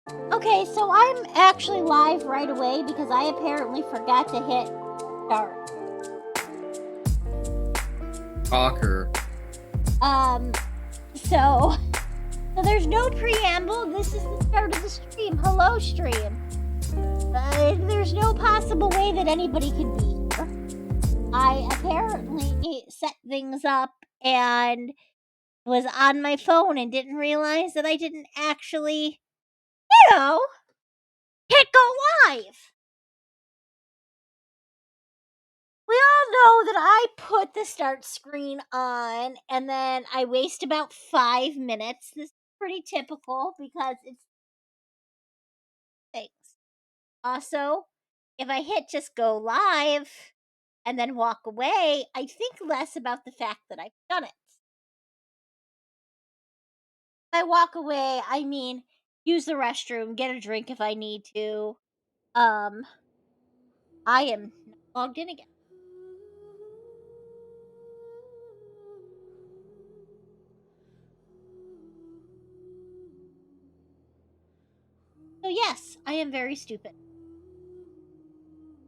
Okay, so I'm actually live right away because I apparently forgot to hit start. Talker. Um, so there's no preamble. This is the start of the stream. Hello, stream. There's no possible way that anybody could be here. I apparently set things up and was on my phone and didn't realize that I didn't actually, hit go live. We all know that I put the start screen on and then I waste about 5 minutes. This is pretty typical because it's things. Also, if I hit just go live and then walk away, I think less about the fact that I've done it. If I walk away, I mean use the restroom, get a drink if I need to. Um, I am not logged in again. So yes, I am very stupid.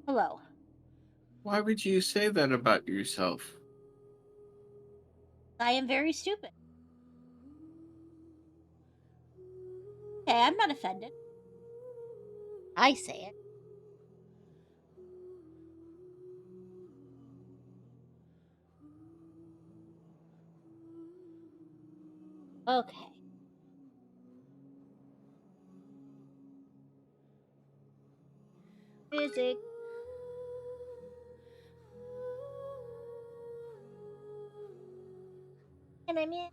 Hello. Why would you say that about yourself? I am very stupid. Okay, I'm not offended. I say it. Okay. Music. And I'm in.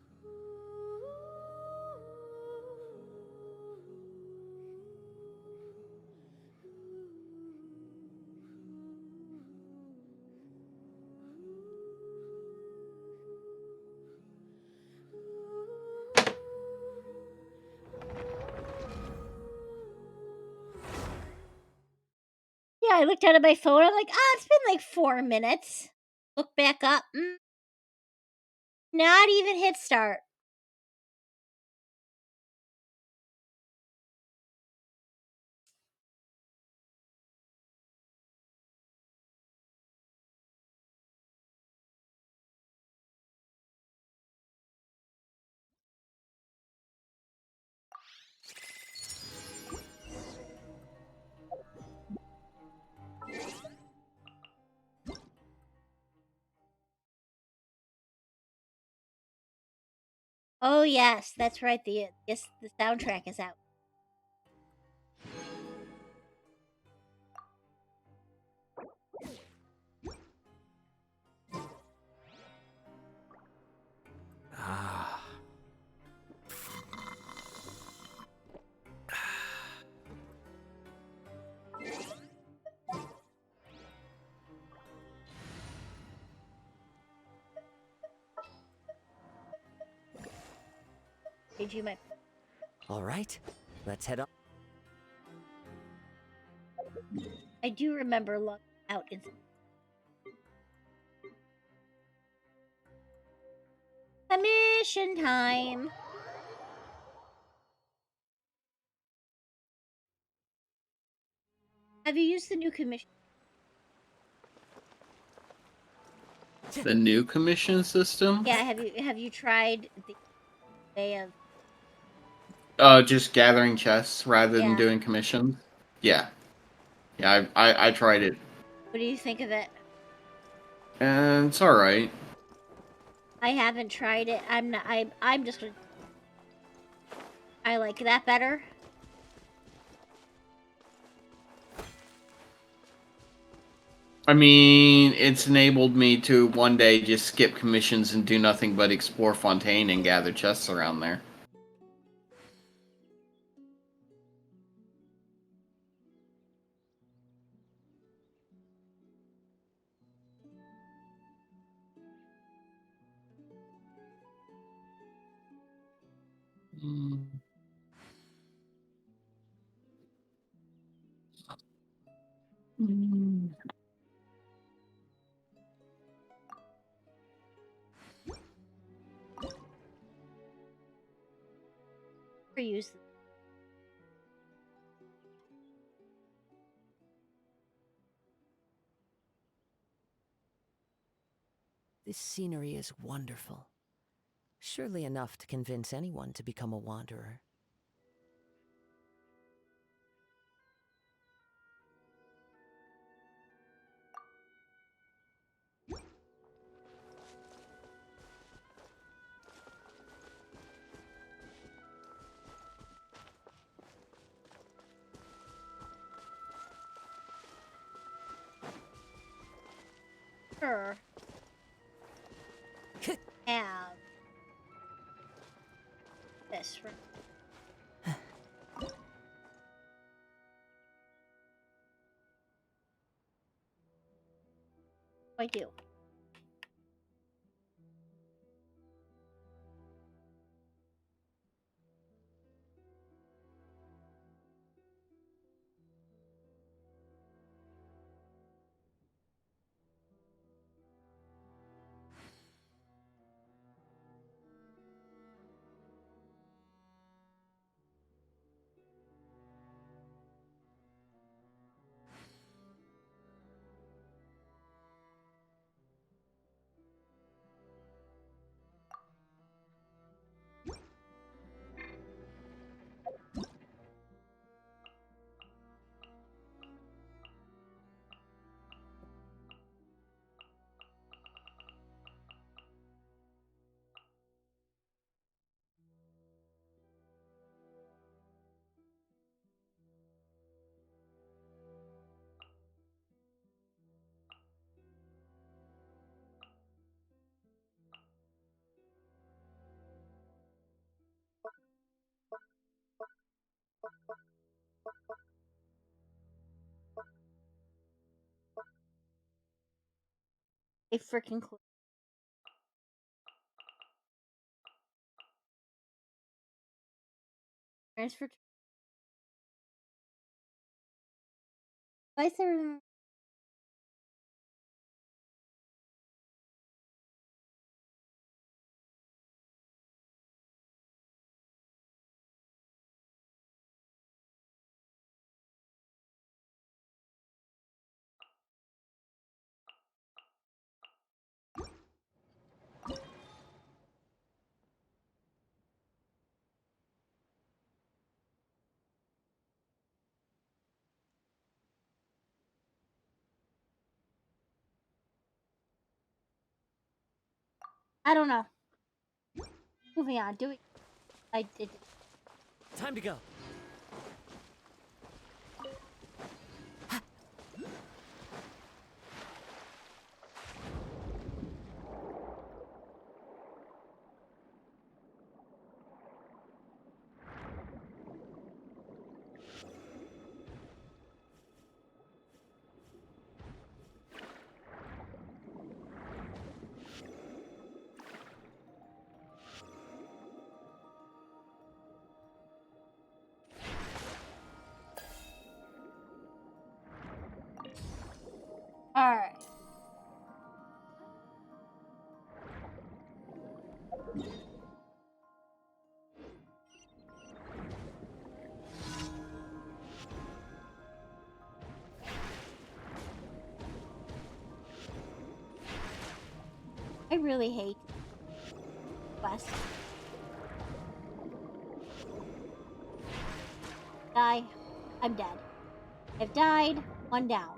Yeah, I looked at my phone. I'm like, it's been like 4 minutes. Look back up. Not even hit start. Oh yes, that's right. The soundtrack is out. Ah. Did you my? All right, let's head on. I do remember logging out in. Commission time. Have you used the new commission? The new commission system? Yeah. Have you tried the way of? Just gathering chests rather than Yeah. doing commissions? Yeah. Yeah, I tried it. What do you think of it? And it's alright. I haven't tried it. I'm not. I'm just gonna. I like that better. I mean, it's enabled me to one day just skip commissions and do nothing but explore Fontaine and gather chests around there. Mm. Mm. Or use. This scenery is wonderful. Surely enough to convince anyone to become a wanderer. Sure. Have this room. I do. A freaking clue. Transfer. Why is there? I don't know. Moving on. Do it. I did. Time to go. All right. I really hate West. Die. I'm dead. I've died. One down.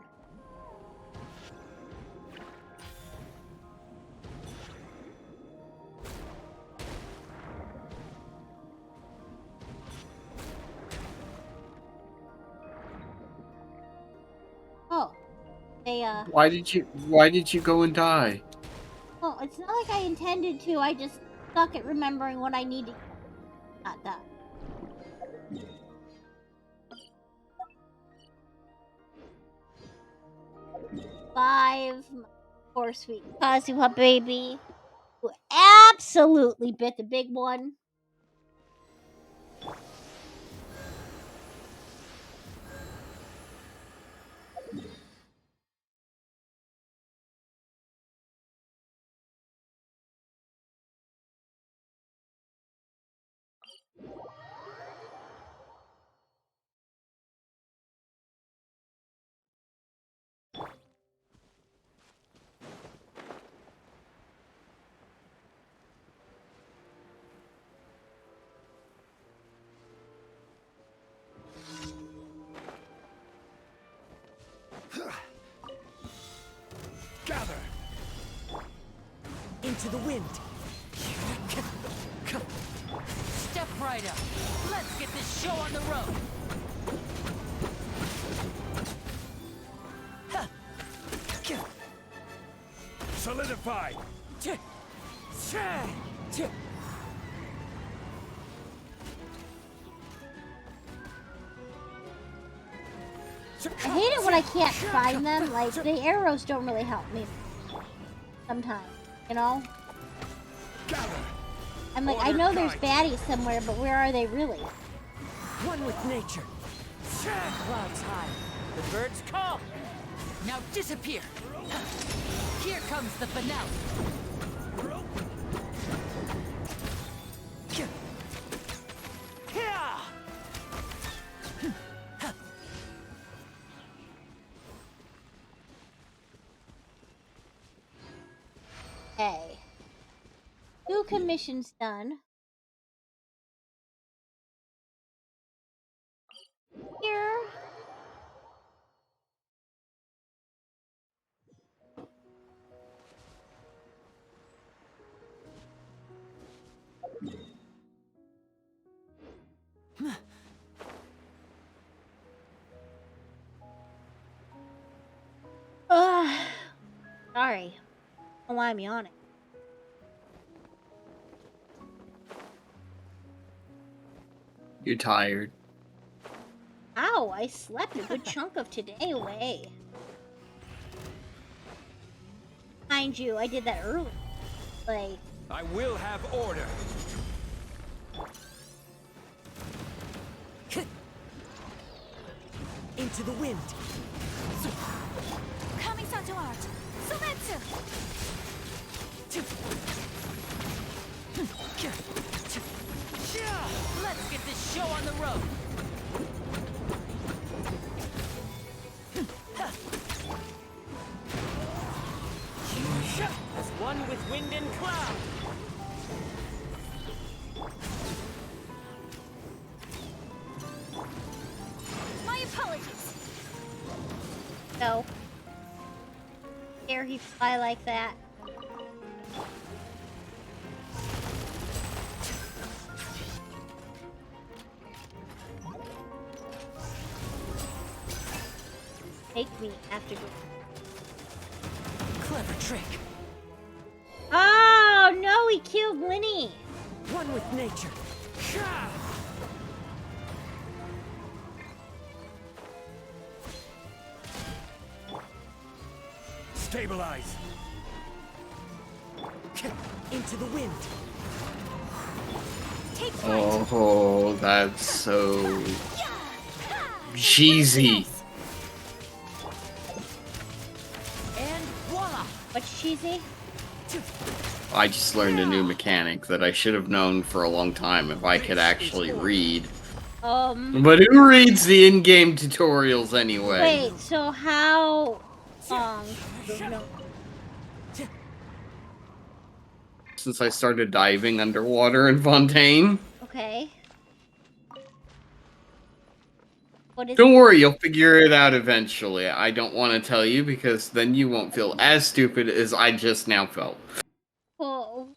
Oh, they Why did you go and die? Oh, it's not like I intended to. I just suck at remembering what I need to. Not that. Five. Poor sweet Kazuha baby, who absolutely bit the big one. Into the wind. Step right up. Let's get this show on the road. Solidify! I hate it when I can't find them. Like, the arrows don't really help me sometimes, you know? I'm like, I know there's baddies somewhere, but where are they really? One with nature. Clouds high. The birds call. Now disappear. Here comes the finale. Okay. 2 commissions done. Here. Sorry. I don't know why I'm yawning. You're tired. Ow, I slept a good chunk of today away. Mind you, I did that early. Like, I will have order. Into the wind. Coming to art. Sumetsu. Let's get this show on the road. As one with wind and cloud. My apologies. no. Dare he fly like that? Take me after this. Clever trick. Oh no, he killed Linny. One with nature. Stabilize. Into the wind. Take flight. Oh, that's so cheesy. And voila. What's cheesy? I just learned a new mechanic that I should have known for a long time if I could actually read. But who reads the in-game tutorials anyway? Wait, so how long? No. Since I started diving underwater in Fontaine. Okay. What is Don't worry, you'll figure it out eventually. I don't want to tell you because then you won't feel as stupid as I just now felt. Well,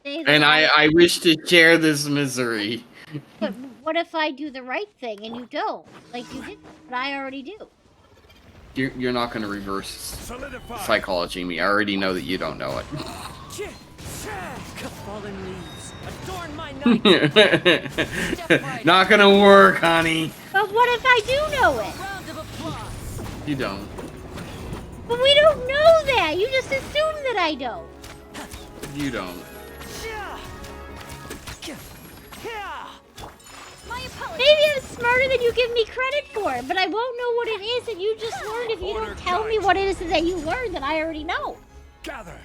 say that And I wish to share this misery. But what if I do the right thing and you don't? Like you did, but I already do. You're not going to reverse Solidify. psychology me. I already know that you don't know it. Fallen leaves. Adorn my night. Not gonna work, honey. But what if I do know it? Round of applause. You don't. But we don't know that. You just assume that I don't. You don't. My apologies. Maybe I'm smarter than you give me credit for, but I won't know what it is that you just learned if you Order don't tell me guide. what it is that you learned that I already know. Gather.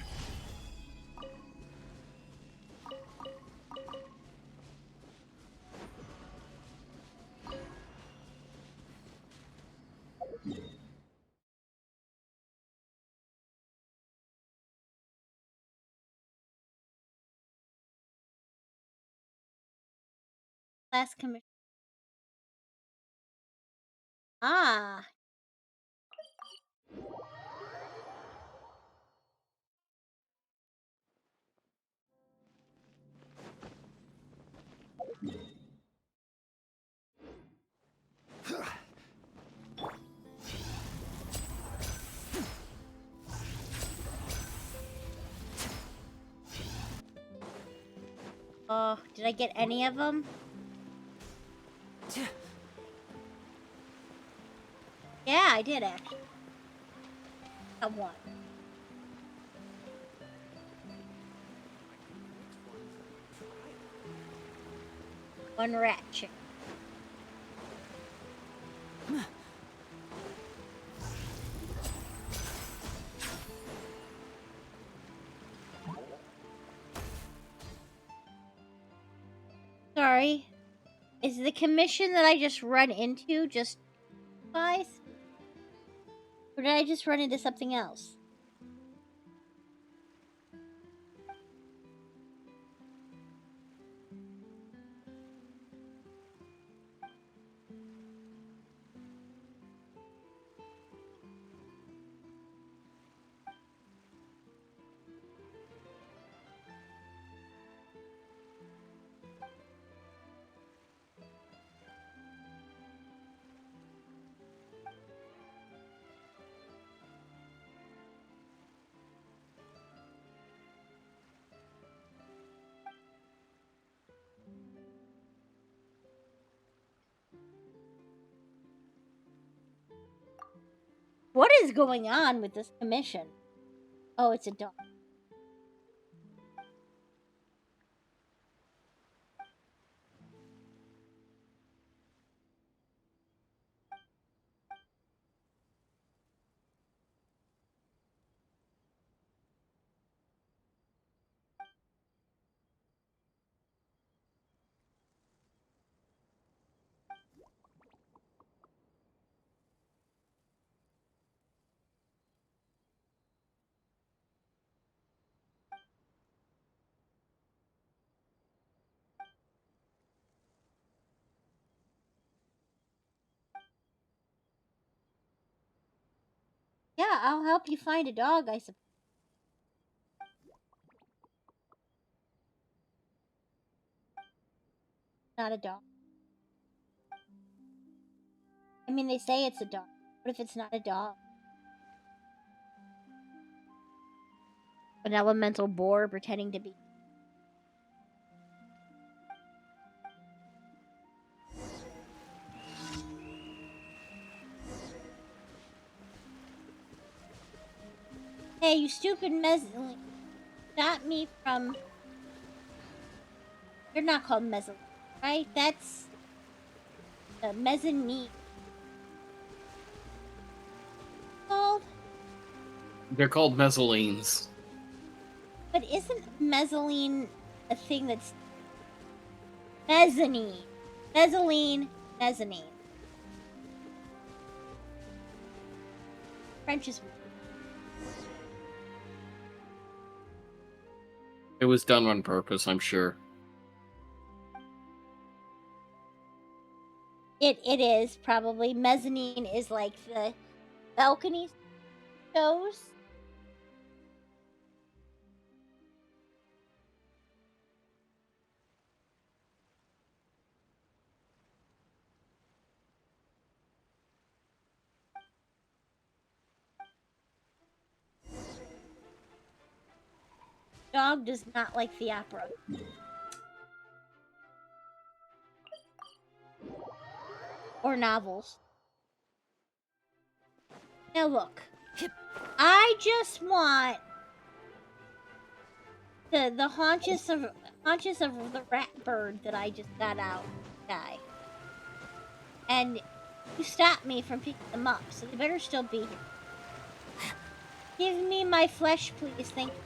Last commission. Ah. Oh, did I get any of them? Yeah, I did actually. Got one. One rat chick. Sorry. Is the commission that I just run into just guys? Or did I just run into something else? What is going on with this commission? Oh, it's a dog. Yeah, I'll help you find a dog, I suppose. Not a dog. I mean, they say it's a dog. What if it's not a dog? An elemental boar pretending to be. Hey, you stupid mezzanine. Stop me from. They're not called mezzanine, right? That's the mezzanine. Called? They're called mezzanines. But isn't mezzanine a thing that's mezzanine? Mezzanine, mezzanine. French is weird. It was done on purpose, I'm sure. It is probably. Mezzanine is like the balcony shows. Dog does not like the opera. Or novels. Now look. I just want the haunches of the rat bird that I just got out die. And you stopped me from picking them up, so they better still be here. Give me my flesh, please, thank you.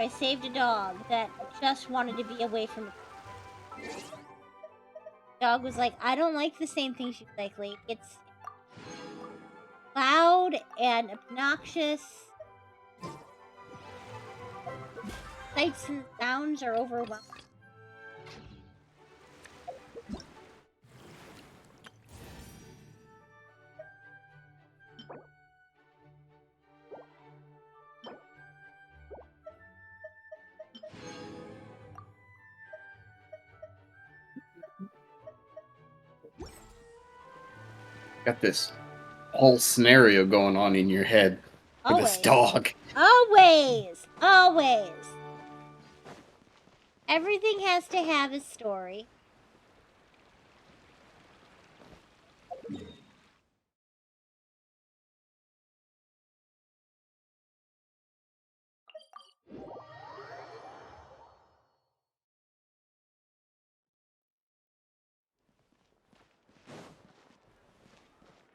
I saved a dog that just wanted to be away from the dog was like, I don't like the same things you like, Lee. It's loud and obnoxious. Sights and sounds are overwhelming. Got this whole scenario going on in your head for this Always. dog. Always. Always. Everything has to have a story.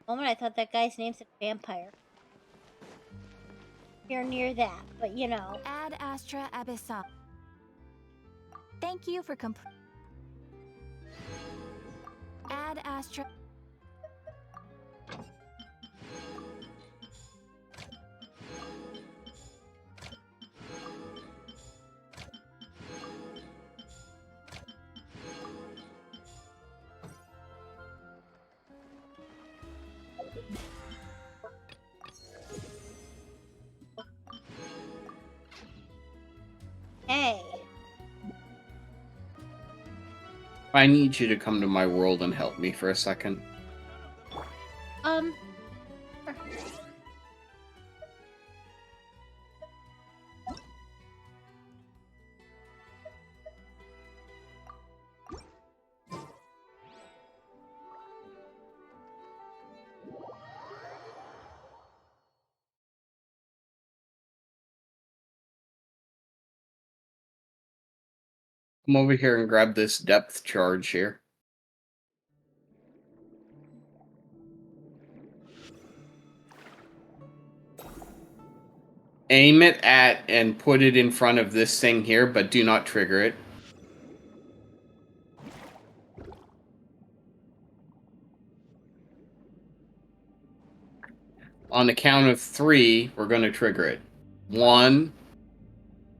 Moment, I thought that guy's name's a vampire. You're near that, but you know. Ad Astra Abyssal. Thank you for Ad Astra. Hey. I need you to come to my world and help me for a second. Come over here and grab this depth charge here. Aim it at and put it in front of this thing here, but do not trigger it. On the count of 3, we're going to trigger it. 1,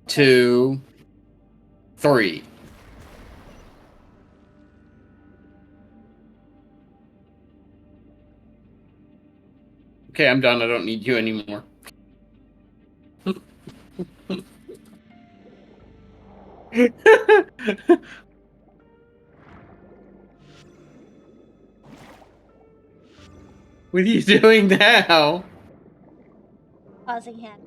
2, 3. Okay, I'm done. I don't need you anymore. What are you doing now? Pausing hand.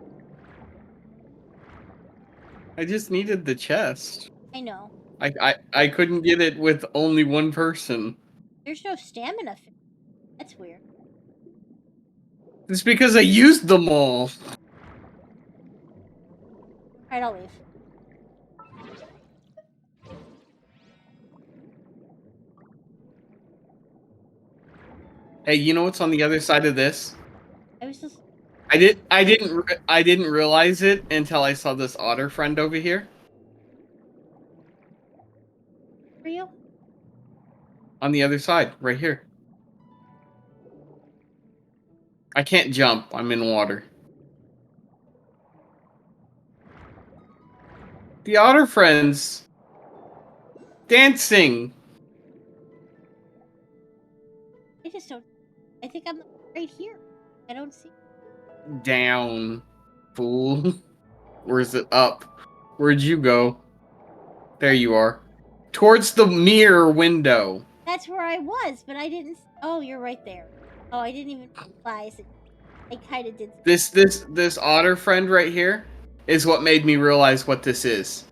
I just needed the chest. I know. I couldn't get it with only one person. There's no stamina. That's weird. It's because I used them all. Alright, I'll leave. Hey, you know what's on the other side of this? I was just. I didn't realize it until I saw this otter friend over here. For you? On the other side, right here. I can't jump. I'm in water. The otter friends dancing. I just don't. I think I'm right here. I don't see. Down, fool. Where's it up? Where'd you go? There you are. Towards the mirror window. That's where I was, but I didn't. Oh, you're right there. Oh, I didn't even realize it. I kind of did. This otter friend right here is what made me realize what this is.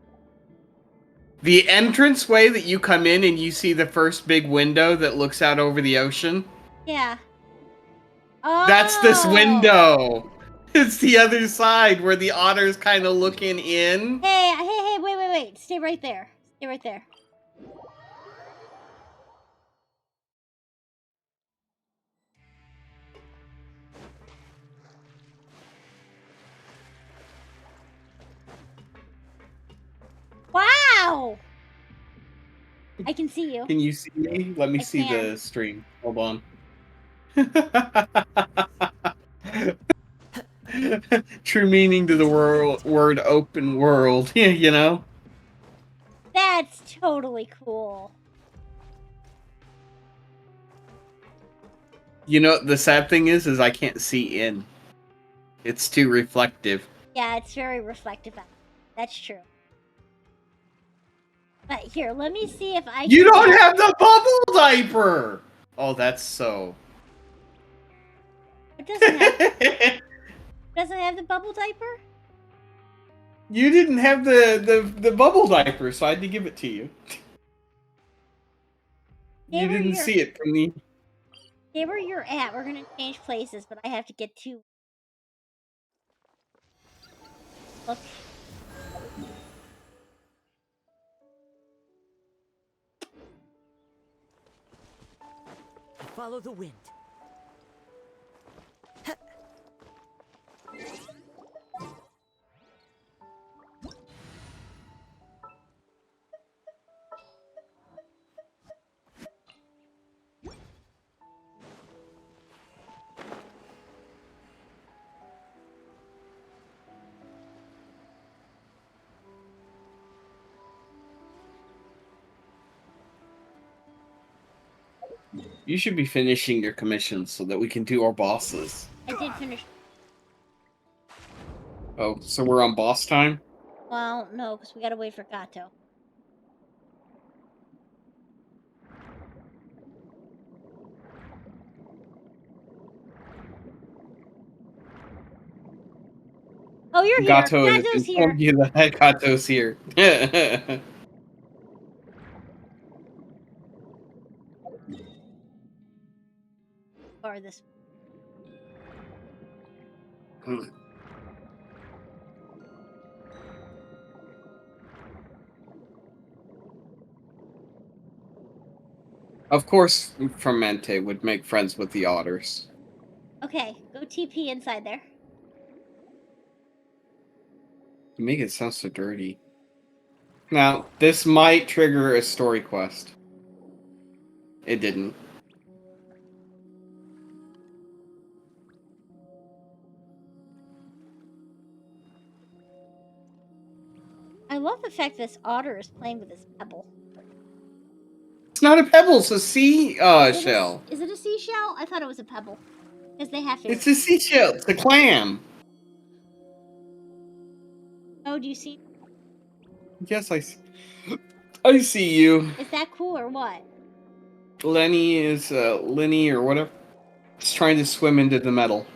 The entranceway that you come in and you see the first big window that looks out over the ocean. Yeah. Oh. That's this window. It's the other side where the otter's kind of looking in. Hey, wait. Stay right there. Stay right there. Wow! I can see you. Can you see me? Let me see can. the stream. Hold on. True meaning to the word open world, you know? That's totally cool. You know, the sad thing is I can't see in. It's too reflective. Yeah, it's very reflective. That's true. But here, let me see if I You can don't get... have the bubble diaper! Oh, that's so... It doesn't have... doesn't have the bubble diaper? You didn't have the bubble diaper, so I had to give it to you. You Where didn't you're... see it from me. Stay where you're at. We're gonna change places, but I have to get to... Look. Follow the wind. You should be finishing your commissions so that we can do our bosses. I did finish... Oh, so we're on boss time? Well, no, because we gotta wait for Gato. Oh, you're here. Gato has Gato's here. informed you that Gato's here. Or this... Of course, Fermente would make friends with the otters. Okay, go TP inside there. You make it sound so dirty. Now, this might trigger a story quest. It didn't. I love the fact this otter is playing with this pebble. It's not a pebble, it's a sea shell. Is it a seashell? I thought it was a pebble. Because they have to... It's a seashell. It's a clam. Oh, do you see? Yes, I see you. Is that cool or what? Lenny is, Lenny or whatever. It's trying to swim into the metal.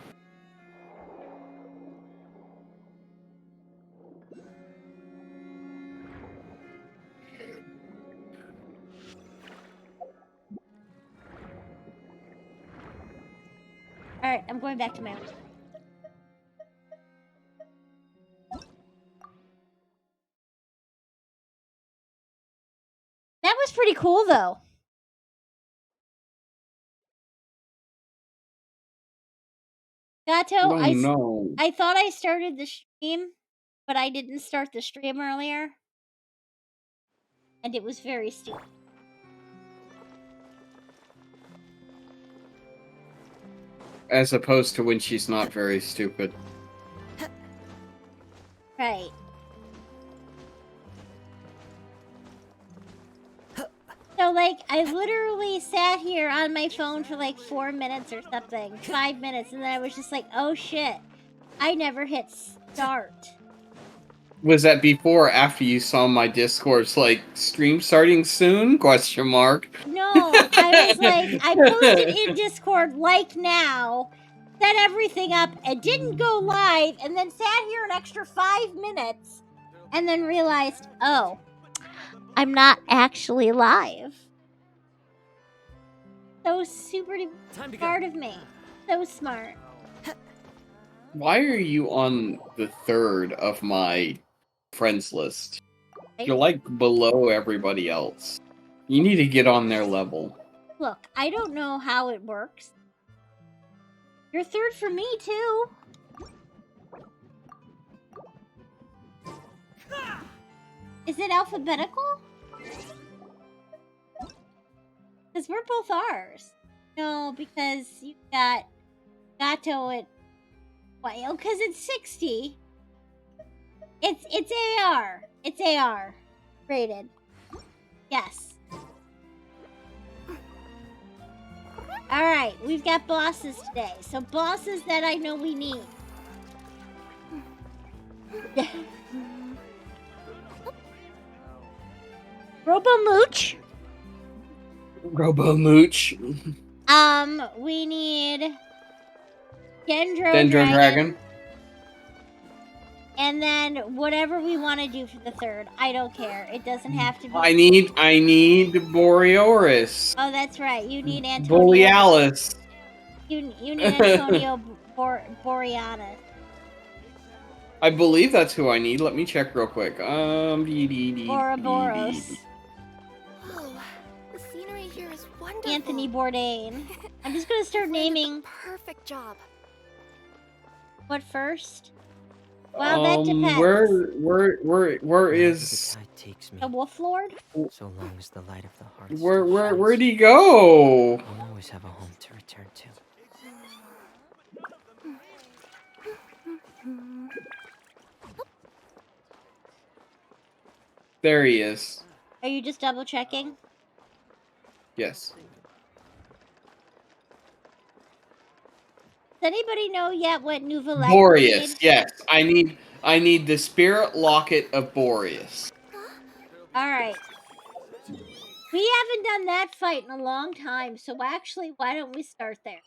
Alright, I'm going back to my own. That was pretty cool, though. Gato, Oh, no. I thought I started the stream, but I didn't start the stream earlier. And it was very stupid. As opposed to when she's not very stupid. Right. So, like, I literally sat here on my phone for like 4 minutes or something. 5 minutes, and then I was just like, oh shit. I never hit start. Was that before or after you saw my Discord's like stream starting soon? Question mark. No, I was like, I posted in Discord like now, set everything up, and didn't go live, and then sat here an extra 5 minutes, and then realized, oh, I'm not actually live. So super smart of me. So smart. Why are you on the third of my friends list? You're like below everybody else. You need to get on their level. Look, I don't know how it works. You're third for me, too. Is it alphabetical? Because we're both ours. No, because you got Gato at... Well, because it's 60. It's AR. It's AR. Rated. Yes. Alright, we've got bosses today. So bosses that I know we need. Robo-Mooch. Robo-Mooch. We need Dendro Dendro Dragon. And then whatever we want to do for the third. I don't care. It doesn't have to be. I need Boreoris. Oh, that's right. You need Antonio. Borealis. You need Antonio Borealis. I believe that's who I need. Let me check real quick. Ouroboros. Oh, the scenery here is wonderful. Anthony Bourdain. I'm just gonna start naming. Perfect job. What first? Well, that depends. Where Wherever is the tide takes me, The Wolf Lord? so long as the light of the heart where'd he go? I'll always have a home to return to. There he is. Are you just double checking? Yes. Does anybody know yet what Nouvelle Boreas. need? Yes, I need the spirit locket of Boreas. Alright. We haven't done that fight in a long time, so actually, why don't we start there?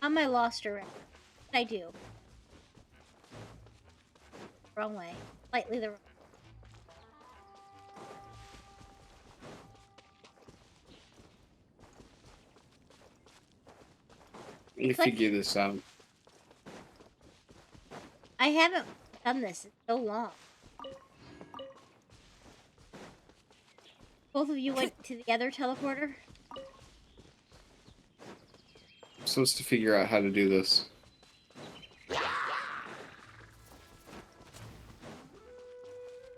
I lost her. What did I do? Wrong way. Slightly the wrong. Let me figure this out. I haven't done this in so long. Both of you went to the other teleporter? I'm supposed to figure out how to do this.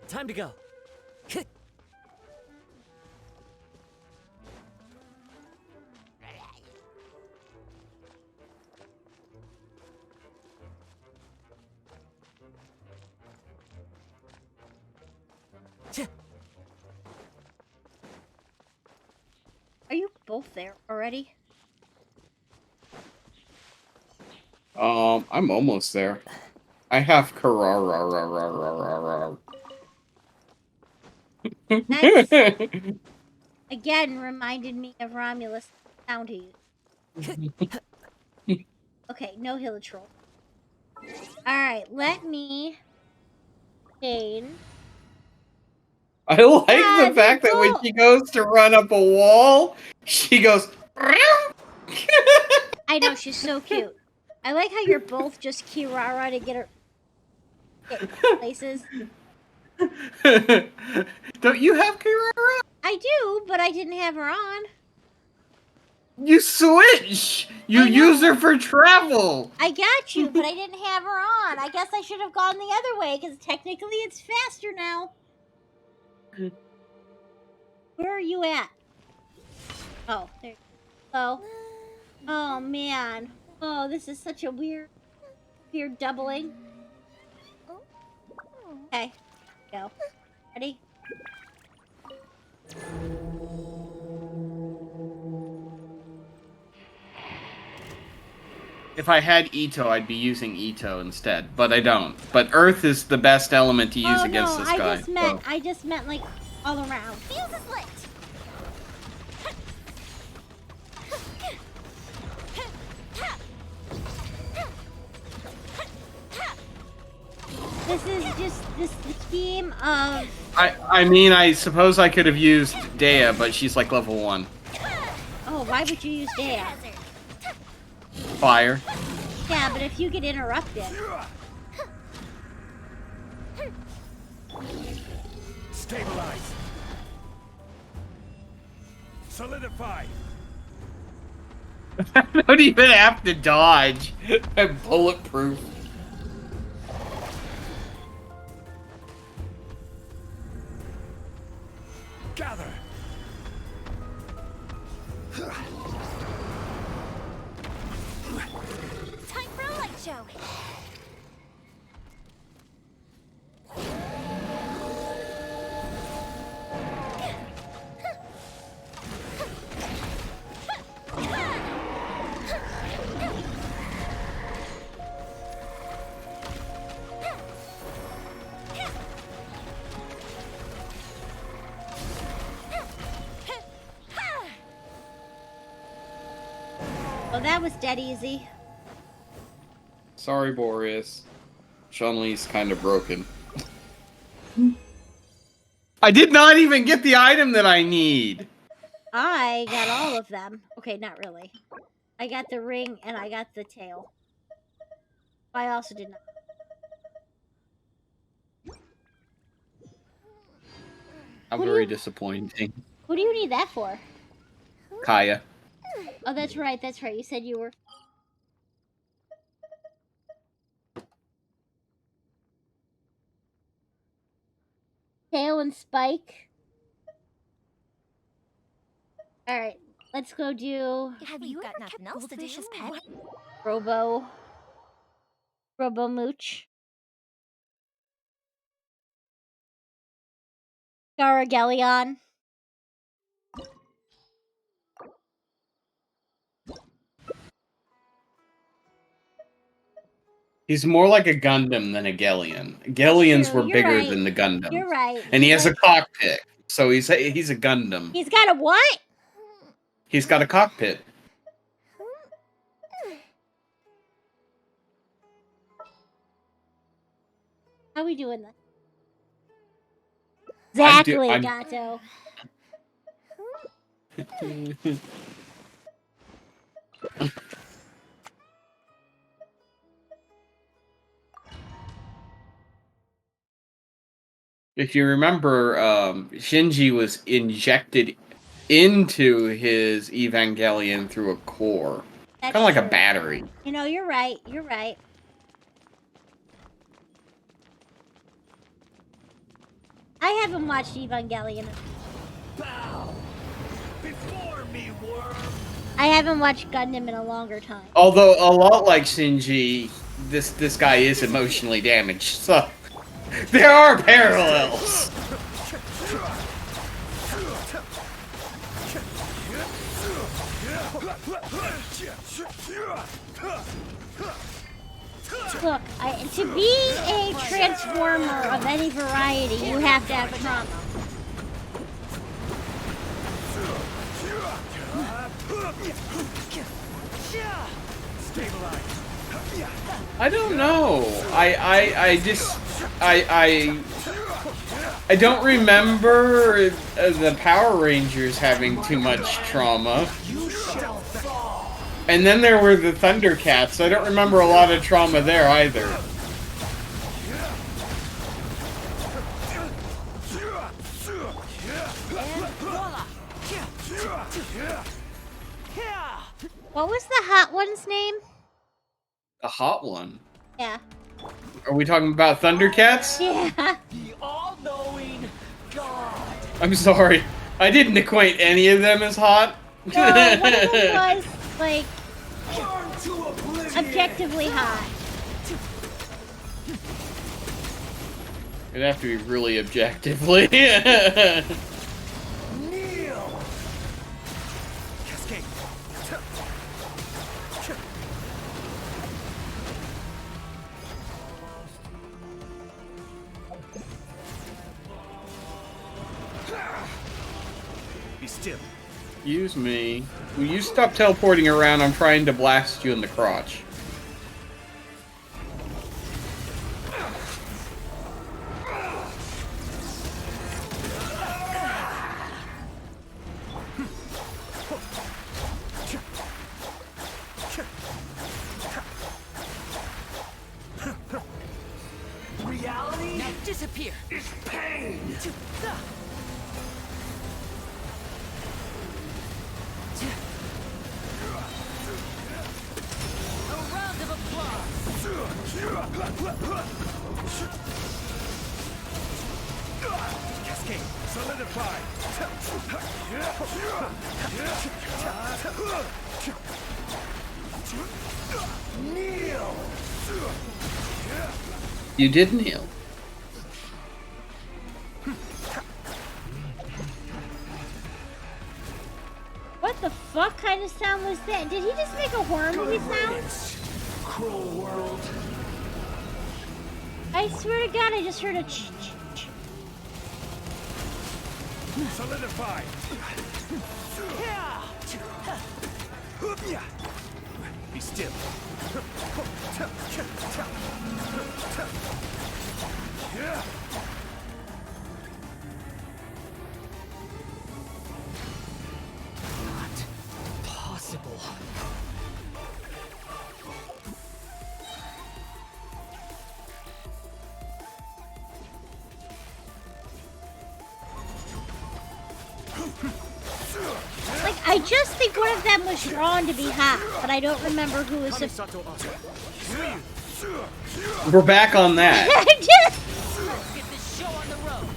Time to go. Are you both there already? I'm almost there. I have Carrara. That's again reminded me of Romulus sound he used. Okay, no Hilitroll. Alright, let me Jane. I like the fact that when she goes to run up a wall, she goes. I know, she's so cute. I like how you're both just Kirara to get places. Don't you have Carrara? I do, but I didn't have her on. You switch! You use her for travel! I got you, but I didn't have her on. I guess I should have gone the other way, because technically it's faster now. Where are you at? Oh, there you go. Oh, man. Oh, this is such a weird doubling. Okay, go. Ready? If I had Ito, I'd be using Ito instead, but I don't. But Earth is the best element to use against this guy. I just meant like all around. Fuse is lit. This is just the scheme of. I mean, I suppose I could have used Dea, but she's like level 1. Oh, why would you use Dea? Fire. Yeah, but if you get interrupted. Stabilize. Solidify. I don't even have to dodge. I'm bulletproof. Gather. Time for a light show. Well, that was dead easy. Sorry, Boreas. Chun-Li's kind of broken. I did not even get the item that I need. I got all of them. Okay, not really. I got the ring and I got the tail. I also did not. How What do very you- disappointing. Who do you need that for? Kaya. Oh, that's right. That's right. You said you were. Tail and Spike. All right, let's go do Have you got nothing else to do? Pet? Robo Mooch. Garagelion. He's more like a Gundam than a Gellion. Gellions true, were you're bigger right. than the Gundams. You're right. And he He's has a cockpit. So he's a Gundam. He's got a what? He's got a cockpit. How we doing this? I'm do- Exactly, I'm- Gato. If you remember, Shinji was injected into his Evangelion through a core. That's Kind of like true. a battery. You know, you're right. You're right. I haven't watched Evangelion. Bow before me, worm. I haven't watched Gundam in a longer time. Although, a lot like Shinji, this guy is emotionally damaged, so there are parallels. Look, to be a transformer of any variety, you have to have trauma. I don't know. I don't remember the Power Rangers having too much trauma. And then there were the Thundercats. I don't remember a lot of trauma there either. What was the hot one's name? A hot one. Yeah. Are we talking about Thundercats? Yeah. The all-knowing God. I'm sorry. I didn't acquaint any of them as hot. No, one of them was, like, objectively hot. It'd have to be really objectively. Cascade. Be still. Excuse me. Will you stop teleporting around? I'm trying to blast you in the crotch. Reality now disappear. Is pain. Solidify. Kneel. You did kneel. What the fuck kind of sound was that? Did he just make a horror movie sound? Cruel world. I swear to God, I just heard a ch. Solidify. Be still. Not possible. Like, I just think one of them was drawn to be hot, but I don't remember who was. We're back on that. I just. Let's get this show on the road.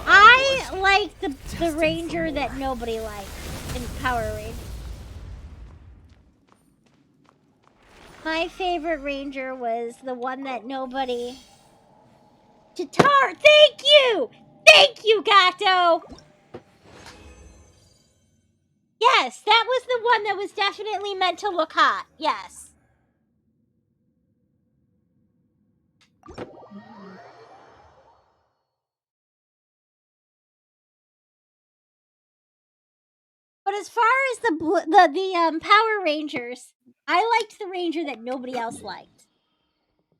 I like the Ranger that nobody liked in Power Rangers. My favorite Ranger was the one that nobody. Tatar, thank you! Thank you, Gato! Yes, that was the one that was definitely meant to look hot. Yes. But as far as the Power Rangers, I liked the Ranger that nobody else liked.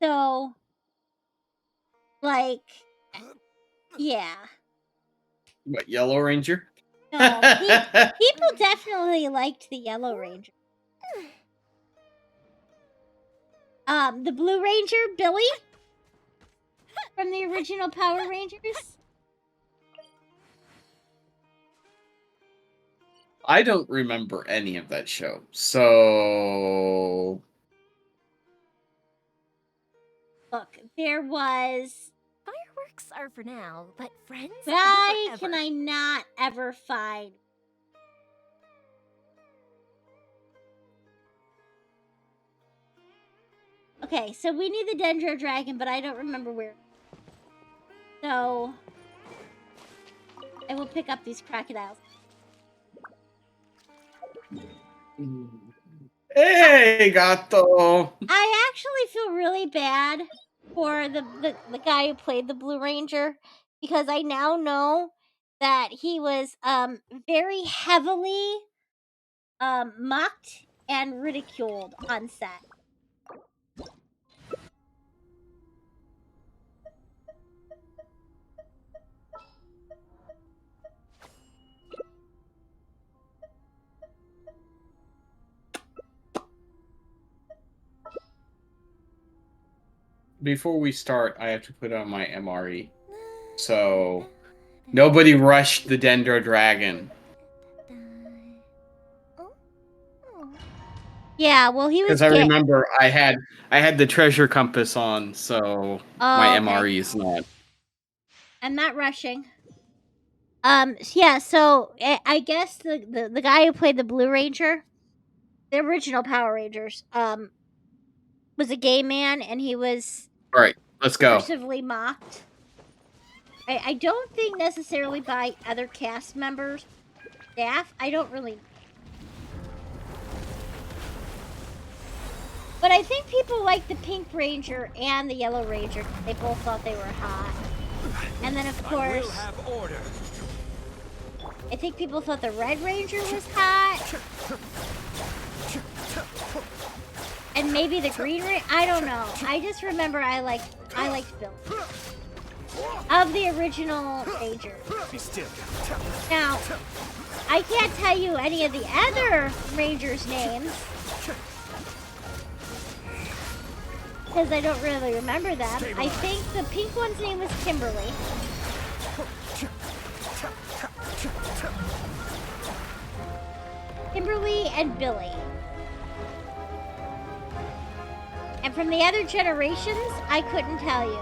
So, like, yeah. What, Yellow Ranger? No, people definitely liked the Yellow Ranger. The Blue Ranger, Billy, from the original Power Rangers. I don't remember any of that show, so Look, there was. Fireworks are for now, but friends are Why forever. can I not ever find? Okay, so we need the Dendro Dragon, but I don't remember where. So I will pick up these crocodiles. hey, Gato. I actually feel really bad for the guy who played the Blue Ranger because I now know that he was very heavily mocked and ridiculed on set. Before we start, I have to put on my MRE. So nobody rushed the Dendro Dragon. Yeah, well, he was. Because I remember I had the treasure compass on, so my okay. MRE is not. I'm not rushing. Yeah, so I guess the guy who played the Blue Ranger, the original Power Rangers, was a gay man and he was All right, let's go. forcibly mocked. I don't think necessarily by other cast members, staff. I don't really. But I think people liked the Pink Ranger and the Yellow Ranger. They both thought they were hot. And then, of I course, will have order. I think people thought the Red Ranger was hot. And maybe the Green Ranger. I don't know. I just remember I liked Bill. Of the original Ranger. Be still. Now, I can't tell you any of the other Rangers' names. Because I don't really remember them. I think the pink one's name was Kimberly. Kimberly and Billy. And from the other generations, I couldn't tell you.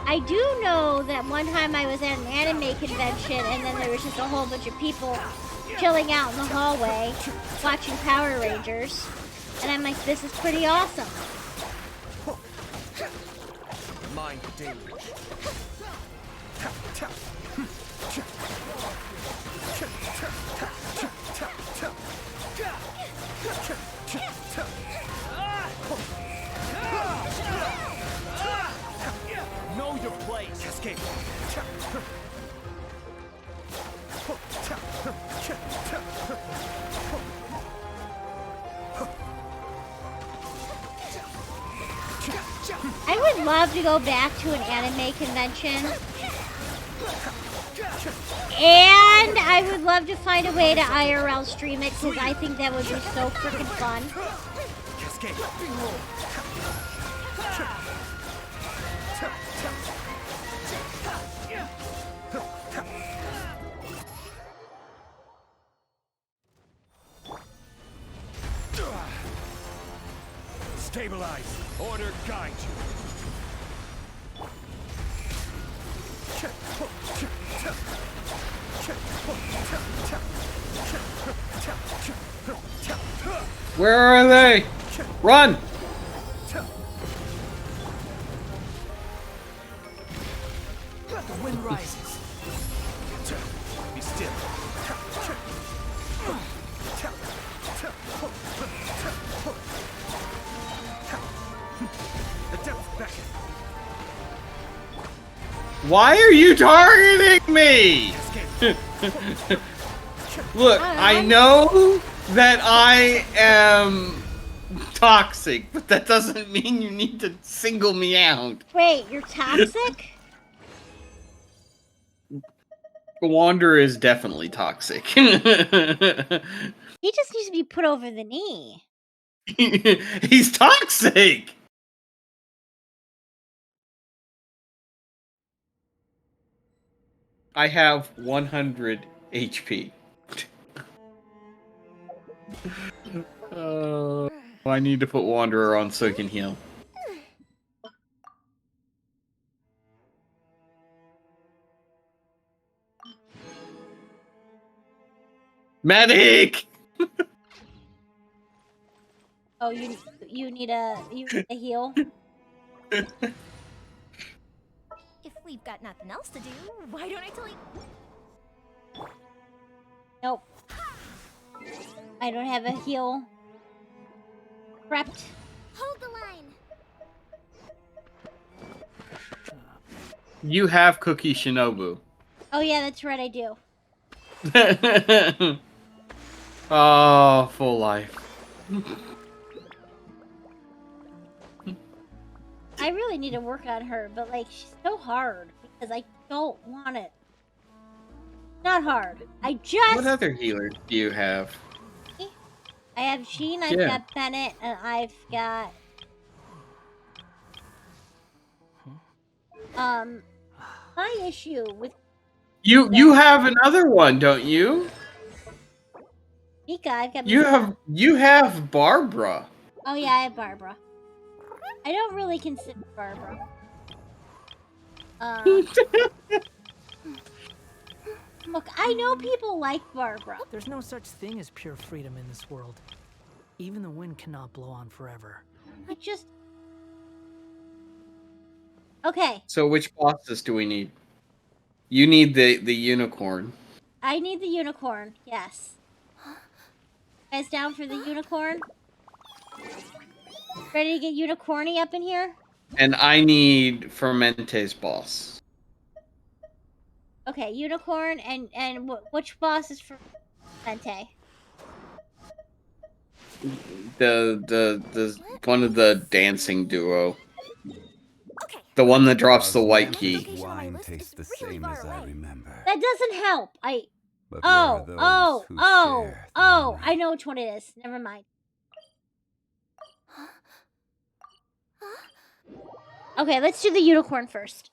I do know that one time I was at an anime convention and then there was just a whole bunch of people chilling out in the hallway watching Power Rangers. And I'm like, this is pretty awesome. Mind the danger. Know your place. Escape. I would love to go back to an anime convention. And I would love to find a way to IRL stream it because I think that would be so freaking fun. Escape. Stabilize. Order guide you. Where are they? Run! The wind rises. Be still. The depth beckon. Why are you targeting me? Escape. Look, I know that I am toxic, but that doesn't mean you need to single me out. Wait, you're toxic? Wander is definitely toxic. He just needs to be put over the knee. He's toxic! I have 100 HP. I need to put Wanderer on so he can heal. Medic! Oh, you need a heal. If we've got nothing else to do, why don't I tell you? Nope. I don't have a heal prepped. Hold the line. You have Cookie Shinobu. Oh yeah, that's right, I do. Oh, full life. I really need to work on her, but like she's so hard because I don't want it. Not hard. I just What other healer do you have? I have Sheen, I've got Bennett, and I've got my issue with You have another one, don't you? Mika. I've got You have Barbara. Oh yeah, I have Barbara. I don't really consider Barbara. Look, I know people like Barbara. There's no such thing as pure freedom in this world. Even the wind cannot blow on forever. I just... Okay. So which bosses do we need? You need the unicorn. I need the unicorn, yes. You guys down for the unicorn? Ready to get unicorny up in here? And I need Fermente's boss. Okay, unicorn and which boss is for Fente? The one of the dancing duo. Okay. The one that drops the white key. Location on my Wine list tastes the is really same far as I away. remember. That doesn't help. But where are those who share the Oh, memory? I know which one it is. Never mind. Okay, let's do the unicorn first.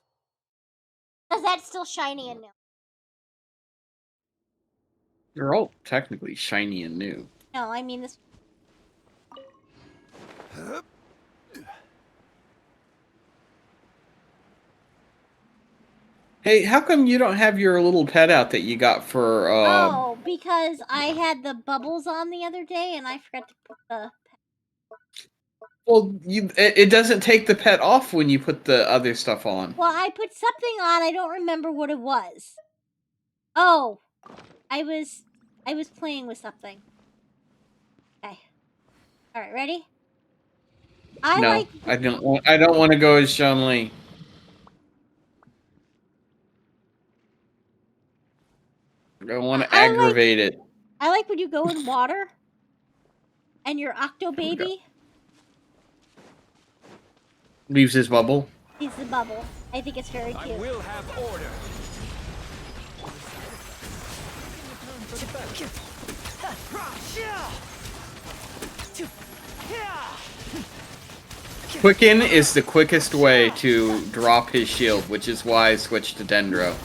Because that's still shiny and new. They're all technically shiny and new. No, I mean this. Hey, how come you don't have your little pet out that you got for? Oh, because I had the bubbles on the other day and I forgot to put the. Well, it doesn't take the pet off when you put the other stuff on. Well, I put something on. I don't remember what it was. Oh, I was playing with something. Okay. All right, ready? No, I don't want. I don't want to go as Sean Lee. I want to aggravate it. I like when you go in water and your octo baby Leaves his bubble. is the bubble. I think it's very I cute. will have order. Quicken is the quickest way to drop his shield, which is why I switched to Dendro.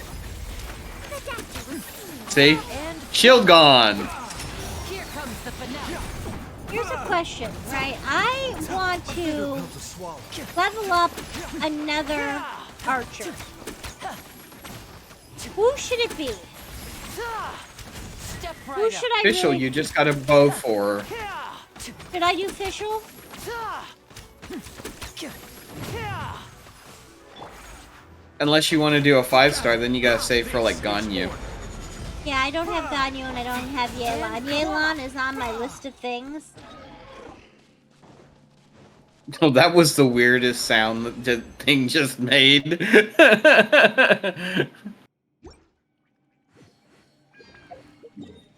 See? Shield gone! Here comes the finale. Here's a question, right? I want to level up another archer. Who should it be? Step Who right should I Official, really... you just got a bow for her. Should I do official? Unless you want to do a 5-star, then you gotta save for like Ganyu. Yeah, I don't have Ganyu and I don't have Yelan. Yelan is on my list of things. Oh, that was the weirdest sound that the thing just made.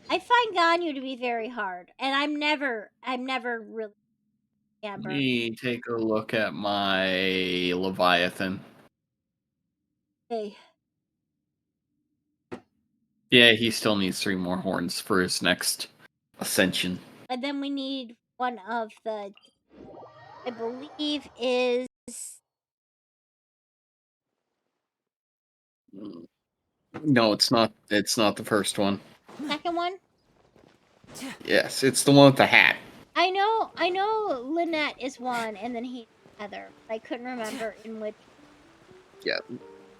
I find Ganyu to be very hard, and I'm never really Amber. Let me take a look at my Leviathan. Hey. Yeah, he still needs 3 more horns for his next ascension. And then we need one of the, I believe is... No, it's not. It's not the first one. Second one? Yes, it's the one with the hat. I know Lynette is one, and then he other. I couldn't remember in which. Yeah.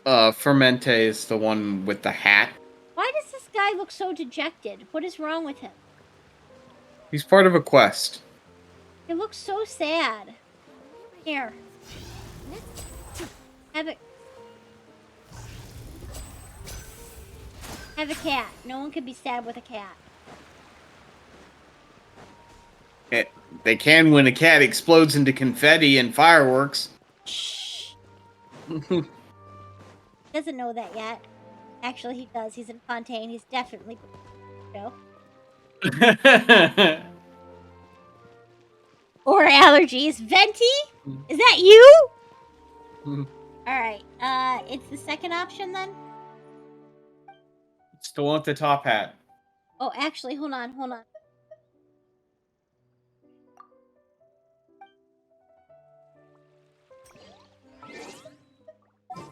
Fermente is the one with the hat. Why does this guy look so dejected? What is wrong with him? He's part of a quest. He looks so sad. Here. Have it. Have a cat. No one could be sad with a cat. They can when a cat explodes into confetti and fireworks. Shh. Doesn't know that yet. Actually, he does. He's in Fontaine. He's definitely. No. Or allergies. Venti? Is that you? Alright. It's the second option then? It's the one with the top hat. Oh, actually, hold on.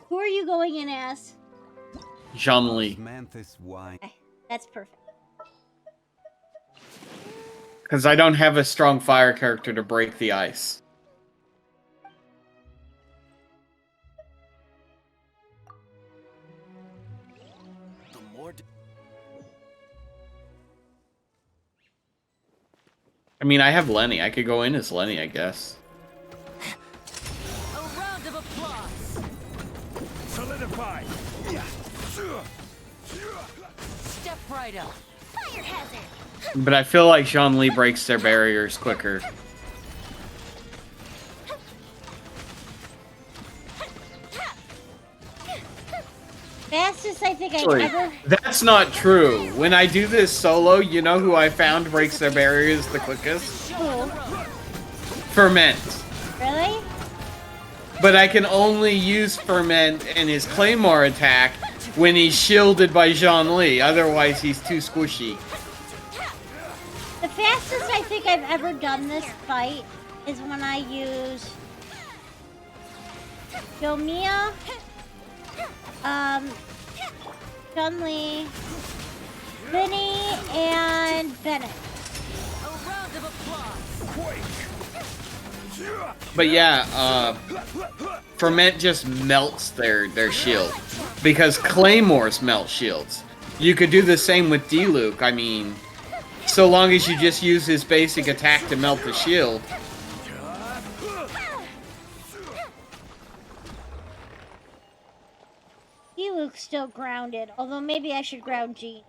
Who are you going in as? Jean-Lee. Manthus wine. Okay, that's perfect. Because I don't have a strong fire character to break the ice. I mean, I have Lenny. I could go in as Lenny, I guess. A round of applause. Solidify. Step right up. Fire hazard. But I feel like Jean-Lee breaks their barriers quicker. Fastest I think I've Actually, ever. that's not true. When I do this solo, you know who I found breaks their barriers the quickest? Who? Ferment. Really? But I can only use Ferment and his Claymore attack when he's shielded by Jean-Lee. Otherwise, he's too squishy. The fastest I think I've ever done this fight is when I use Yomiya, Chun-Li, Vinny, and Bennett. A round of applause. But yeah, ferment just melts their shield. Because claymores melt shields. You could do the same with D-Luke. I mean, so long as you just use his basic attack to melt the shield. D-Luke's still grounded, although maybe I should ground Jean.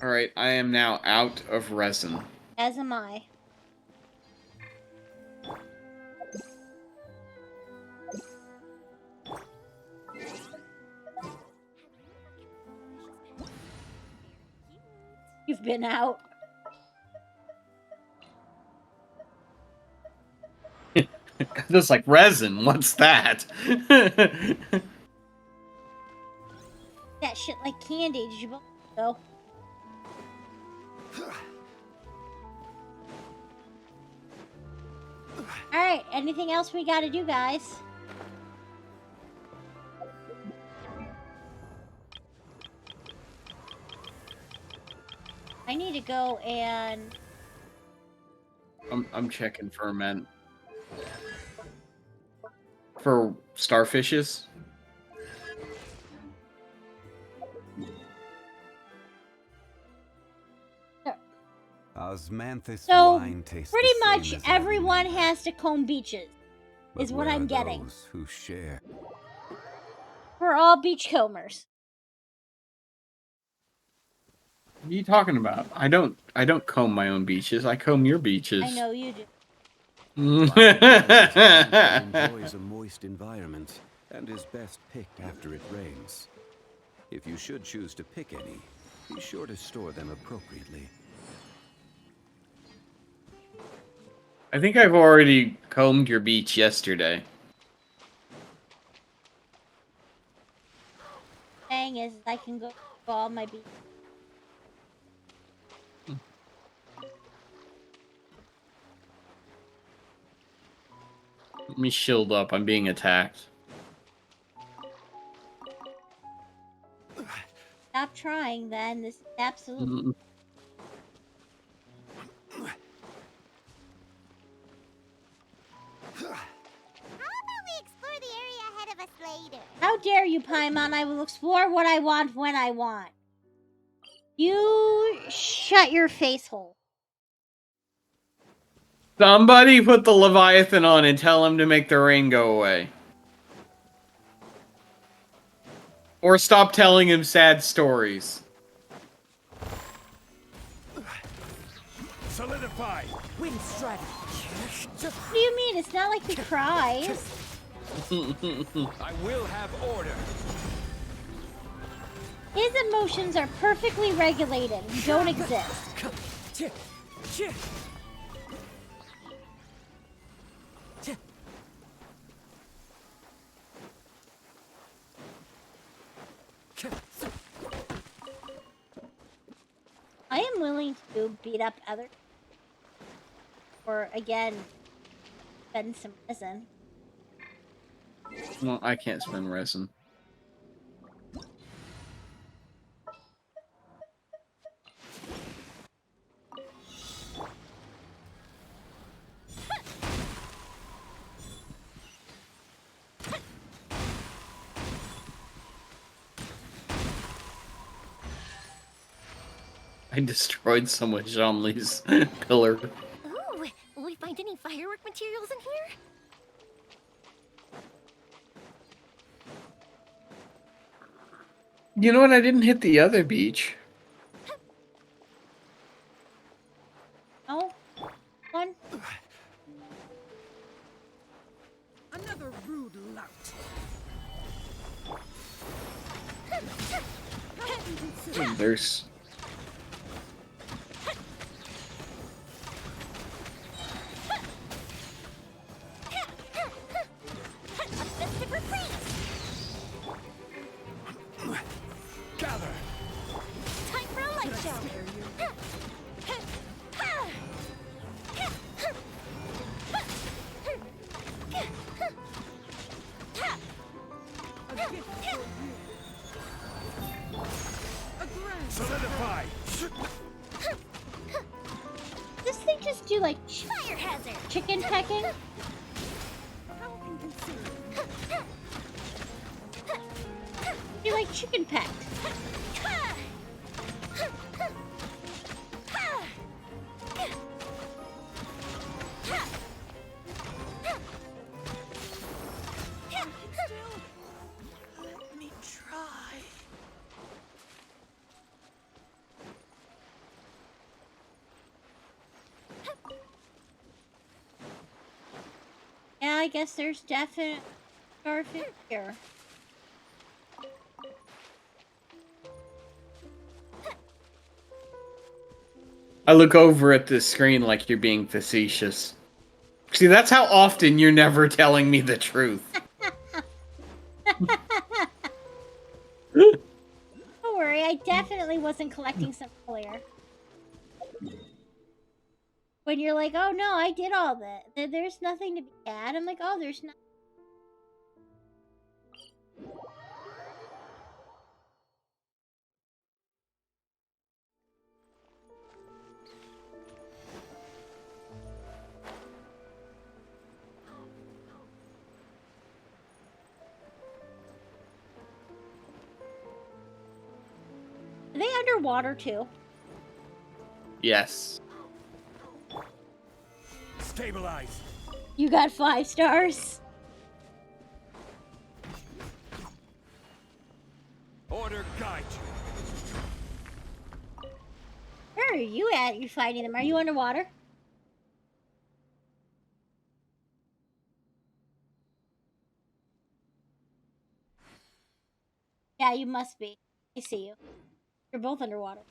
Alright, I am now out of resin. As am I. You've been out. Just like resin, what's that? That shit like candy. Did you go? Alright, anything else we gotta do, guys? I need to go and... I'm checking ferment. For starfishes? Osmanthus So, wine tastes pretty the same much as everyone lemon, has to comb beaches, but is what where I'm are getting. those who share? We're all beachcombers. What are you talking about? I don't comb my own beaches. I comb your beaches. I know you do. Fontaine enjoys a moist environment and is best picked after it rains. If you should choose to pick any, be sure to store them appropriately. I think I've already combed your beach yesterday. Thing is, I can go all my beaches. Let me shield up. I'm being attacked. Stop trying, then. This is absolutely... How dare you, Paimon? I will explore what I want when I want. You shut your face hole. Somebody put the Leviathan on and tell him to make the rain go away. Or stop telling him sad stories. Solidify. Wind strike. What do you mean? It's not like he cries. I will have order. His emotions are perfectly regulated and don't exist. I am willing to beat up others. Or, again, spend some resin. Well, I can't spend resin. I destroyed some of Jean-Li's pillar. Ooh, will we find any firework materials in here? You know what? I didn't hit the other beach. Oh, one. Another rude lout. There's... Gather. Time for a light show. Solidify. just do like Fire hazard. chicken pecking? You like chicken pecked? Let me try. Yeah, I guess there's definite starfish here. I look over at the screen like you're being facetious. See, that's how often you're never telling me the truth. Don't worry, I definitely wasn't collecting some earlier. When you're like, oh no, I did all that. There's nothing to be had. I'm like, oh, there's not. Are they underwater too? Yes. Stabilize. You got 5 stars. Order guide you. Where are you at? You fighting them? Are you underwater? Yeah, you must be. I see you. You're both underwater.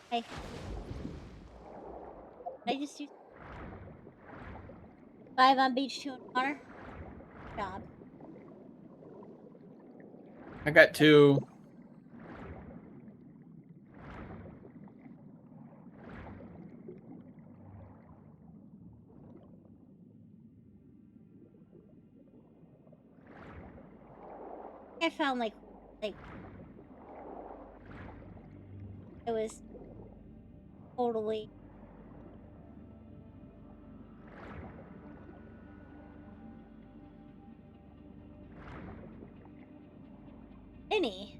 Hey. I just do 5 on beach, 2 underwater. Good job. I got 2. I found like it was totally any.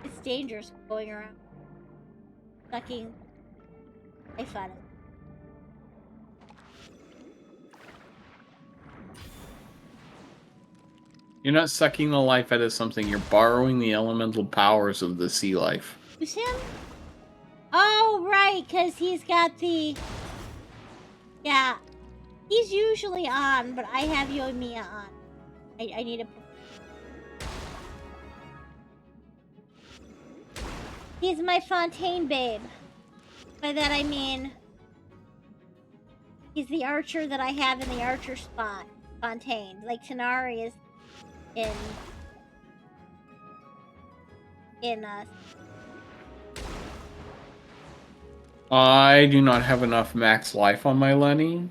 It's dangerous going around sucking life out of it. You're not sucking the life out of something, you're borrowing the elemental powers of the sea life. Who's him? Oh, right, because he's got the... Yeah. He's usually on, but I have Yoimiya on. I need a... He's my Fontaine babe. By that I mean... He's the archer that I have in the archer spot. Fontaine. Like Tanari is in I do not have enough max life on my Lenny.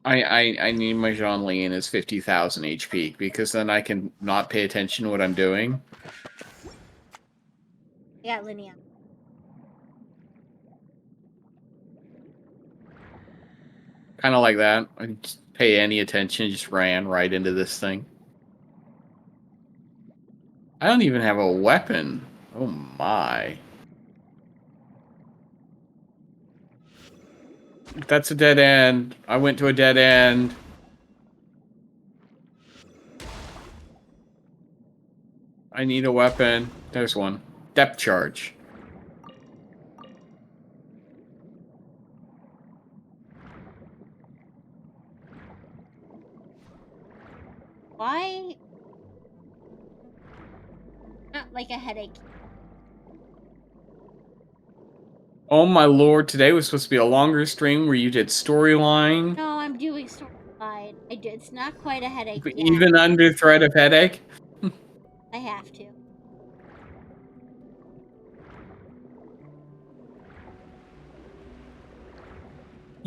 I need my Jean Lee in his 50,000 HP, because then I can not pay attention to what I'm doing. I got Linnea. Kind of like that. I didn't just pay any attention, just ran right into this thing. I don't even have a weapon. Oh my. That's a dead end. I went to a dead end. I need a weapon. There's one. Depth charge. Why? Not like a headache. Oh my lord, today was supposed to be a longer stream where you did storyline. No, I'm doing storyline. It's not quite a headache yet. Even under threat of headache? I have to.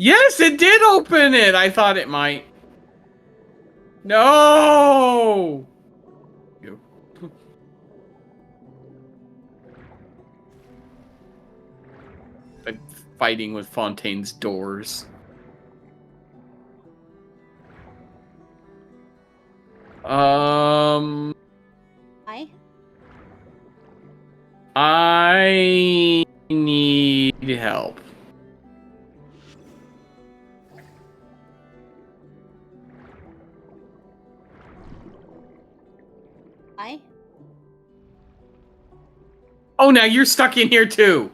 Yes, it did open it! I thought it might. No! I'm fighting with Fontaine's doors. Why? I need help. Why? Oh, now you're stuck in here too.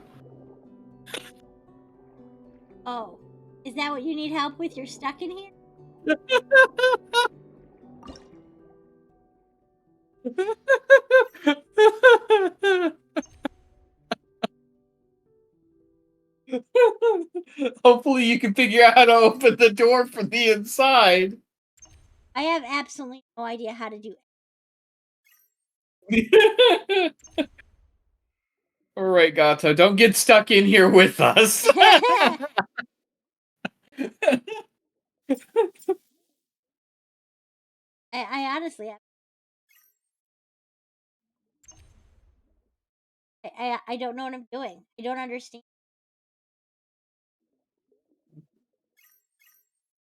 Oh. Is that what you need help with? You're stuck in here? Hopefully you can figure out how to open the door from the inside. I have absolutely no idea how to do All right, Gato, don't get stuck in here with us. it. I honestly, I don't know what I'm doing. I don't understand.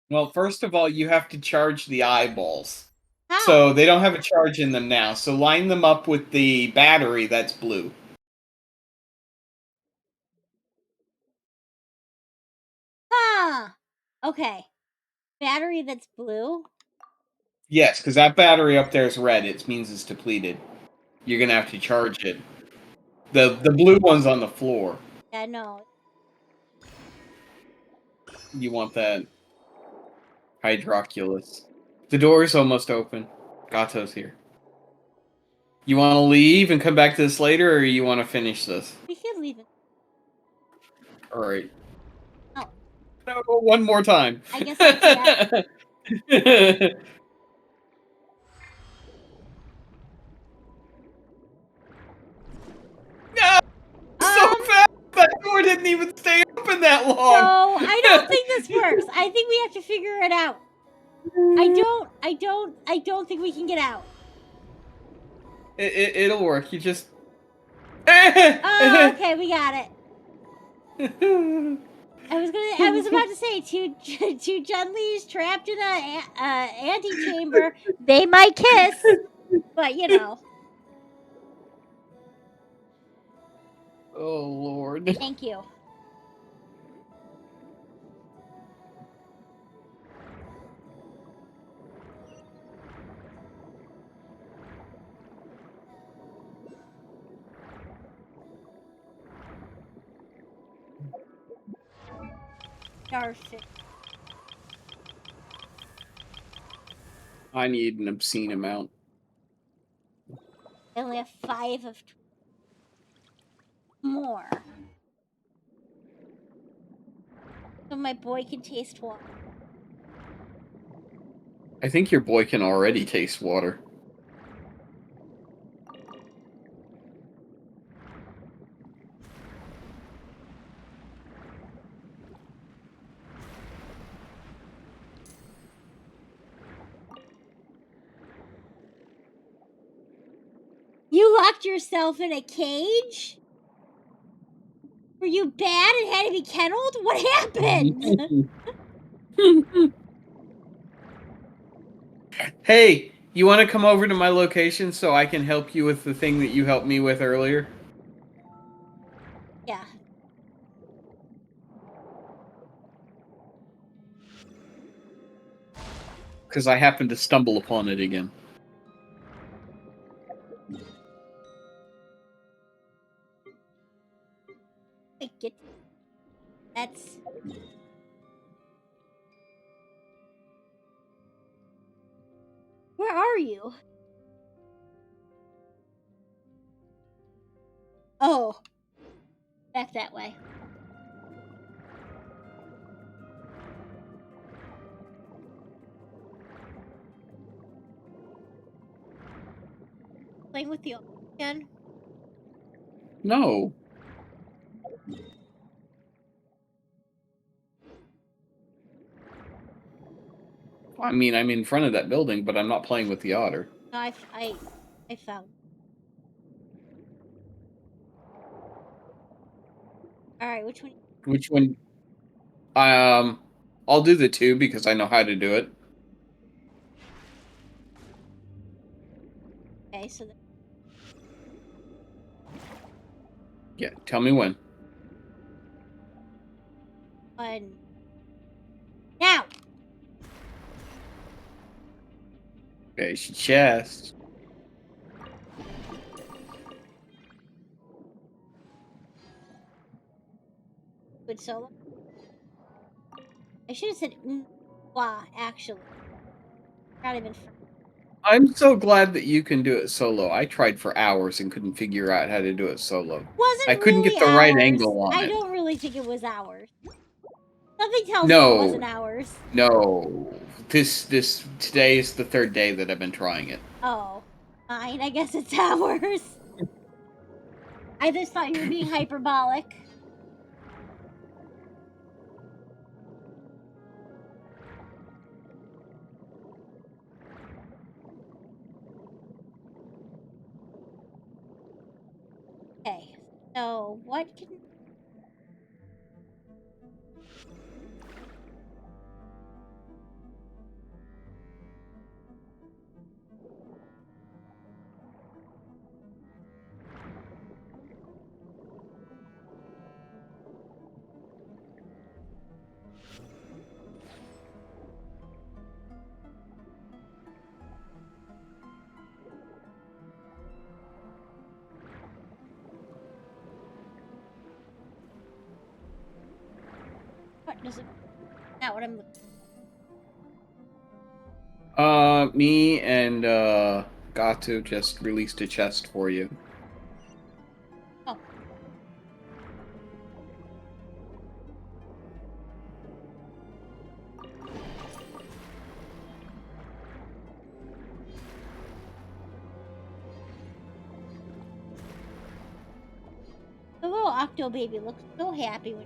Well, first of all, you have to charge the eyeballs. How? So they don't have a charge in them now. So line them up with the battery that's blue. Huh. Okay. Battery that's blue. Yes, because that battery up there is red. It means it's depleted. You're gonna have to charge it. The blue one's on the floor. Yeah, no. You want that hydroculus. The door is almost open. Gato's here. You want to leave and come back to this later, or you want to finish this? We could leave it. All right. Oh. No, one more time. I guess I can't. No! So fast! That door didn't even stay open that long! No, I don't think this works. I think we have to figure it out. I don't think we can get out. It'll work. You just... Oh, okay, we got it. I was about to say, two Chun-Li's trapped in a antechamber. They might kiss, but you know. Oh, Lord. Thank you. Starfish. I need an obscene amount. I only have 5 of more. So my boy can taste water. I think your boy can already taste water. You locked yourself in a cage? Were you bad and had to be kennelled? What happened? Hey, you want to come over to my location so I can help you with the thing that you helped me with earlier? Yeah. Because I happened to stumble upon it again. I get that's where are you? Oh, back that way. Playing with the again. No. I mean, I'm in front of that building, but I'm not playing with the otter. No, I found. All right, which one? Which one? I'll do the 2 because I know how to do it. Okay, so Yeah, tell me when. one now. Okay, chest. Good solo. I should have said wah, actually. Not even. I'm so glad that you can do it solo. I tried for hours and couldn't figure out how to do it solo. Wasn't I couldn't really get the right ours. angle on I it. don't really think it was ours. Something tells me it No, wasn't ours. no. Today is the 3rd day that I've been trying it. Oh, fine. I guess it's ours. I just thought you were being hyperbolic. Okay, so what can... What does it... Not what I'm looking... Me and Gato just released a chest for you. Oh. The little octo baby looks so happy when...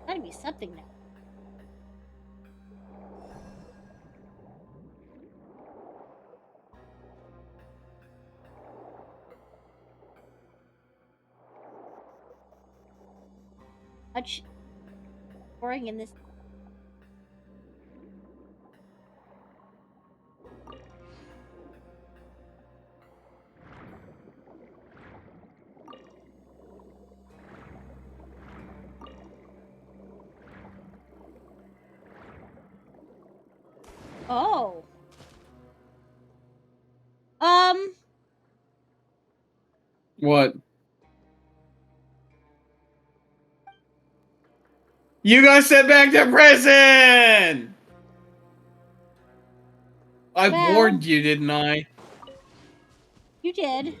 Gotta be something now. Much boring in this... Oh. What? You got sent back to prison! I Well, warned you, didn't I? you did.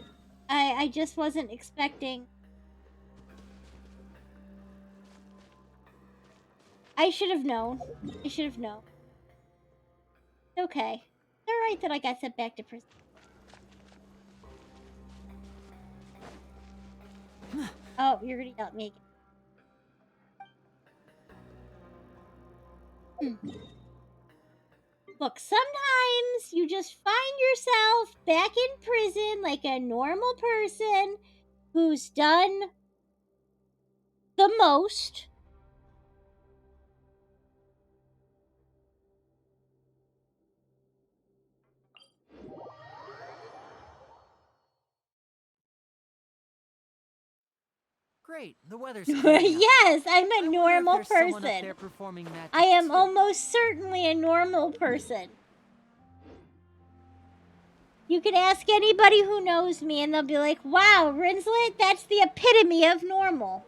I just wasn't expecting... I should have known. I should have known. Okay. It's alright that I got sent back to prison. Oh, you're gonna yell at me again. Look, sometimes you just find yourself back in prison like a normal person who's done the most. Great, the weather's clearing up. Yes, I'm I a wonder if normal there's someone up person. there performing magic I am too. almost certainly a normal person. You can ask anybody who knows me, and they'll be like, wow, Rinslet, that's the epitome of normal.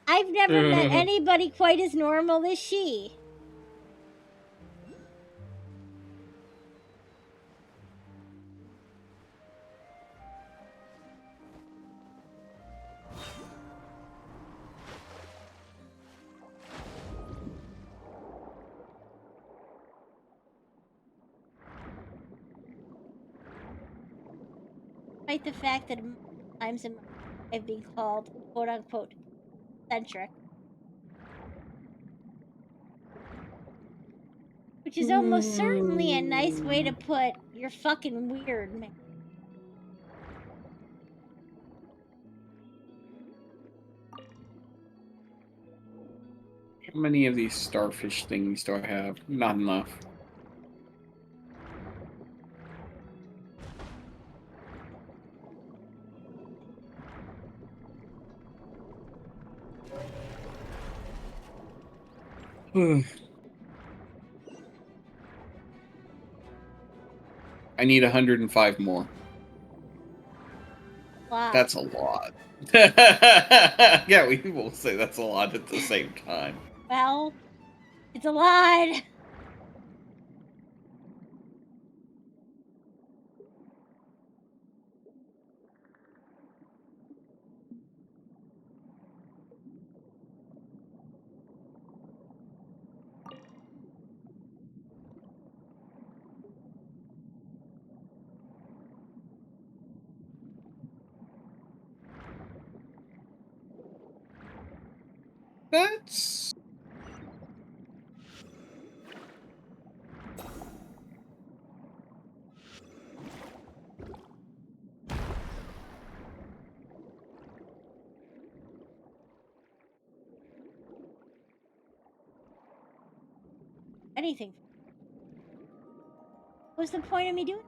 I've never met anybody quite as normal as she. Despite the fact that times in my life I've been called quote unquote eccentric, which is almost certainly a nice way to put you're fucking weird, man. How many of these starfish things do I have? Not enough. I need 105 more. Wow. That's a lot. Yeah, we will say that's a lot at the same time. Well, it's a lot. That's... Anything. What's the point of me doing?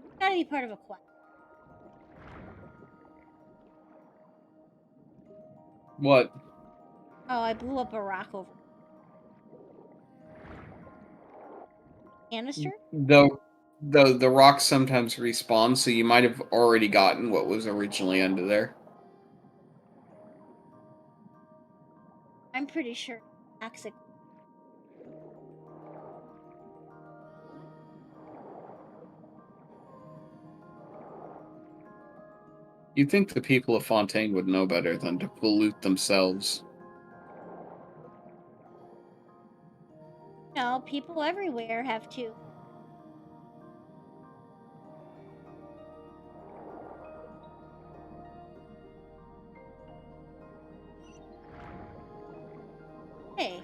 It's gotta be part of a quest. What? Oh, I blew up a rock over. Canister? The rocks sometimes respawn, so you might have already gotten what was originally under there. I'm pretty sure toxic. You'd think the people of Fontaine would know better than to pollute themselves. No, people everywhere have to. Hey.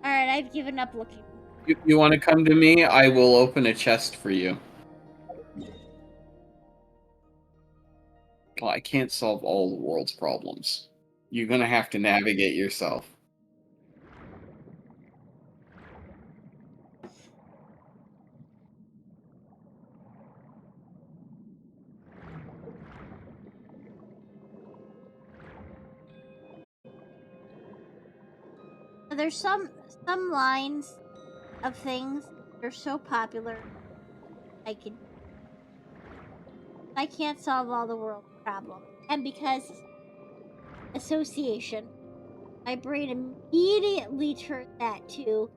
Alright, I've given up looking. You want to come to me? I will open a chest for you. Well, I can't solve all the world's problems. You're gonna have to navigate yourself. There's some lines of things that are so popular I can't solve all the world's problems. And because association, my brain immediately turned that to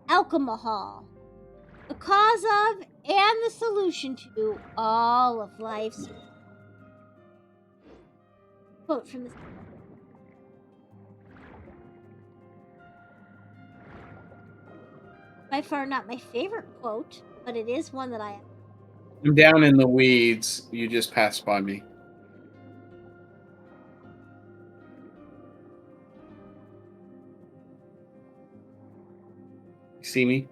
alcohol, the cause of and the solution to all of life's. Quote from the. By far not my favorite quote, but it is one that I. I'm down in the weeds. You just passed by me. You see me?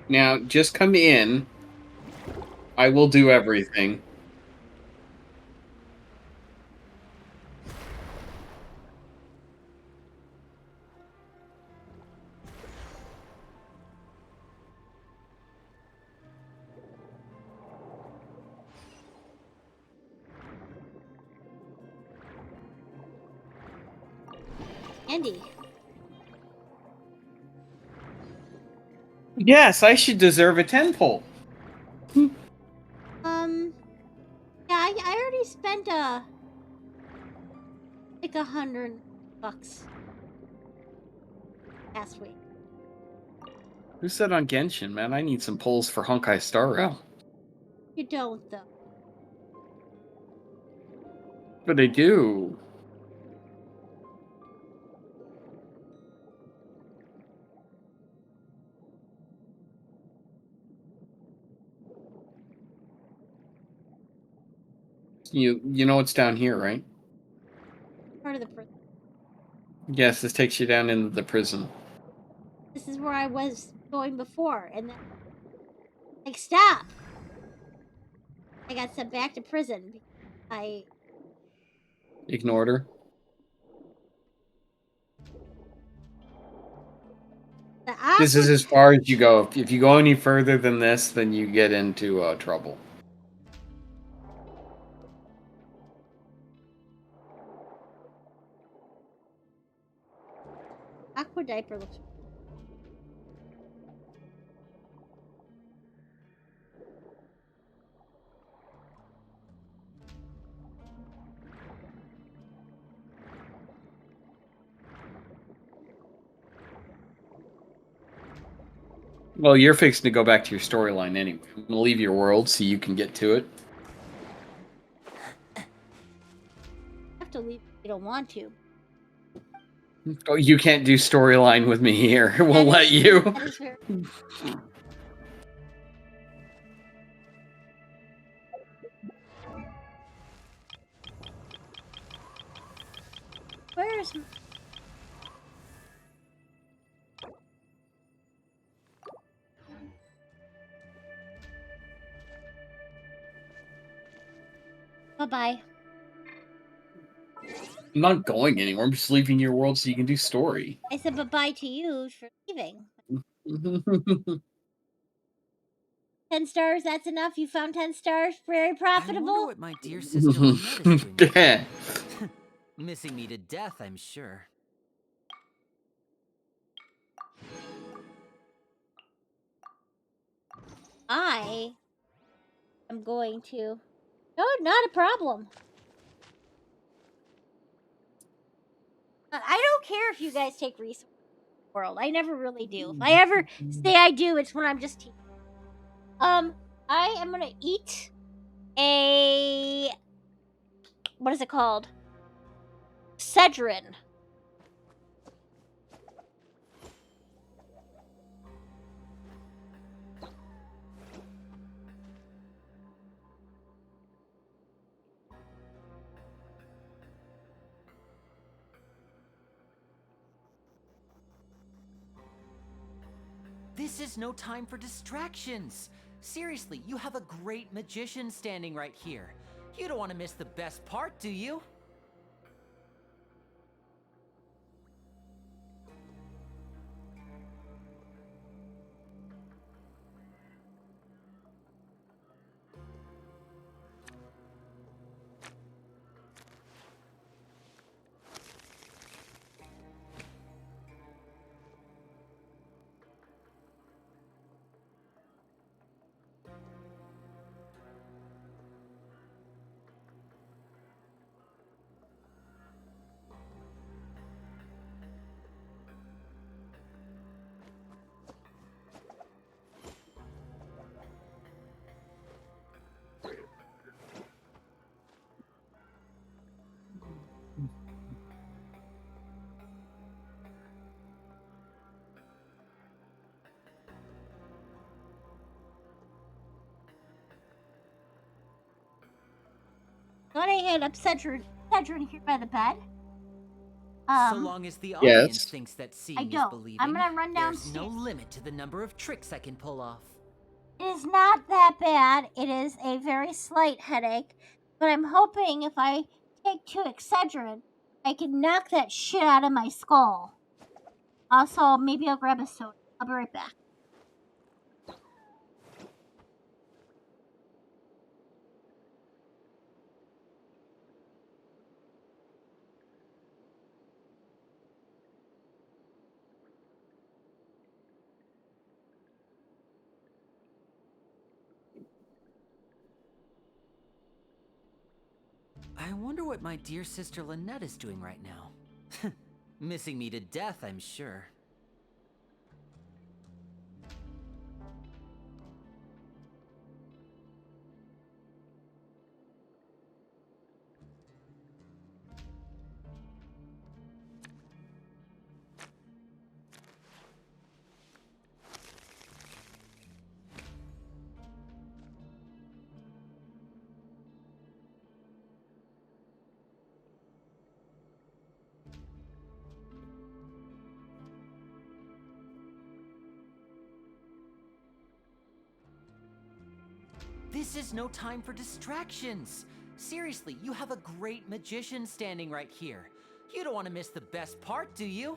Now, just come in. I will do everything. Andy. Yes, I should deserve a 10 pole. Yeah, I already spent like $100 last week. Who said on Genshin, man? I need some poles for Honkai Star Rail. You don't though. But I do. You know what's down here, right? Part of the prison. Yes, this takes you down into the prison. This is where I was going before, and then like stop. I got sent back to prison because I Ignored her. the This is aqua as far as you go. If you go any further than this, then you get into trouble. aqua diaper looks. Well, you're fixing to go back to your storyline anyway. I'm gonna leave your world so you can get to it. I have to leave. If you don't want to. Oh, you can't do storyline with me here. We'll That let is- you. That is very. Where's bye-bye. I'm not going anywhere. I'm just leaving your world so you can do story. I said bye-bye to you for leaving. 10 stars, that's enough. You found 10 stars. Very I wonder profitable. what my dear sister Lynette is doing. Yeah. Missing me to death, I'm sure. I am going to. No, not a problem. I don't care if you guys take resources from the world. I never really do. If I ever say I do, it's when I'm just teasing. I am gonna eat a what is it called? Cedrin. This is no time for distractions. Seriously, you have a great magician standing right here. You don't want to miss the best part, do you? Thought I had up Cedrin here by the bed. So long as the audience Yes. thinks that I seeing is don't. believing, I'm gonna run there's no downstairs. limit to the number of tricks I can pull off. It is not that bad. It is a very slight headache, but I'm hoping if I take 2 Excedrin, I can knock that shit out of my skull. Also, maybe I'll grab a soda. I'll be right back. I wonder what my dear sister Lynette is doing right now. Missing me to death, I'm sure. This is no time for distractions. Seriously, you have a great magician standing right here. You don't want to miss the best part, do you?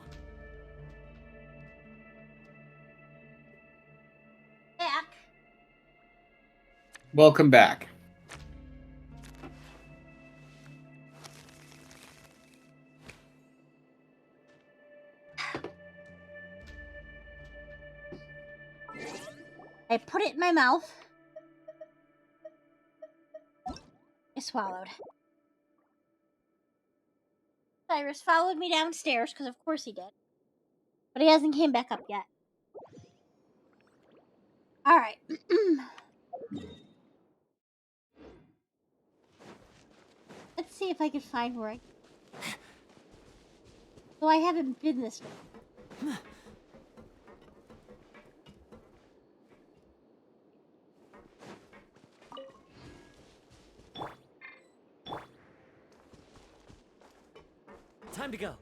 Back. Welcome back. I put it in my mouth. I swallowed. Cyrus followed me downstairs, because of course he did. But he hasn't came back up yet. Alright. Let's see if I can find where I... So I haven't been this way. Time to go.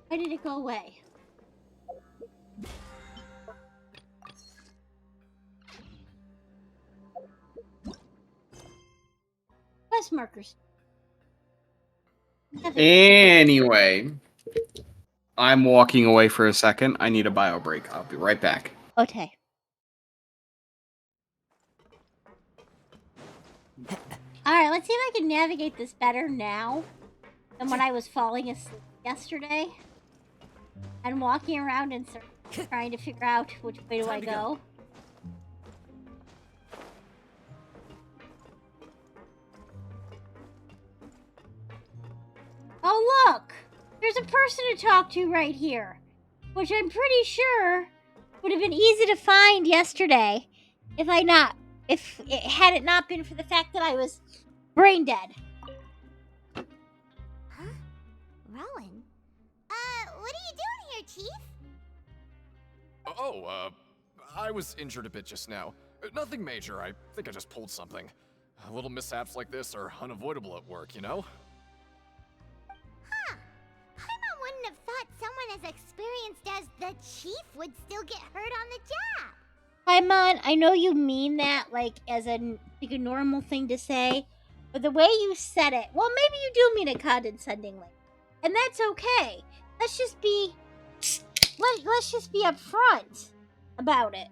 Why did it go away? Quest markers. Anyway, I'm walking away for a second. I need a bio break. I'll be right back. Okay. Alright, let's see if I can navigate this better now than when I was falling asleep yesterday and walking around and trying to figure out which way do I go. Oh look! There's a person to talk to right here, which I'm pretty sure would have been easy to find yesterday if it had it not been for the fact that I was brain dead. Huh? Rowan? What are you doing here, Chief? Oh, I was injured a bit just now. Nothing major, I think I just pulled something. Little mishaps like this are unavoidable at work, you know? Huh. Paimon wouldn't have thought someone as experienced as the Chief would still get hurt on the job. Paimon, I know you mean that like as a normal thing to say, but the way you said it, well, maybe you do mean it condescendingly, and that's okay. Let's just be upfront about it.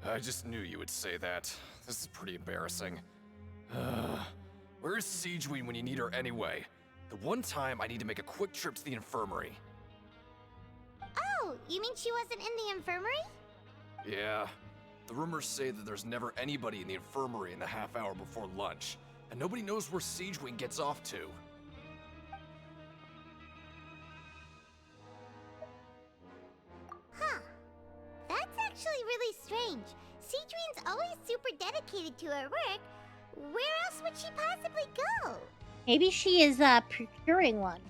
I just knew you would say that. This is pretty embarrassing. Where is Siegeween when you need her anyway? The one time I need to make a quick trip to the infirmary. Oh, you mean she wasn't in the infirmary? Yeah. The rumors say that there's never anybody in the infirmary in the half hour before lunch, and nobody knows where Siegeween gets off to. Huh. That's actually really strange. Siegeween's always super dedicated to her work. Where else would she possibly go? Maybe she is procuring one.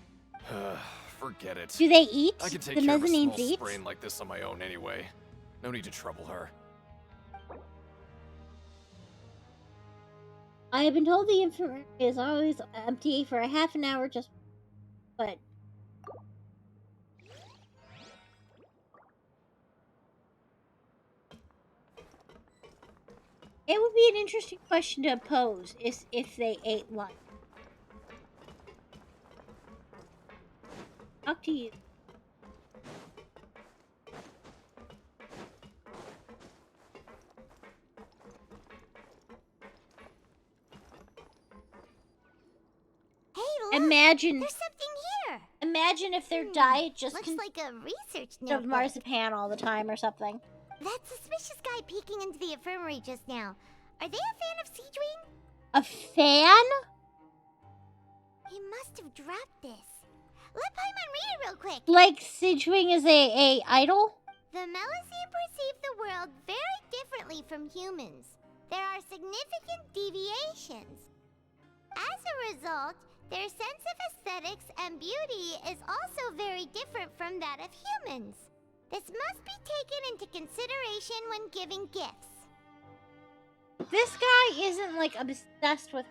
Forget it. Do they eat? I can take The care of a mezzanines small eat? sprain like this on my own anyway. No need to trouble her. I have been told the infirmary is always empty for a half an hour but... It would be an interesting question to pose if they ate lunch. Talk to you. Hey, look! Imagine There's something imagine if their diet just Looks like a research consisted of notebook. marzipan all the time or something. That suspicious guy peeking into the infirmary just now. Are they a fan of Seedween? A fan? He must have dropped this. Let Paimon read it real quick. Like Sidgewing is a idol? The Melusine perceive the world very differently from humans. There are significant deviations. As a result, their sense of aesthetics and beauty is also very different from that of humans. This must be taken into consideration when giving gifts. This guy isn't like obsessed with.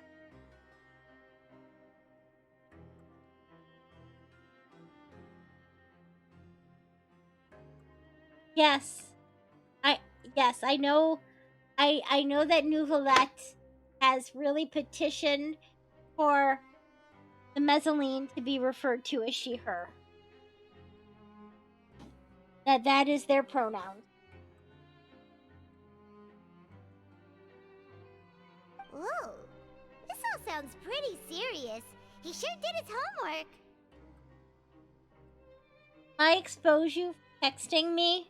Yes, I know. I know that Nouvelette has really petitioned for the Mezzaline to be referred to as she, her. That is their pronoun. Whoa, this all sounds pretty serious. He sure did his homework. I expose you for texting me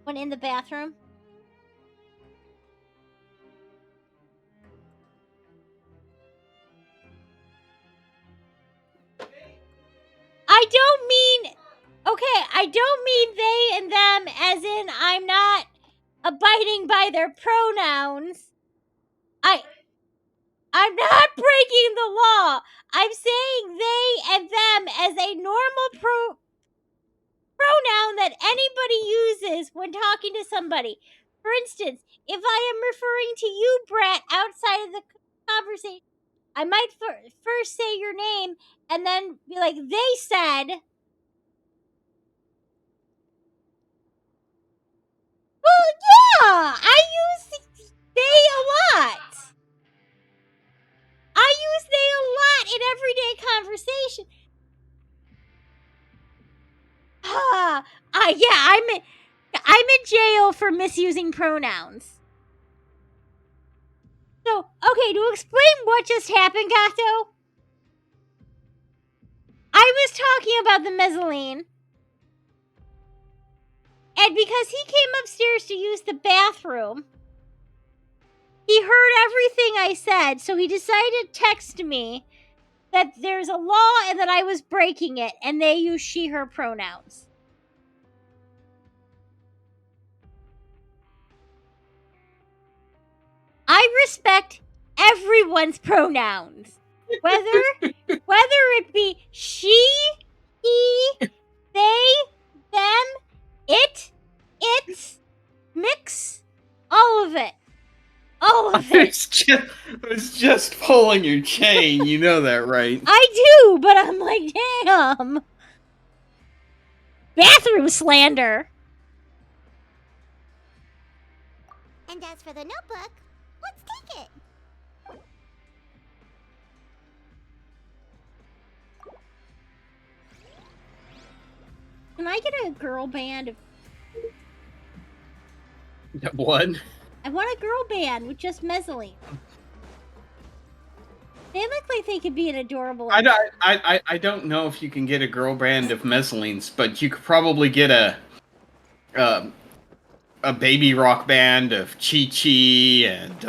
when in the bathroom. I don't mean they and them as in I'm not abiding by their pronouns. I'm not breaking the law. I'm saying they and them as a normal pronoun that anybody uses when talking to somebody. For instance, if I am referring to you, Brat, outside of the conversation, I might first say your name and then be like, they said. Well, yeah, I use they a lot. I use they a lot in everyday conversation. Yeah, I'm in jail for misusing pronouns. So, okay, to explain what just happened, Gato, I was talking about the Mezzaline, and because he came upstairs to use the bathroom, he heard everything I said, so he decided to text me that there's a law and that I was breaking it, and they use she, her pronouns. I respect everyone's pronouns. Whether it be she, he, they, them, it, its, mix, all of it. All of it. I was just pulling your chain, you know that, right? I do, but I'm like, damn. Bathroom slander. And as for the notebook, let's take it. Can I get a girl band of... What? I want a girl band with just Mezzaline. They look like they could be an adorable... I don't know if you can get a girl band of Mezzalines, but you could probably get a baby rock band of Chi-Chi and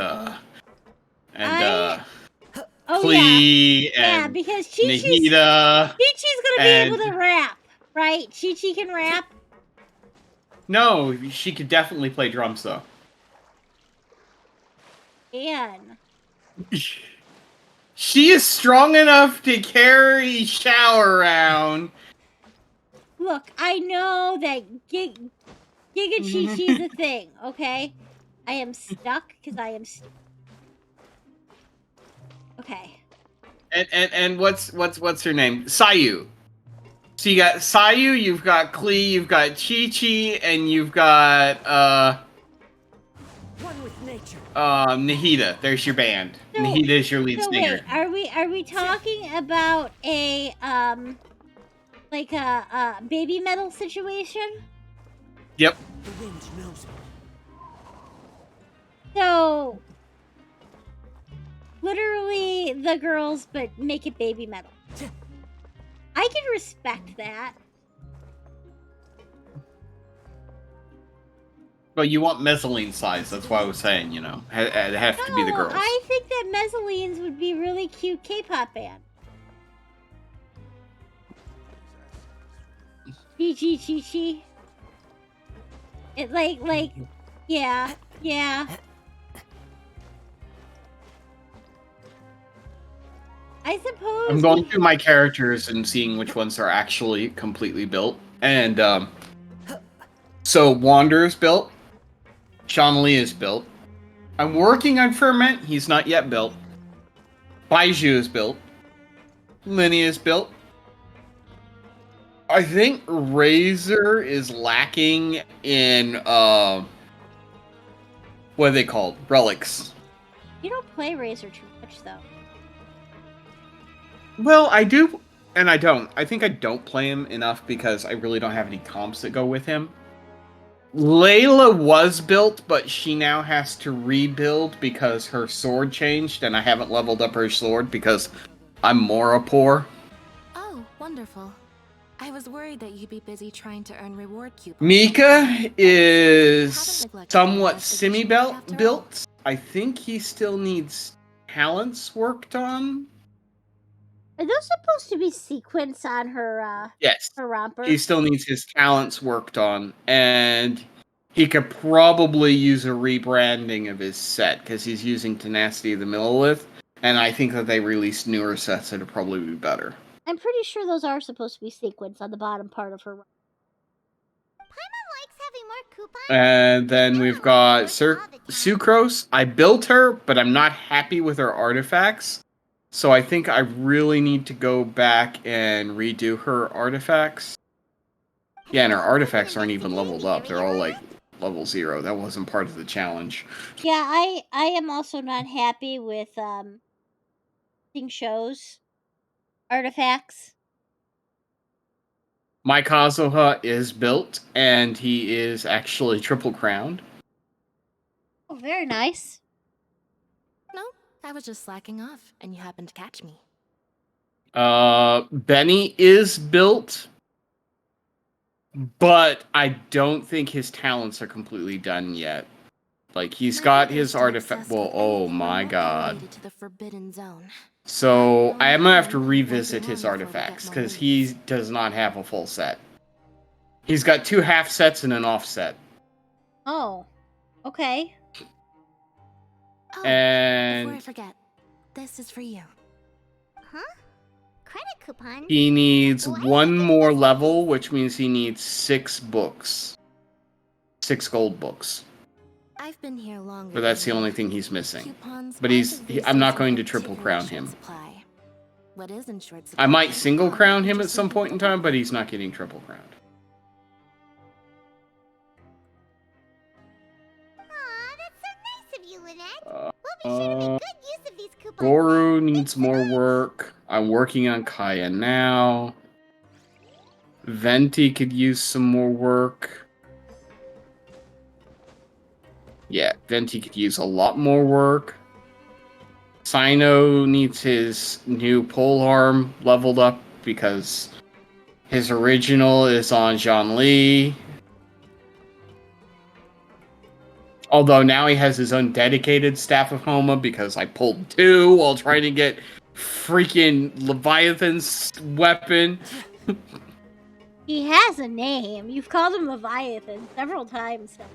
Klee and because Chi-Chi's Nahida. Chi-Chi's gonna be able to rap, right? Chi-Chi can rap. No, she could definitely play drums though. And she is strong enough to carry Shao around. Look, I know that Giga Chi-Chi's a thing, okay? I am stuck because I am okay. And what's her name? Sayu. So you got Sayu, you've got Klee, you've got Chi-Chi, and you've got One with nature. Nahida. There's your band. So, Nahida is your lead singer. Wait, are we talking about a like a baby metal situation? Yep. The wind knows me. So literally the girls, but make it baby metal. I can respect that. But you want mezzanine size. That's why I was saying, you know, it have to be the No, girls. I think that Mezzalines would be really cute K-pop band. Chi. It like, yeah. I suppose. I'm going through my characters and seeing which ones are actually completely built. And so Wander's built. Shanli is built. I'm working on Ferment. He's not yet built. Baiju is built. Linny is built. I think Razor is lacking in what are they called? Relics. You don't play Razor too much, though. Well, I do, and I don't. I think I don't play him enough because I really don't have any comps that go with him. Layla was built, but she now has to rebuild because her sword changed, and I haven't leveled up her sword because I'm Mora poor. Oh, wonderful. I was worried that you'd be busy trying to earn reward coupons. Mika is somewhat semi-built. I think he still needs talents worked on. Are those supposed to be sequins on her, Yes. her romper? He still needs his talents worked on, and he could probably use a rebranding of his set, because he's using Tenacity of the Millilith, and I think that they released newer sets that'd probably be better. I'm pretty sure those are supposed to be sequins on the bottom part of her romper. Paimon likes having more coupons. And then we've got Sucrose. I built her, but I'm not happy with her artifacts. So I think I really need to go back and redo her artifacts. Yeah, and her artifacts aren't even leveled up. They're all like level 0. That wasn't part of the challenge. Yeah, I am also not happy with seeing shows artifacts. My Kazuha is built, and he is actually triple crowned. Oh, very nice. No, I was just slacking off, and you happened to catch me. Benny is built, but I don't think his talents are completely done yet. Like, he's got his artifact. Well, oh my god. To the forbidden zone. So, I am gonna have to revisit his artifacts, because he does not have a full set. He's got 2 half sets and an offset. Oh, okay. Oh, And before I forget, this is for you. Huh? Credit coupon? he needs Why one would more this- level, which means he needs 6 books. 6 gold books. I've been here longer. But that's than the you. only thing he's missing. Coupons But aren't as I'm not easy going to as triple two crown in him. supply. What is in short I supply might single are crown him at just some point in time, simple. but he's not getting triple crowned. Aw, that's so nice of you, Lynette. We'll be sure to make good use of these coupons. Goru then. needs more work. I'm working on Kaya now. Venti could use some more work. Yeah, Venti could use a lot more work. Sino needs his new polearm leveled up because his original is on Zhongli. Although now he has his own dedicated Staff of Homa because I pulled 2 while trying to get freaking Leviathan's weapon. He has a name. You've called him Leviathan several times now.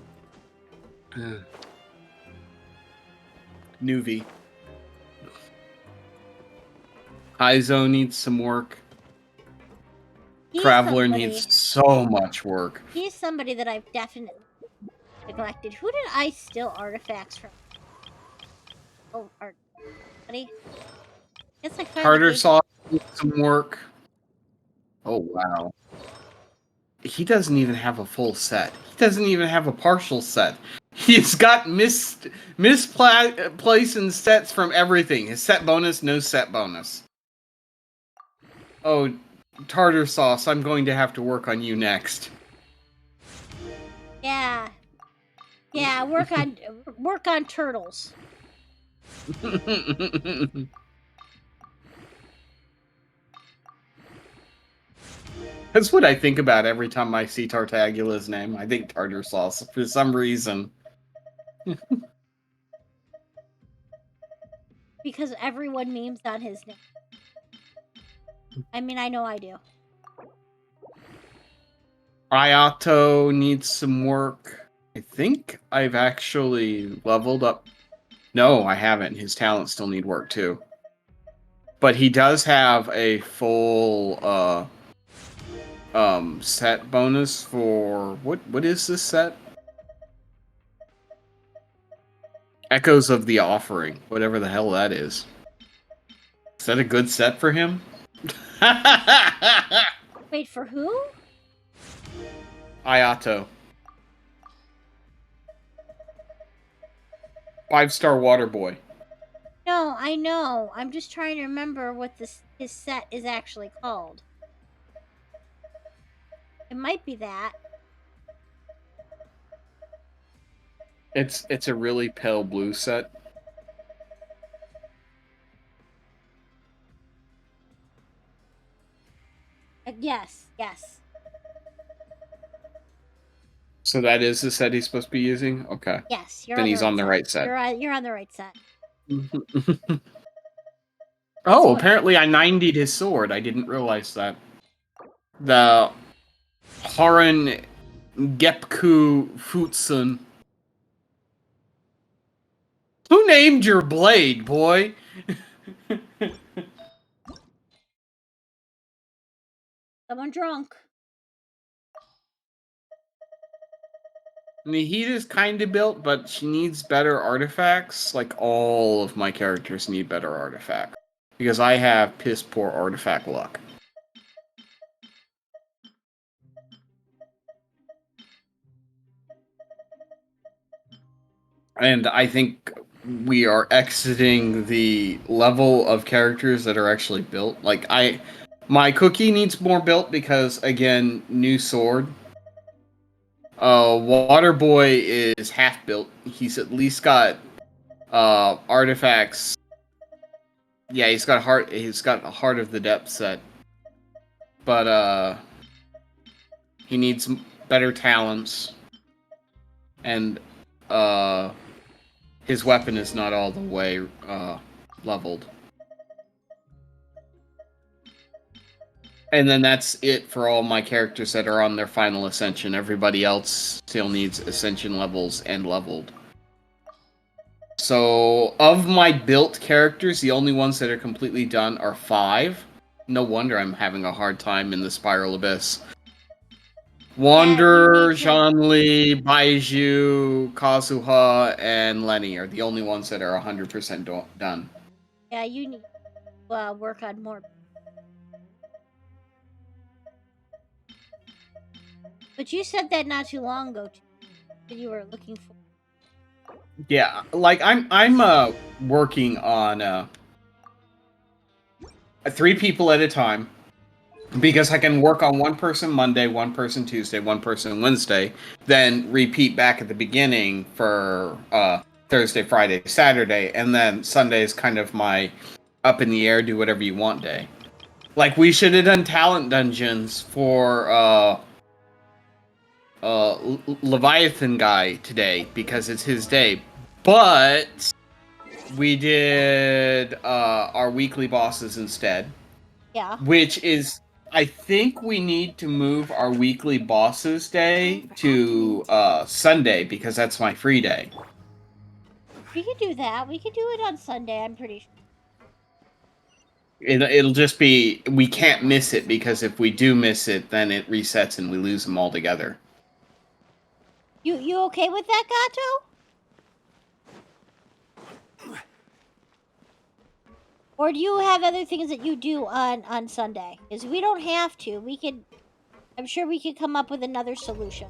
Nuvi. Aizo needs some work. He's Traveler somebody- needs so much work. He's somebody that I've definitely neglected. Who did I steal artifacts from? Oh, buddy. Guess I finally Carter gave- Saw needs some work. Oh, wow. He doesn't even have a full set. He doesn't even have a partial set. He's got misplaced in sets from everything. His set bonus, no set bonus. Oh, Tartar Sauce, I'm going to have to work on you next. Yeah. Yeah, work on turtles. That's what I think about every time I see Tartagula's name. I think tartar sauce for some reason. Because everyone memes on his name. I mean, I know I do. Ayato needs some work. I think I've actually leveled up. No, I haven't. His talents still need work too. But he does have a full set bonus for what is this set? Echoes of the Offering, whatever the hell that is. Is that a good set for him? Wait, for who? Ayato. 5-star water boy. No, I know. I'm just trying to remember what his set is actually called. It might be that. It's a really pale blue set. Yes, yes. So that is the set he's supposed to be using? Okay. Yes, you're Then on he's the on the right set. You're on the right set. Oh, what- apparently I 90'd his sword. I didn't realize that. The Haran Gepku Futsun. Who named your blade, boy? Someone drunk. Nahida's kind of built, but she needs better artifacts. Like, all of my characters need better artifacts. Because I have piss poor artifact luck. And I think we are exiting the level of characters that are actually built. Like, my cookie needs more built because, again, new sword. Water Boy is half built. He's at least got artifacts. Yeah, he's got a Heart of the Depth set. But he needs better talents. And his weapon is not all the way leveled. And then that's it for all my characters that are on their final ascension. Everybody else still needs ascension levels and leveled. So, of my built characters, the only ones that are completely done are 5. No wonder I'm having a hard time in the Spiral Abyss. Wanderer, Zhonli, Baiju, Kazuha, and Lenny are the only ones that are 100% done. Yeah, you need to work on more. But you said that not too long ago, that you were looking for. Yeah, like I'm working on 3 people at a time because I can work on one person Monday, one person Tuesday, one person Wednesday, then repeat back at the beginning for Thursday, Friday, Saturday, and then Sunday is kind of my up in the air, do whatever you want day. Like, we should have done talent dungeons for Leviathan guy today because it's his day, but we did our weekly bosses instead. Yeah. Which is, I think we need to move our weekly bosses day to Sunday because that's my free day. We can do that. We can do it on Sunday, I'm pretty sure. It'll just be, we can't miss it because if we do miss it, then it resets and we lose them all together. You okay with that, Gato? Or do you have other things that you do on Sunday? Because we don't have to. We could. I'm sure we could come up with another solution.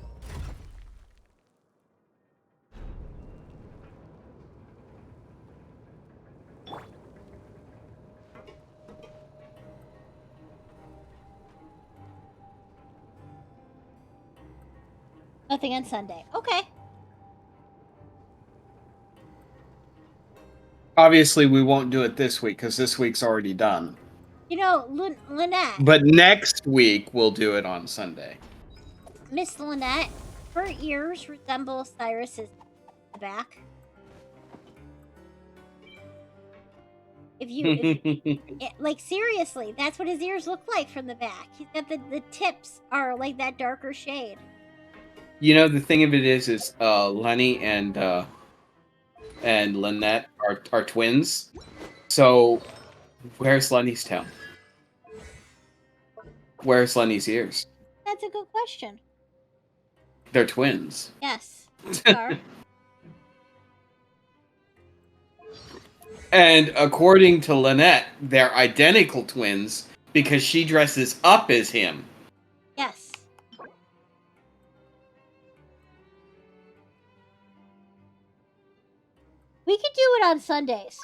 Nothing on Sunday. Okay. Obviously, we won't do it this week because this week's already done. You know, Lynette, But next week we'll do it on Sunday. Miss Lynette, her ears resemble Cyrus's back. Like seriously, that's what his ears look like from the back. He's got the tips are like that darker shade. You know, the thing of it is Lenny and Lynette are twins. So where's Lenny's tail? Where's Lenny's ears? That's a good question. They're twins. Yes, they are. And according to Lynette, they're identical twins because she dresses up as him. Yes. We could do it on Sundays.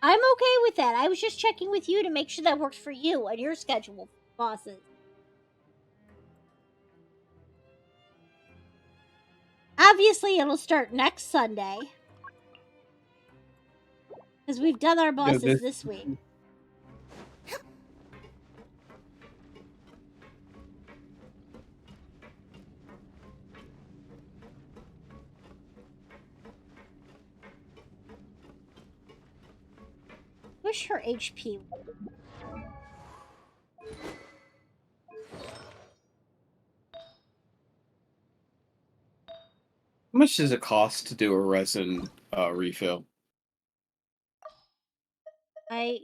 I'm okay with that. I was just checking with you to make sure that works for you and your schedule, bosses. Obviously, it'll start next Sunday. Because we've done our bosses this week. Wish her HP. How much does it cost to do a resin refill? I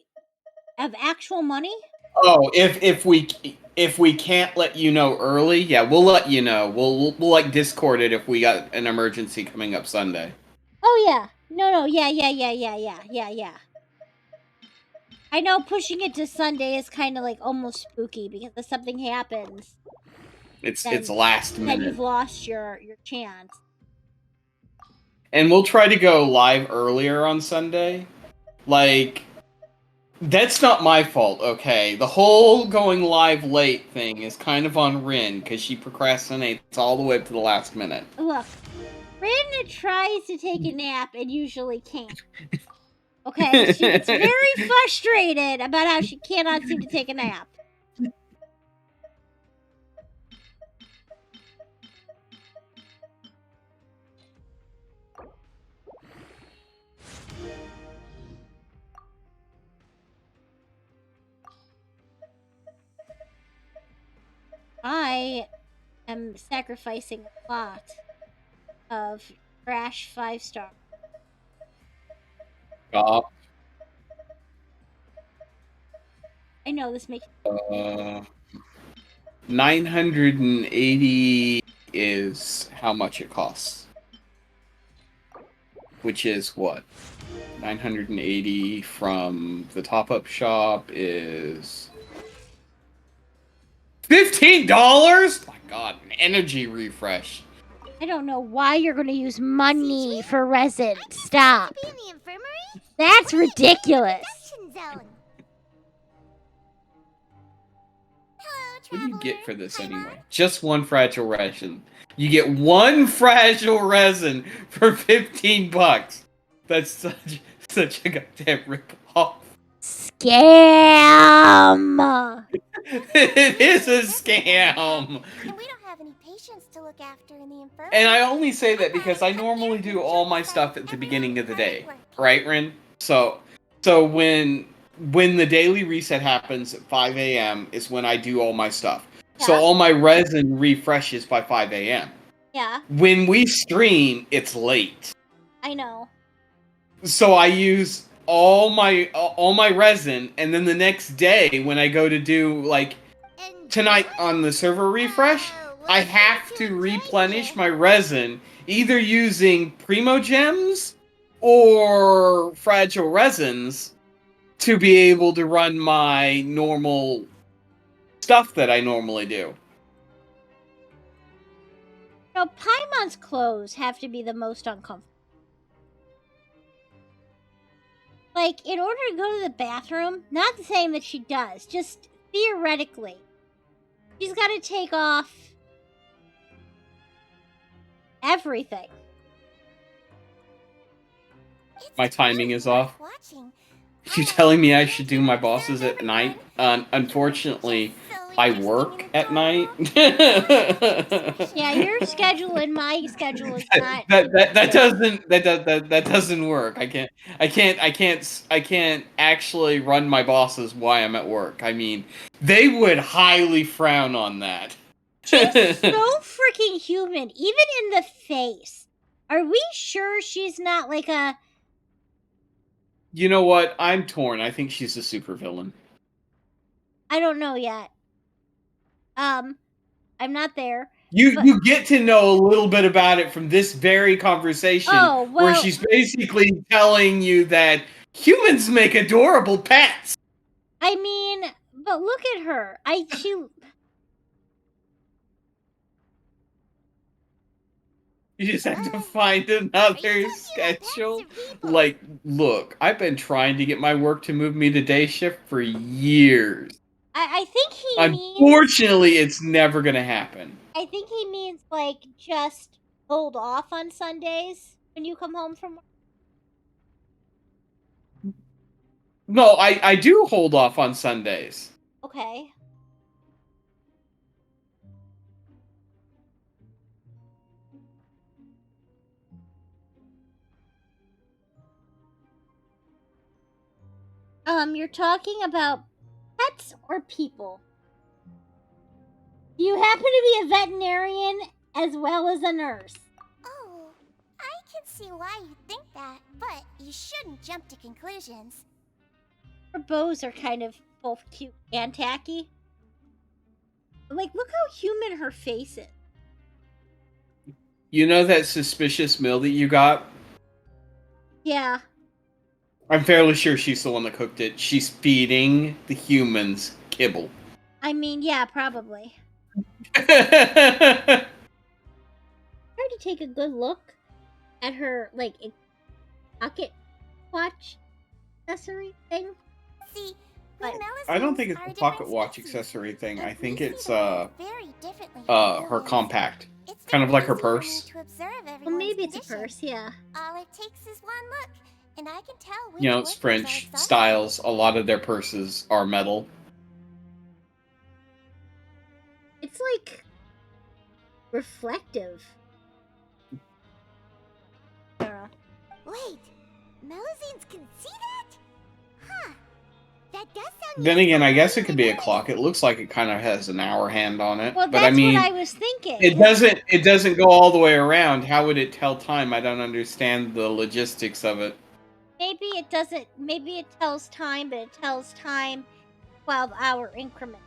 have actual money? Oh, if we can't let you know early, yeah, we'll let you know. We'll like Discord it if we got an emergency coming up Sunday. Oh yeah. No, yeah. I know pushing it to Sunday is kind of like almost spooky because if something happens, It's last minute. then you've lost your chance. And we'll try to go live earlier on Sunday. Like, that's not my fault, okay? The whole going live late thing is kind of on Rin, because she procrastinates all the way up to the last minute. Look, Rin tries to take a nap and usually can't. Okay? She gets very frustrated about how she cannot seem to take a nap. I am sacrificing a lot of trash 5-star. Stop. I know this makes 980 is how much it costs. Which is what? 980 from the top-up shop is $15? My god, an energy refresh. I don't know why you're going to use money for resin. Stop. Be in the infirmary? That's ridiculous. Zone. Hello, What do you get for traveler. this I'm anyway? Just one fragile resin. You get one fragile resin for $15. That's such a goddamn rip-off. Scam! It is a scam! And we don't have any patients to look after in the infirmary. And I only say that because I normally do all my stuff at the beginning of the day. Right, Rin? So when the daily reset happens at 5 a.m. is when I do all my stuff. So Yeah. all my resin refreshes by 5 a.m. Yeah, When we stream, it's late. I know. So I use all my resin, and then the next day when I go to do like tonight on the server refresh, I have to replenish my resin either using Primo Gems or Fragile Resins to be able to run my normal stuff that I normally do. No, Paimon's clothes have to be the most uncomfortable. Like, in order to go to the bathroom, not saying that she does, just theoretically, she's got to take off everything. My timing is off. Watching. You telling me I should do my bosses at night? Unfortunately, I work at night. Yeah, your schedule and my schedule is not. that doesn't work. I can't actually run my bosses while I'm at work. I mean, they would highly frown on that. She's so freaking human, even in the face. Are we sure she's not like a? You know what? I'm torn. I think she's a supervillain. I don't know yet. I'm not there. You get to know a little bit about it from this very conversation, where she's basically telling you that humans make adorable pets. I mean, but look at her. You just have to find another schedule. Like, look, I've been trying to get my work to move me to day shift for years. I think he Unfortunately, it's never gonna happen. I think he means like just hold off on Sundays when you come home from work. No, I do hold off on Sundays. Okay. You're talking about pets or people? Do you happen to be a veterinarian as well as a nurse? Oh, I can see why you think that, but you shouldn't jump to conclusions. Her bows are kind of both cute and tacky. Like, look how human her face is. You know that suspicious meal that you got? Yeah. I'm fairly sure she's the one that cooked it. She's feeding the humans kibble. I mean, yeah, probably. Try to take a good look at her, like, pocket watch accessory thing. See, but I don't think it's a pocket watch accessory thing. I think it's her compact. Kind of like her purse. Well, maybe it's a purse, yeah. All it takes is one look, and I can tell which You know, it's French styles. A lot of their purses are metal. It's like reflective. Wait, Melusines can see that? Huh. That does sound. Then again, I guess it could be a clock. It looks like it kind of has an hour hand on it. Well, but that's I mean, what I was thinking. It doesn't go all the way around. How would it tell time? I don't understand the logistics of it. Maybe it doesn't. Maybe it tells time, but it tells time 12-hour increment.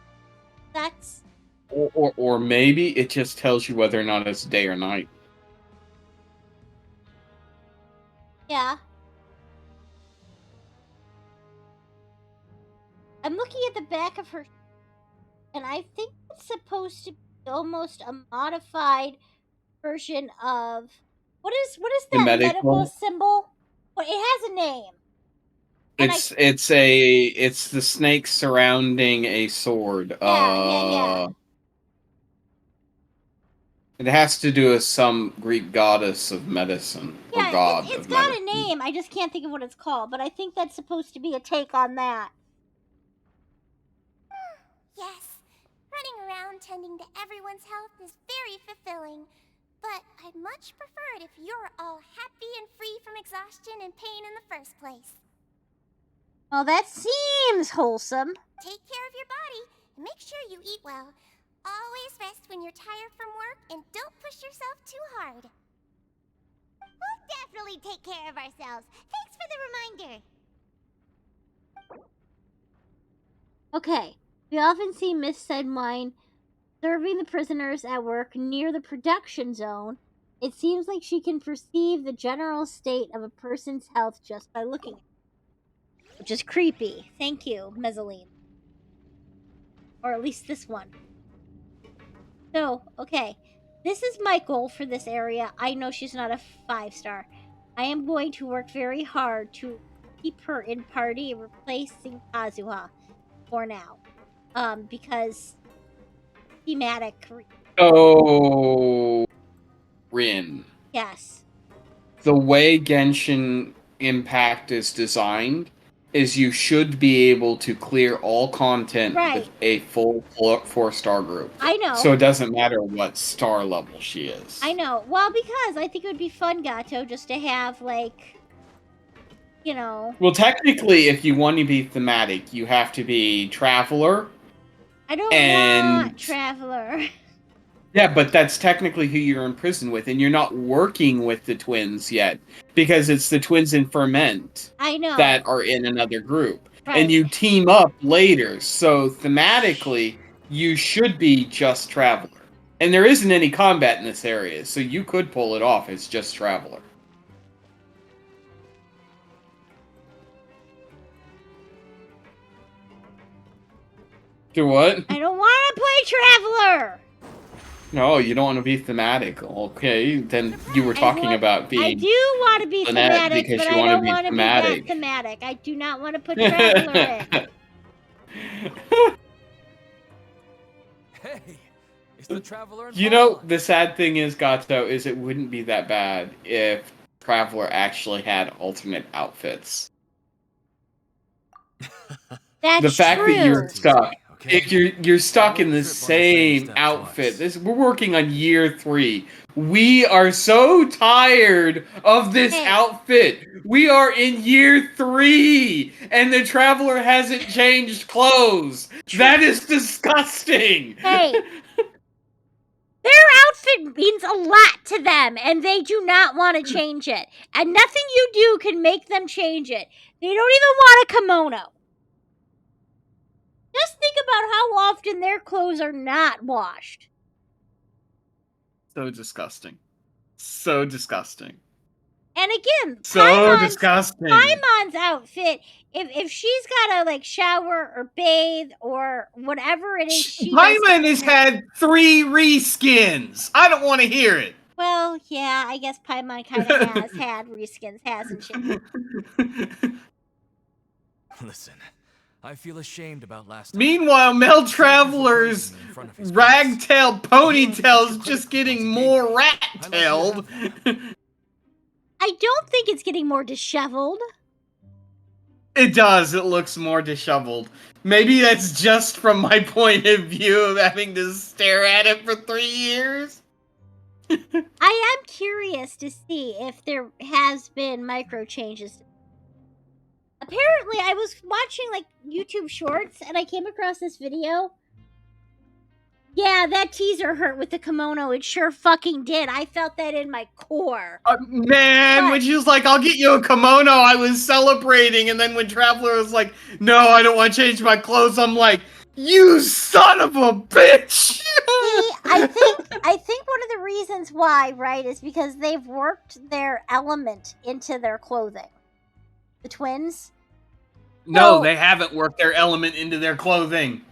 That's. Or maybe it just tells you whether or not it's day or night. Yeah. I'm looking at the back of her, and I think it's supposed to be almost a modified version of what is that medical symbol? Well, it has a name. It's the snake surrounding a sword. Yeah. It has to do with some Greek goddess of medicine or god. It's got a name. I just can't think of what it's called, but I think that's supposed to be a take on that. Yes, running around tending to everyone's health is very fulfilling. But I'd much prefer it if you're all happy and free from exhaustion and pain in the first place. Well, that seems wholesome. Take care of your body and make sure you eat well. Always rest when you're tired from work and don't push yourself too hard. We'll definitely take care of ourselves. Thanks for the reminder. Okay. We often see Miss Sedmine serving the prisoners at work near the production zone. It seems like she can perceive the general state of a person's health just by looking at it. Which is creepy. Thank you, Mezzaline. Or at least this one. So, okay. This is my goal for this area. I know she's not a 5-star. I am going to work very hard to keep her in party, replacing Kazuha for now. Because thematic. Oh, Rin. Yes. The way Genshin Impact is designed, is you should be able to clear all content Right. with a full 4-star group. I know. So it doesn't matter what star level she is. I know. Well, because I think it would be fun, Gato, just to have, like, you know... Well, technically, if you want to be thematic, you have to be Traveler. I don't And- want Traveler. Yeah, but that's technically who you're in prison with, and you're not working with the twins yet, because it's the twins in Ferment I know. that are in another group. Right. And you team up later, so thematically, you should be just Traveler. And there isn't any combat in this area, so you could pull it off as just Traveler. Do what? I don't want to play Traveler! No, you don't want to be thematic. Okay, then you were talking about being... I do want to be thematic, because but you I wanna don't be want to be thematic. that thematic. I do not want to put Traveler in. Hey, is the traveler in You know, the sad thing is, Gato, is it wouldn't be that bad if Traveler actually had alternate outfits. That's The fact true. that you're stuck, Okay. if you're stuck in the Trip on the same same step outfit, twice. we're working on year 3. We are so tired of this Hey. outfit. We are in year 3, and the Traveler hasn't changed clothes. That is disgusting. Hey. Their outfit means a lot to them, and they do not want to change it. And nothing you do can make them change it. They don't even want a kimono. Just think about how often their clothes are not washed. So disgusting. So disgusting. And again, So disgusting. Paimon's outfit, if she's got to like shower or bathe or whatever it is she does. Paimon has had 3 reskins. I don't want to hear it. Well, yeah, I guess Paimon kind of has had reskins, hasn't she? Listen, I feel ashamed about last time. Meanwhile, Mel Traveler's ragtail ponytail's just getting more rat-tailed. I don't think it's getting more disheveled. It does. It looks more disheveled. Maybe that's just from my point of view of having to stare at it for 3 years. I am curious to see if there has been micro changes. Apparently, I was watching like YouTube shorts and I came across this video. Yeah, that teaser hurt with the kimono. It sure fucking did. I felt that in my core. Man, But- when she was like, I'll get you a kimono, I was celebrating. And then when Traveler was like, no, I don't want to change my clothes, I'm like, you son of a bitch! See, I think one of the reasons why, right, is because they've worked their element into their clothing. The twins. No, So- they haven't worked their element into their clothing.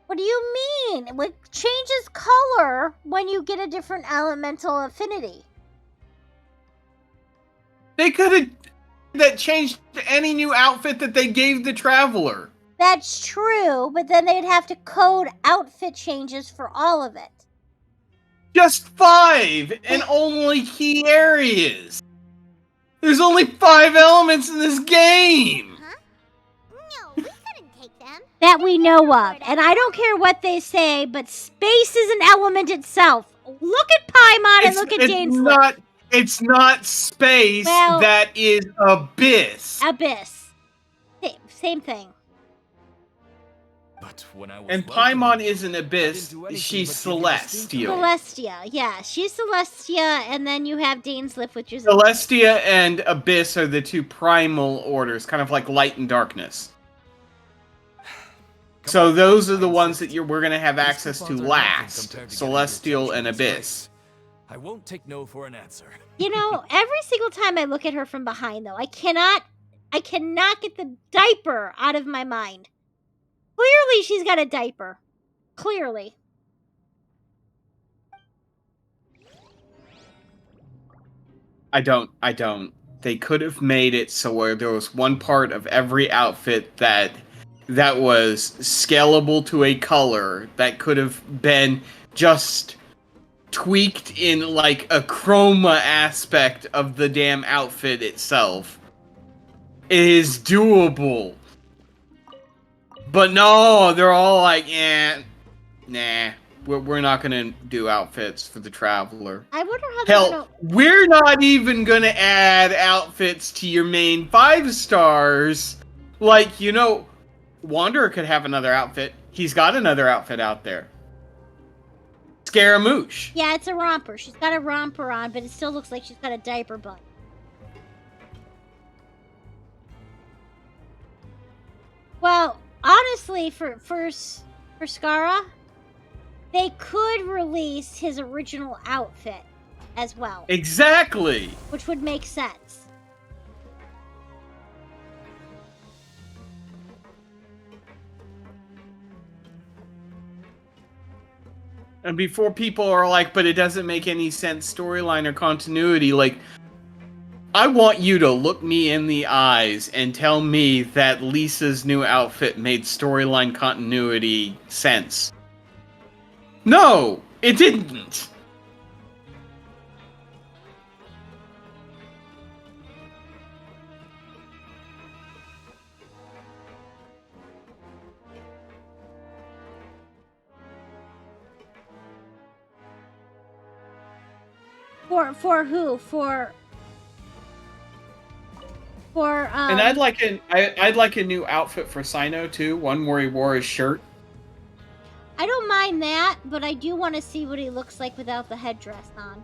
What do you mean? It changes color when you get a different elemental affinity. They could have that changed any new outfit that they gave the Traveler. That's true, but then they'd have to code outfit changes for all of it. Just 5 in only key areas. There's only 5 elements in this game. Huh? No, we couldn't take them. That we know of. And I don't care what they say, but space is an element itself. Look at Paimon and look at Dainsleif. It's not space, Well- that is abyss. Abyss. Same thing. But when I was And welcoming Paimon you, isn't abyss, I didn't do anything she's but give you distinct Celestial. Celestia, yeah. She's Celestia, and then you have Dainsleif, which is... Celestia and Abyss are the 2 primal orders, kind of like light and darkness. Come So on, those are the I ones that insist. we're going to have These access to coupons are nothing last. compared to getting Celestial your and attention in this Abyss. place. I won't take no for an answer. You know, every single time I look at her from behind, though, I cannot get the diaper out of my mind. Clearly, she's got a diaper. Clearly. I don't. They could have made it so where there was one part of every outfit that was scalable to a color that could have been just tweaked in like a chroma aspect of the damn outfit itself. is doable. But no, they're all like, nah, we're not gonna do outfits for the Traveler. I wonder how they're Hell, gonna. we're not even gonna add outfits to your main 5 stars. Like, Wanderer could have another outfit. He's got another outfit out there. Scaramouche. Yeah, it's a romper. She's got a romper on, but it still looks like she's got a diaper butt. Well, honestly, for Skara, they could release his original outfit as well. Exactly. Which would make sense. And before people are like, but it doesn't make any sense storyline or continuity, like, I want you to look me in the eyes and tell me that Lisa's new outfit made storyline continuity sense. No, it didn't. For who? And I'd like a new outfit for Sino too, one where he wore his shirt. I don't mind that, but I do want to see what he looks like without the headdress on.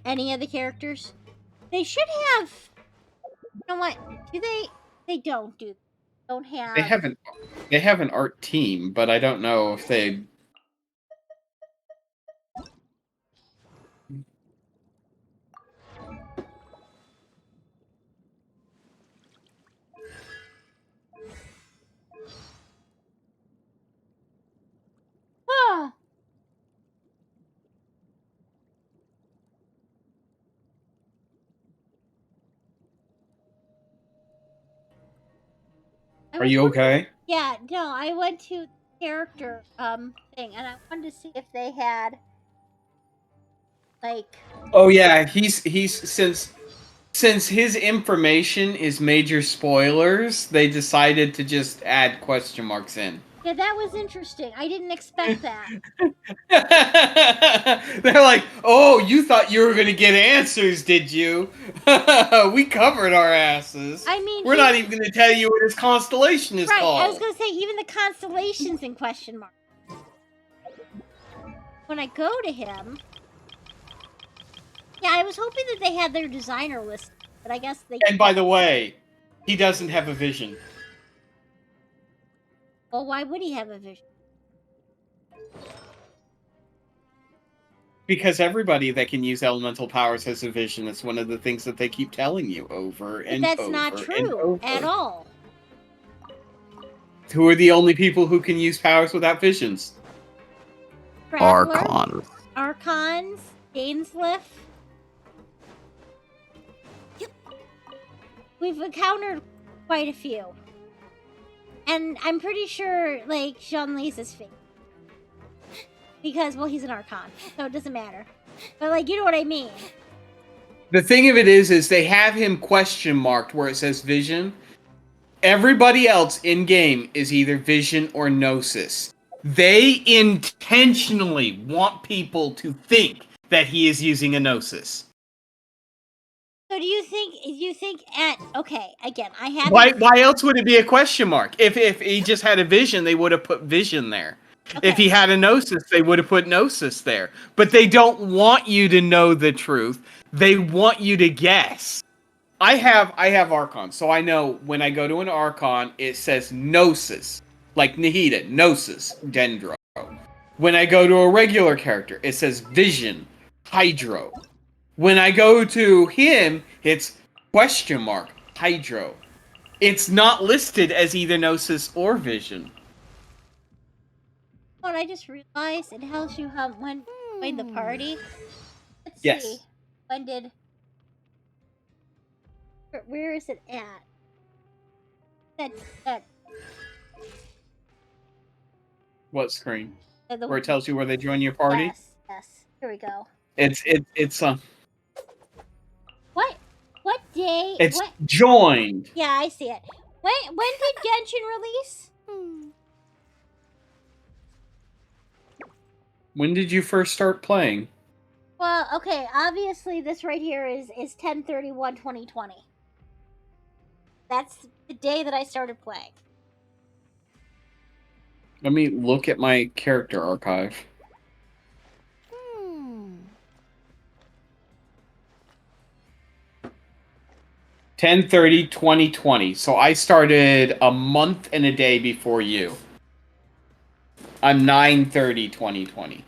Any other characters? They should have. You know what? Do they? They don't do. Don't have. They have an art team, but I don't know if they. Huh. Are you okay? Yeah, no, I went to character thing and I wanted to see if they had like. Oh yeah, he's since his information is major spoilers, they decided to just add question marks in. Yeah, that was interesting. I didn't expect that. They're like, "Oh, you thought you were gonna get answers, did you? We covered our asses. I mean, we're not even gonna tell you what his constellation is right, called." I was gonna say even the constellations in question mark. When I go to him, yeah, I was hoping that they had their designer list, but I guess they. And by the way, he doesn't have a vision. Well, why would he have a vision? Because everybody that can use elemental powers has a vision. It's one of the things that they keep telling you over and over. But that's not true at all. Who are the only people who can use powers without visions? Traveler, Archons. Archons, Gainsliff. Yep. We've encountered quite a few. And I'm pretty sure, like, Jean-Lise is fake. Because, well, he's an Archon, so it doesn't matter. But, like, you know what I mean. The thing of it is they have him question marked where it says vision. Everybody else in-game is either vision or gnosis. They intentionally want people to think that he is using a gnosis. So do you think okay, again, I have Why else would it be a question mark? If he just had a vision, they would have put vision there. Okay. If he had a gnosis, they would have put gnosis there. But they don't want you to know the truth. They want you to guess. I have Archon, so I know when I go to an Archon, it says Gnosis. Like Nahida, Gnosis, Dendro. When I go to a regular character, it says Vision, Hydro. When I go to him, it's question mark, Hydro. It's not listed as either Gnosis or Vision. What I just realized, it tells you how when joined the party. Let's Yes. see. When did where is it at? That What screen? the Where it tells you where they join your party? Yes. Here we go. It's day? It's What? joined. Yeah, I see it. When did Genshin release? When did you first start playing? Well, okay, obviously this right here is 10/31/2020. That's the day that I started playing. Let me look at my character archive. 10/30/2020. So I started a month and a day before you. I'm 9/30/2020.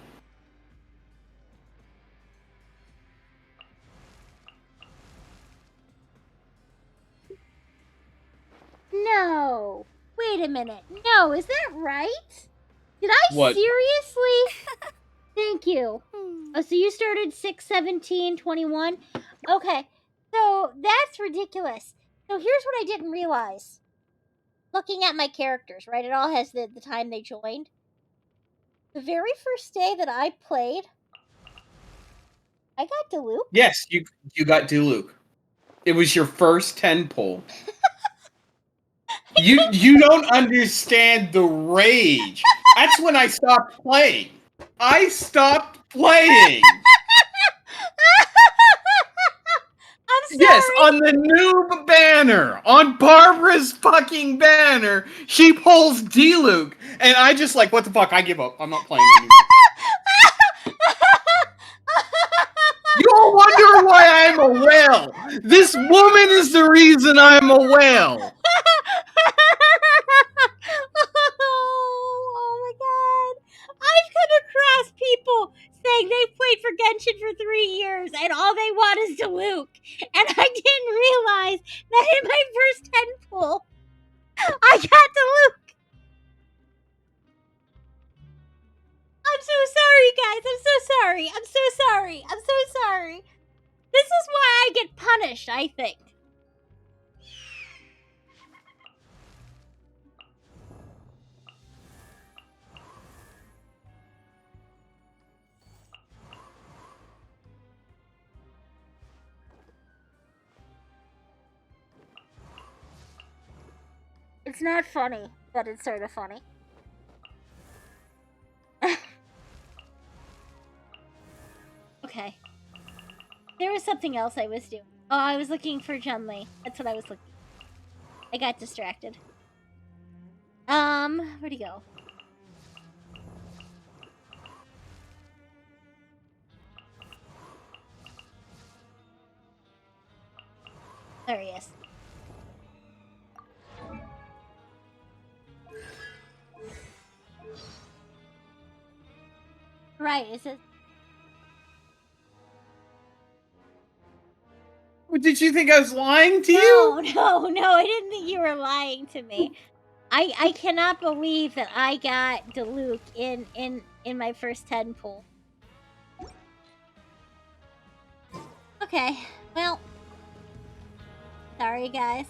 No. Wait a minute. No, is that right? Did I What? seriously? Thank you. Oh, so you started 6/17/21? Okay. So that's ridiculous. So here's what I didn't realize. Looking at my characters, right? It all has the time they joined. The very first day that I played, I got Diluc. Yes, you got Diluc. It was your first 10 pull. You don't understand the rage. That's when I stopped playing. I stopped playing. I'm sorry. Yes, on the noob banner, on Barbara's fucking banner, she pulls Diluc, and I just like, what the fuck? I give up. I'm not playing anymore. You all wonder why I'm a whale. This woman is the reason I'm a whale. Oh my god. I've come across people saying they played for Genshin for 3 years and all they want is Diluc. And I didn't realize that in my first 10 pull, I got Diluc. I'm so sorry, guys. I'm so sorry. I'm so sorry. I'm so sorry. This is why I get punished, I think. It's not funny, but it's sort of funny. Okay. There was something else I was doing. Oh, I was looking for Chun-Li. That's what I was looking for. I got distracted. Where'd he go? There he is. Right, is it? Did you think I was lying to you? No, I didn't think you were lying to me. I cannot believe that I got Diluc in my first 10 pull. Okay, well, sorry guys.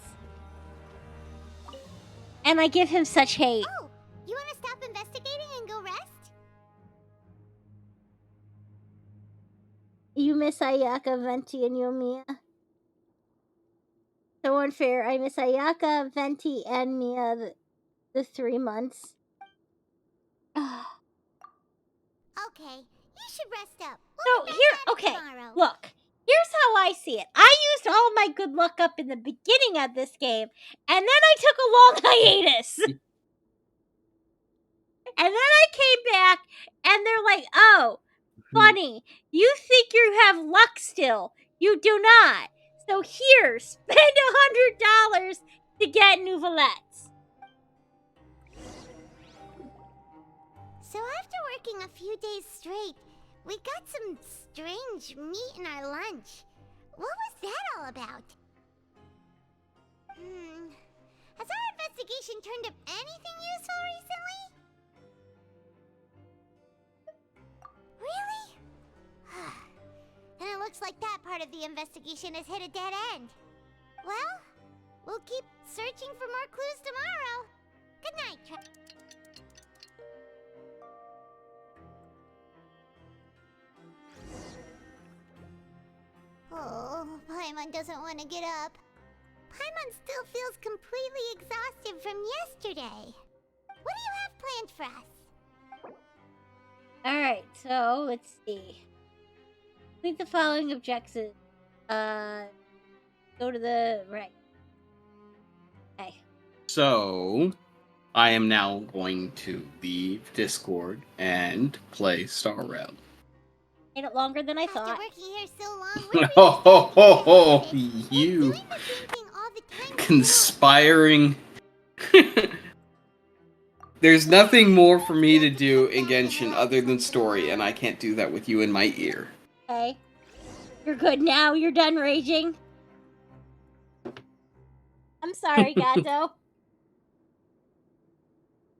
And I give him such hate. Oh, you want to stop investigating and go rest? You miss Ayaka, Venti, and Yomiya. So unfair. I miss Ayaka, Venti, and Mia the 3 months. Okay, you should rest up. So We'll be here, back at it okay, tomorrow. look. Here's how I see it. I used all my good luck up in the beginning of this game, and then I took a long hiatus. And then I came back, and they're like, oh, funny. You think you have luck still. You do not. So here, spend $100 to get Nouvelettes. So after working a few days straight, we got some strange meat in our lunch. What was that all about? Has our investigation turned up anything useful recently? Really? Then it looks like that part of the investigation has hit a dead end. Well, we'll keep searching for more clues tomorrow. Good night, Oh, Paimon Paimon doesn't want to get up. Paimon still feels completely exhausted from yesterday. What do you have planned for us? Alright, so let's see. Complete the following objectives. Go to the right. Okay. So, I am now going to leave Discord and play Star Rail. Made it longer than I After thought. working here so long, we're really Oh, ho, ho, ho, starting to get motivated. you Doing the same thing all the time is conspiring. There's nothing more for me to do in Genshin other than story, and I can't do that with you in my ear. Okay. You're good now. You're done raging. I'm sorry, Gato.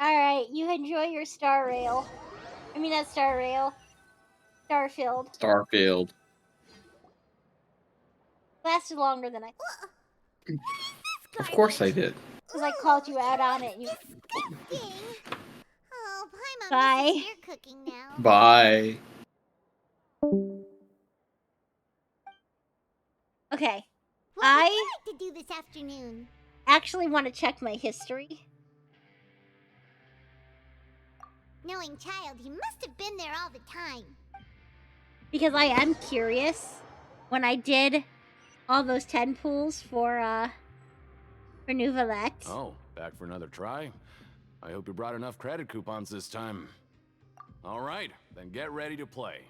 Alright, you enjoy your Star Rail. I mean, not Star Rail. Starfield. Starfield. Lasted longer than I thought. Of course I did. Because I called you out on it. You... disgusting. Oh, Paimon Bye. misses your cooking now. Bye. Okay. What would you like to do this afternoon? Actually want to check my history. Knowing child, he must have been there all the time. Because I am curious. When I did all those 10 pools for New Valette. Oh, back for another try? I hope you brought enough credit coupons this time. All right, then get ready to play.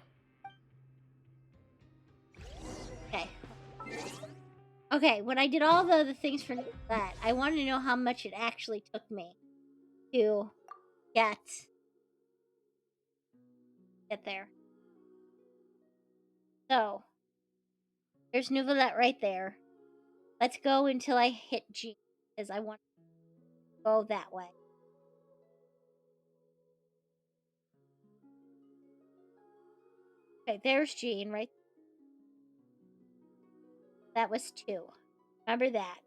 Okay. Okay, when I did all the other things for that, I wanted to know how much it actually took me to get there. So, there's New Valette right there. Let's go until I hit G, because I want to go that way. Okay, there's Jean, right? That was 2. Remember that.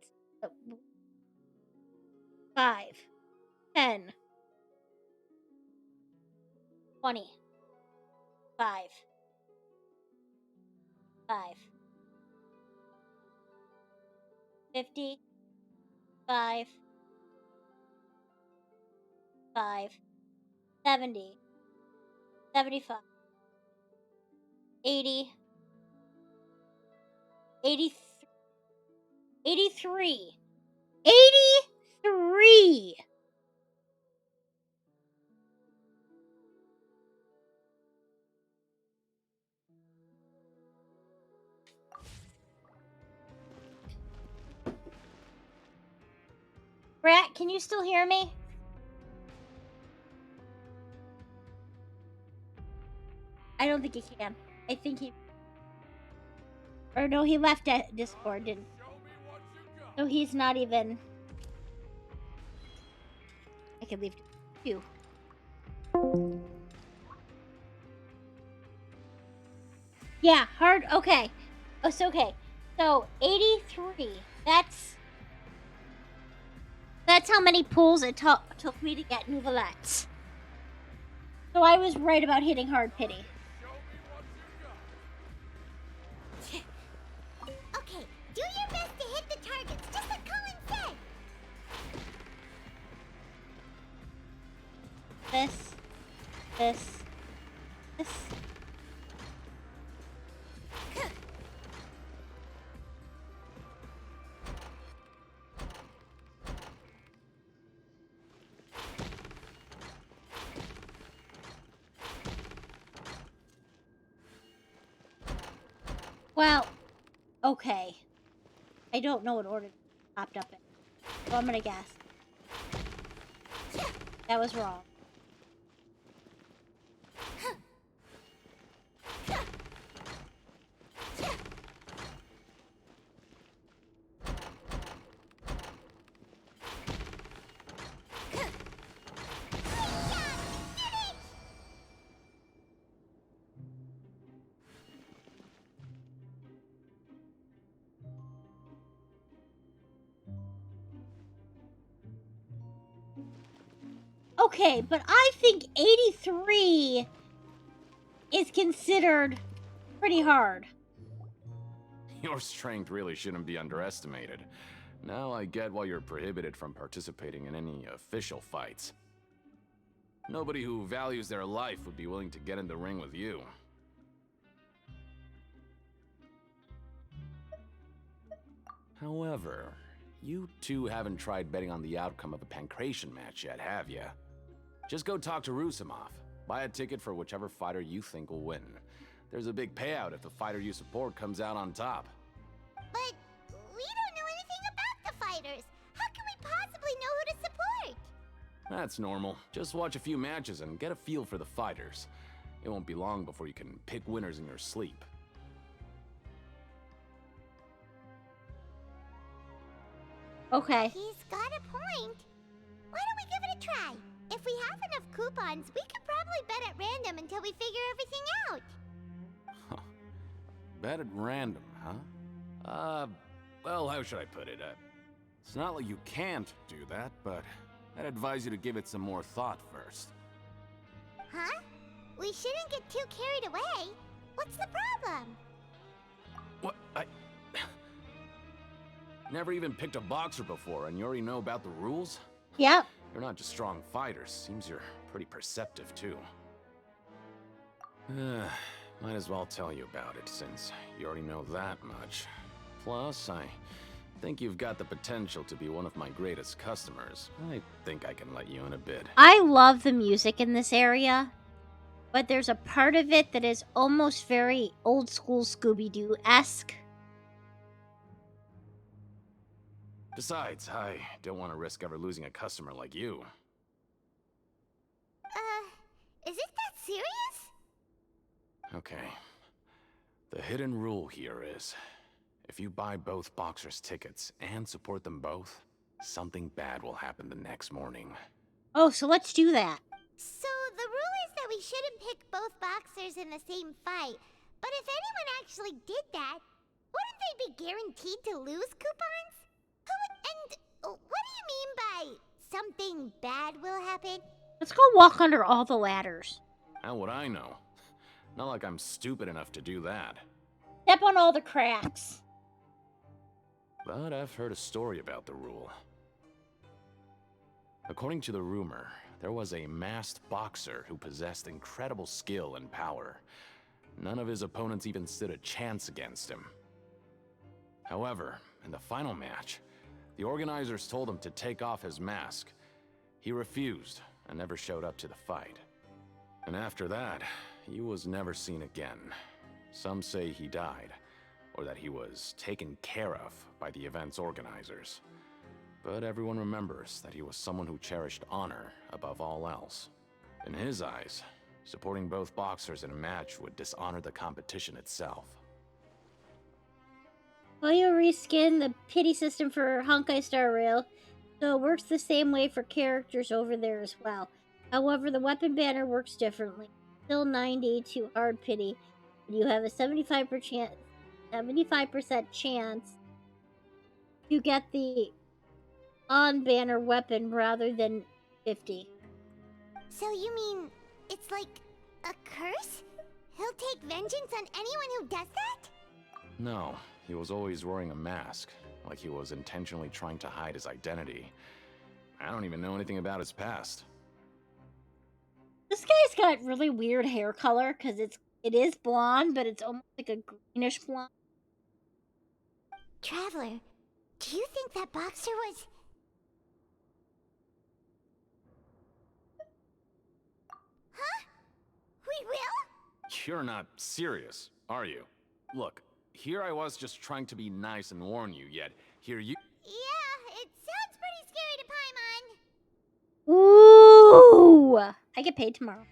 5, 10, 20, 5, 50, 5, 70, 75, 80, 83. 83! Brat, can you still hear me? I don't think he can. I think he... Or no, he left at Discord, didn't... So he's not even... I can leave 2. Yeah, hard... Okay. Oh, so okay. So, 83. That's how many pulls it took me to get New Valette. So I was right about hitting hard pity. Okay, do your best to hit the targets, just like Colin said. This. Well, okay. I don't know what order it popped up in. So I'm gonna guess. That was wrong. Okay, but I think 83 is considered pretty hard. Your strength really shouldn't be underestimated. Now I get why you're prohibited from participating in any official fights. Nobody who values their life would be willing to get in the ring with you. However, you two haven't tried betting on the outcome of a pancration match yet, have ya? Just go talk to Rusimov. Buy a ticket for whichever fighter you think will win. There's a big payout if the fighter you support comes out on top. But we don't know anything about the fighters. How can we possibly know who to support? That's normal. Just watch a few matches and get a feel for the fighters. It won't be long before you can pick winners in your sleep. Okay. He's got a point. Why don't we give it a try? If we have enough coupons, we could probably bet at random until we figure everything out. Bet at random, huh? Well, how should I put it? It's not like you can't do that, but I'd advise you to give it some more thought first. Huh? We shouldn't get too carried away. What's the problem? What? I never even picked a boxer before, and you already know about the rules? Yep. You're not just strong fighters. Seems you're pretty perceptive, too. Might as well tell you about it, since you already know that much. Plus, I think you've got the potential to be one of my greatest customers. I think I can let you in a bit. I love the music in this area, but there's a part of it that is almost very old school Scooby-Doo-esque. Besides, I don't want to risk ever losing a customer like you. Is it that serious? Okay. The hidden rule here is, if you buy both boxers' tickets and support them both, something bad will happen the next morning. Oh, so let's do that. So the rule is that we shouldn't pick both boxers in the same fight. But if anyone actually did that, wouldn't they be guaranteed to lose coupons? And what do you mean by something bad will happen? Let's go walk under all the ladders. How would I know? Not like I'm stupid enough to do that. Step on all the cracks. But I've heard a story about the rule. According to the rumor, there was a masked boxer who possessed incredible skill and power. None of his opponents even stood a chance against him. However, in the final match, the organizers told him to take off his mask. He refused and never showed up to the fight. And after that, he was never seen again. Some say he died, or that he was taken care of by the event's organizers. But everyone remembers that he was someone who cherished honor above all else. In his eyes, supporting both boxers in a match would dishonor the competition itself. Well, you reskin the pity system for Honkai Star Rail, so it works the same way for characters over there as well. However, the weapon banner works differently. Still 90 to hard pity. You have a 75% chance to get the on-banner weapon rather than 50. So you mean it's like a curse? He'll take vengeance on anyone who does that? No, he was always wearing a mask, like he was intentionally trying to hide his identity. I don't even know anything about his past. This guy's got really weird hair color because it is blonde, but it's almost like a greenish blonde. Traveler, do you think that boxer was... Huh? We will? You're not serious, are you? Look, here I was just trying to be nice and warn you, yet here you... Yeah, it sounds pretty scary to Paimon. Ooh! I get paid tomorrow.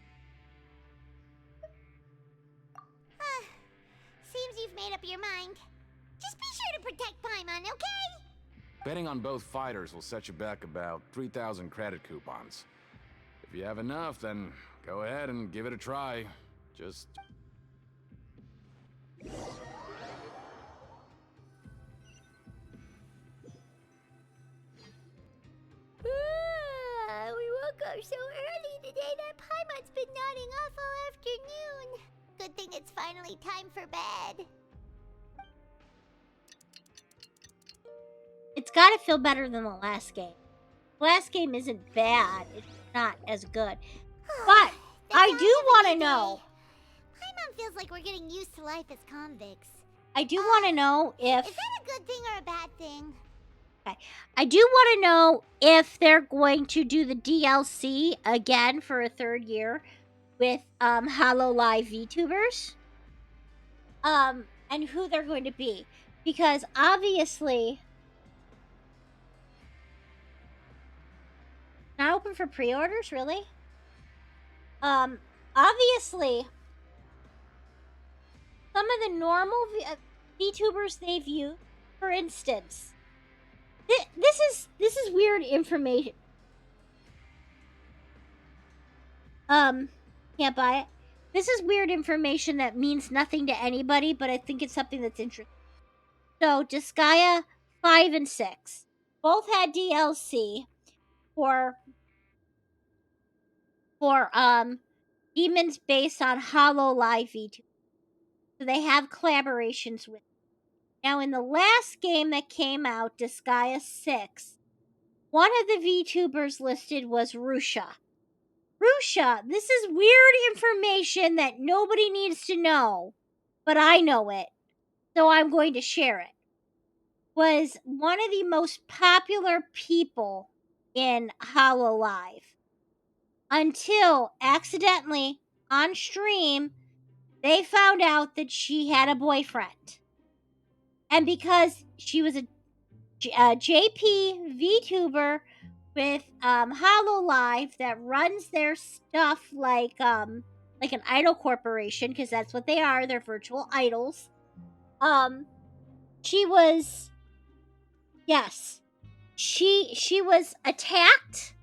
Seems you've made up your mind. Just be sure to protect Paimon, okay? Betting on both fighters will set you back about 3,000 credit coupons. If you have enough, then go ahead and give it a try. Just... We woke up so early today that Paimon's been nodding off all afternoon. Good thing it's finally time for bed. it's got to feel better than the last game. The last game isn't bad. It's not as good. But The I dawn do of a want to new know. day. Paimon feels like we're getting used to life as convicts. I do want to know if. Is that a good thing or a bad thing? Okay. I do want to know if they're going to do the DLC again for a third year with HoloLive VTubers. And who they're going to be. Because obviously not open for pre-orders, really? Obviously some of the normal VTubers they've used, for instance, this is weird information. Can't buy it. This is weird information that means nothing to anybody, but I think it's something that's interesting. So, Disgaea 5 and 6 both had DLC for demons based on HoloLive VTubers. So they have collaborations with. Now, in the last game that came out, Disgaea 6, one of the VTubers listed was Rusha. Rusha, this is weird information that nobody needs to know, but I know it, so I'm going to share it. Was one of the most popular people in HoloLive until accidentally on stream they found out that she had a boyfriend. And because she was a JP VTuber with HoloLive that runs their stuff like an idol corporation, because that's what they are, they're virtual idols. She was she was attacked,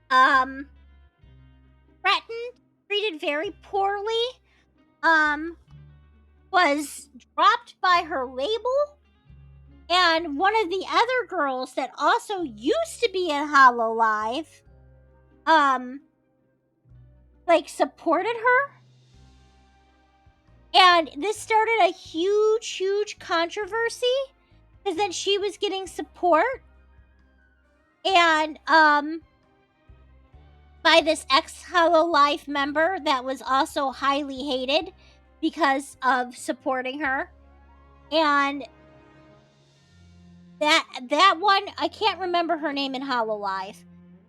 threatened, treated very poorly, was dropped by her label. And one of the other girls that also used to be in HoloLive, supported her. And this started a huge controversy because then she was getting support. And, by this ex-HoloLive member that was also highly hated because of supporting her. And that one, I can't remember her name in HoloLive,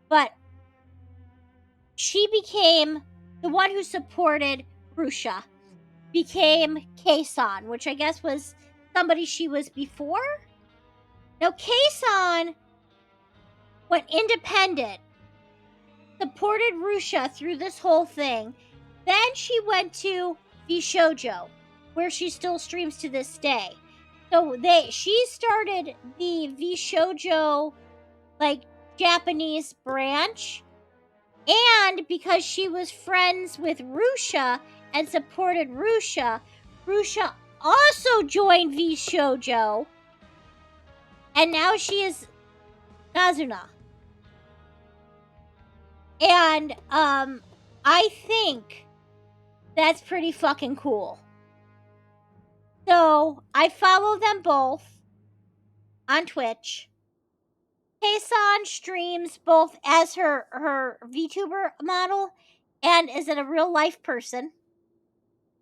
but she became the one who supported Rusha, became Kason, which I guess was somebody she was before. Now Kason went independent, supported Rusha through this whole thing. Then she went to VShojo, where she still streams to this day. So she started the VShojo Japanese branch, and because she was friends with Rusha and supported Rusha, Rusha also joined VShojo, and now she is Nazuna. And I think that's pretty fucking cool. So I follow them both on Twitch. Kason streams both as her VTuber model and as a real life person.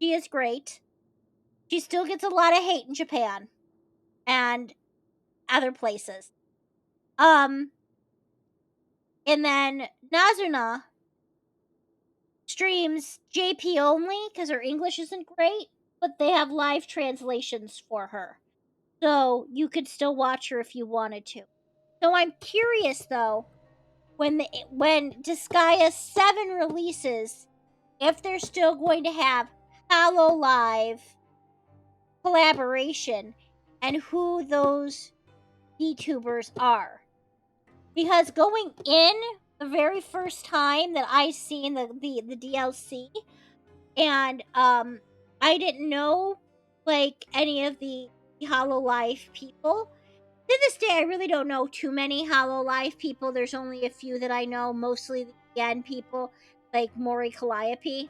She is great. She still gets a lot of hate in Japan and other places. And then Nazuna streams JP only because her English isn't great, but they have live translations for her. So you could still watch her if you wanted to. So I'm curious though, when Disgaea 7 releases, if they're still going to have HoloLive collaboration and who those VTubers are. Because going in the very first time that I seen the DLC, and I didn't know any of the HoloLive people. To this day, I really don't know too many HoloLive people. There's only a few that I know, mostly the Yen people, like Mori Calliope.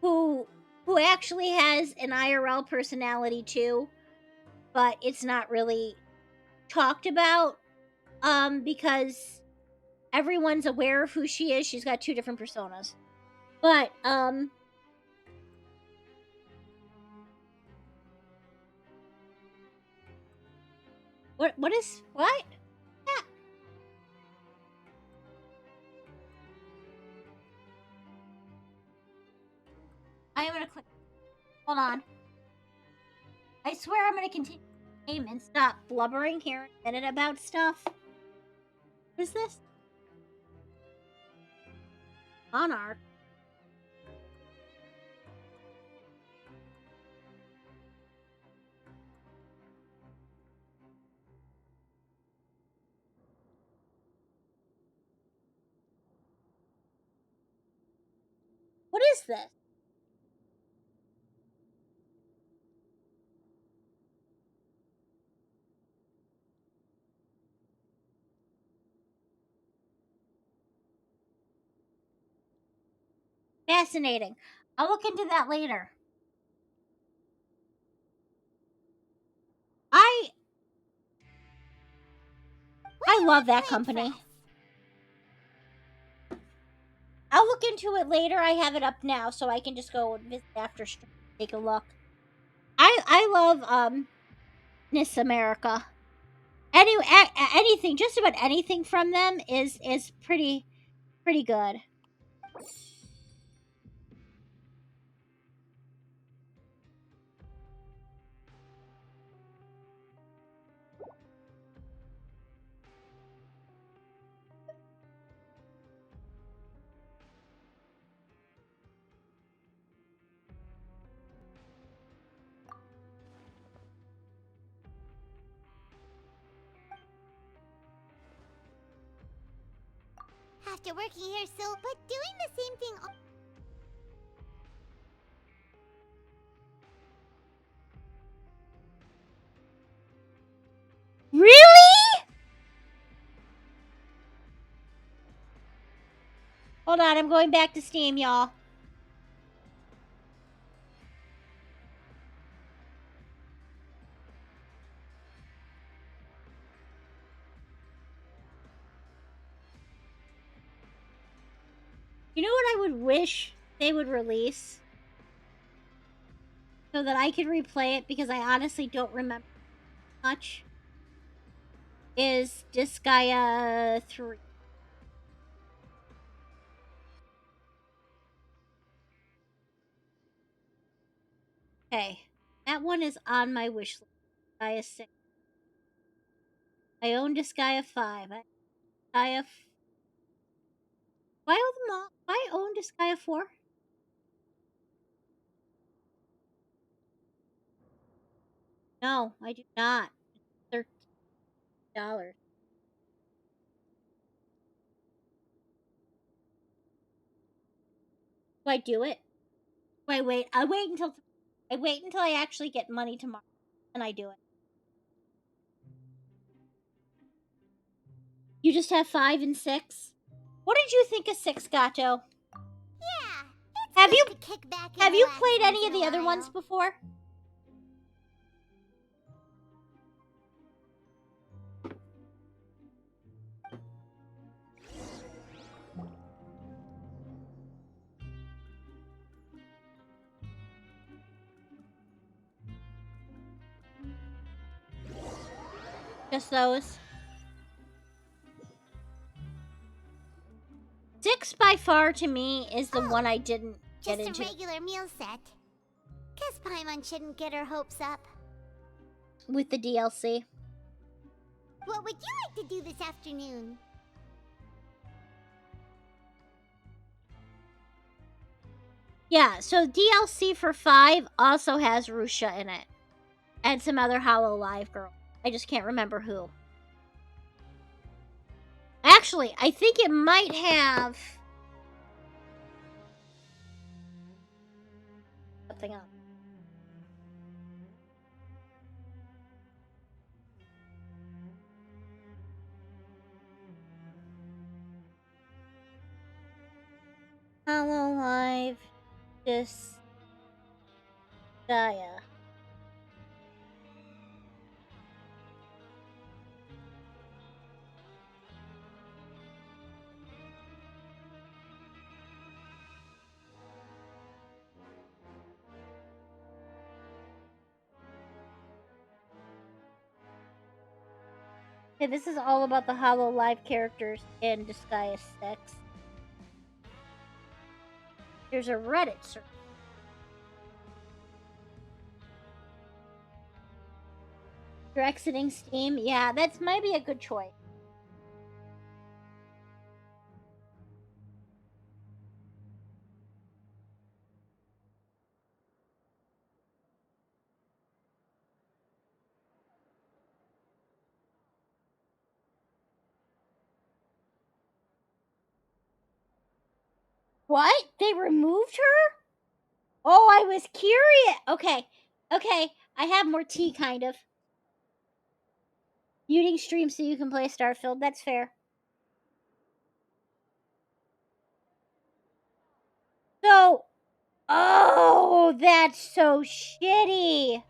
Who who actually has an IRL personality too, but it's not really talked about because everyone's aware of who she is. She's got 2 different personas. But what is what? Yeah. I am gonna click. Hold on. I swear I'm gonna continue the game and stop blubbering here in a minute about stuff. What is this? Monarch. What is this? Fascinating. I'll look into that later. I love that company. I'll look into it later. I have it up now, so I can just go and visit after stream, take a look. I love Miss America. Anyway, anything, just about anything from them is pretty good. After working here so, but doing the same thing. Really? Hold on, I'm going back to Steam, y'all. You know what I would wish they would release? So that I could replay it, because I honestly don't remember much. Is Disgaea 3. Okay. That one is on my wish list. Disgaea 6. I own Disgaea 5. Disgaea... Why own them all? Why own Disgaea 4? No, I do not. It's $13. Do I do it? Do I wait? I wait until I actually get money tomorrow, and I do it. You just have 5 and 6? What did you think of 6, Gato? Yeah, Have you to kick back and have you relax played once any of in the a other ones while. before? Just those. 6 by far to me is the one I didn't get Just into. a regular meal set. Guess Paimon shouldn't get her hopes up. With the DLC. What would you like to do this afternoon? Yeah, so DLC for 5 also has Rusha in it. And some other Hollow Live girl. I just can't remember who. Actually, I think it might have something else. Hollow Live. This. Gaia. Okay, this is all about the Hollow Live characters in Disgaea 6. There's a Reddit search. You're exiting Steam? Yeah, that's might be a good choice. What? They removed her? Oh, I was curious. Okay. Okay. I have more tea, kind of. Muting stream so you can play Starfield. That's fair. So, oh, that's so shitty.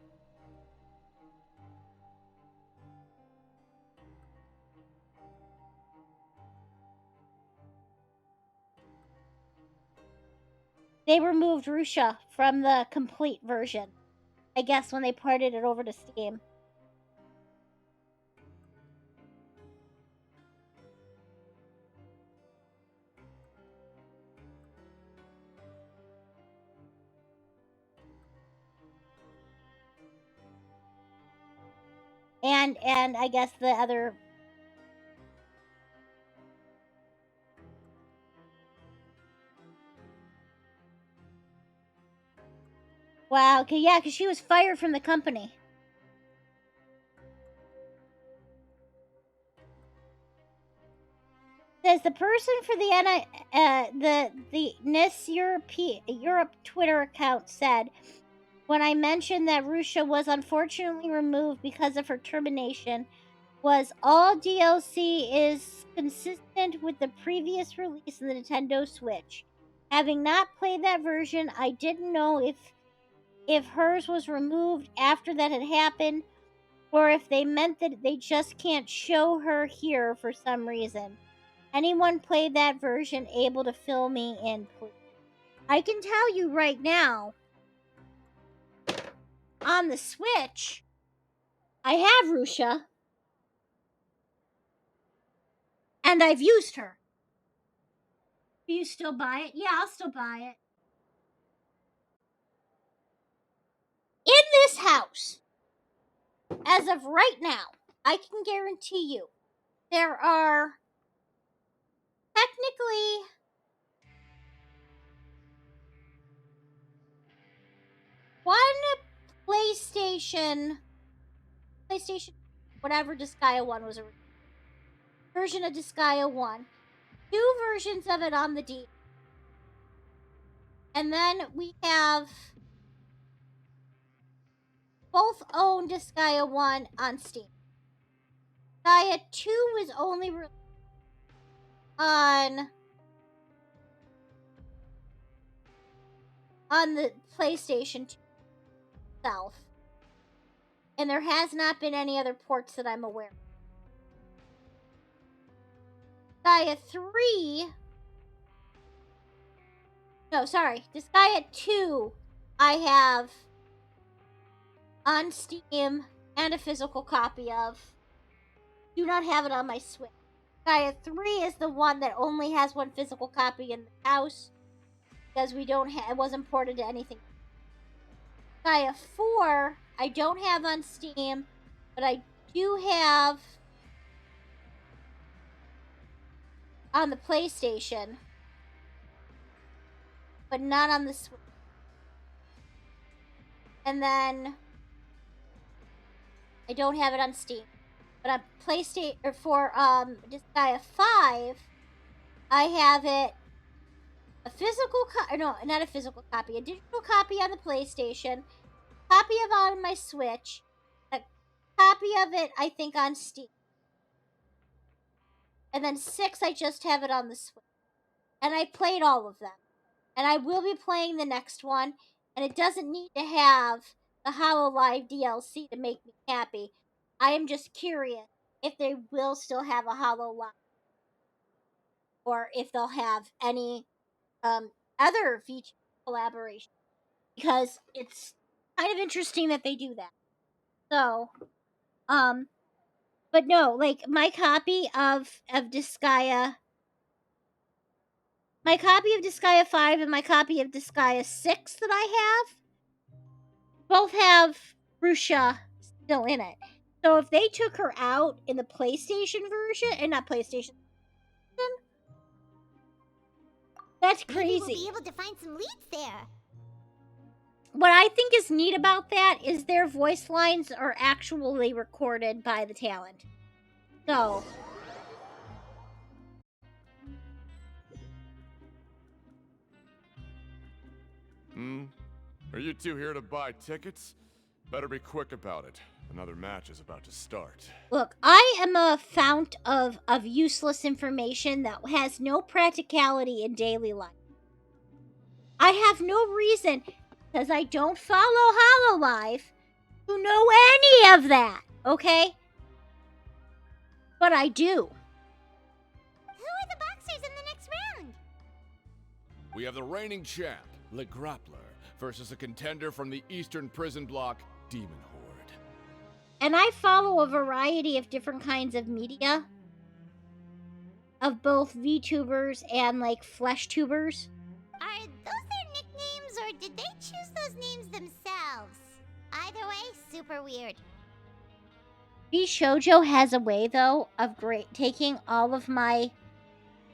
They removed Rusha from the complete version. I guess when they ported it over to Steam. And I guess the other. Wow, yeah, because she was fired from the company. Says the person for the NIS Europe Twitter account said, when I mentioned that Rusha was unfortunately removed because of her termination, was all DLC is consistent with the previous release of the Nintendo Switch. Having not played that version, I didn't know if hers was removed after that had happened, or if they meant that they just can't show her here for some reason. Anyone played that version able to fill me in, please? I can tell you right now, on the Switch, I have Rusha, and I've used her. Do you still buy it? Yeah, I'll still buy it. In this house, as of right now, I can guarantee you, there are technically one PlayStation, whatever Disgaea 1 was, a version of Disgaea 1, 2 versions of it on the D, and then we have both own Disgaea 1 on Steam. Disgaea 2 was only released on the PlayStation 2 itself, and there has not been any other ports that I'm aware of. Disgaea 3, no, sorry, Disgaea 2 I have on Steam and a physical copy of. Do not have it on my Switch. Disgaea 3 is the one that only has one physical copy in the house, because it wasn't ported to anything. Disgaea 4 I don't have on Steam, but I do have on the PlayStation, but not on the Switch. And then I don't have it on Steam, but on PlayStation or for Disgaea 5, I have it a not a physical copy, a digital copy on the PlayStation, copy of it on my Switch, a copy of it I think on Steam, and then 6 I just have it on the Switch, and I played all of them, and I will be playing the next one, and it doesn't need to have the HoloLive DLC to make me happy. I am just curious if they will still have a HoloLive, or if they'll have any other feature collaboration, because it's kind of interesting that they do that. So, but no, like my copy of Disgaea, my copy of Disgaea 5 and my copy of Disgaea 6 that I have, both have Rusha still in it. So if they took her out in the PlayStation version, and not PlayStation, that's crazy. Maybe we'll be able to find some leads there. What I think is neat about that is their voice lines are actually recorded by the talent. So, Are you two here to buy tickets? Better be quick about it. Another match is about to start. look, I am a fount of useless information that has no practicality in daily life. I have no reason, because I don't follow HoloLive, to know any of that, okay? But I do. Who are the boxers in the next round? We have the reigning champ, Le Grappler, versus a contender from the Eastern Prison Block, Demon Horde. And I follow a variety of different kinds of media, of both VTubers and like flesh tubers. Are those their nicknames, or did they choose those names themselves? Either way, super weird. Shoujo has a way, though, of taking all of my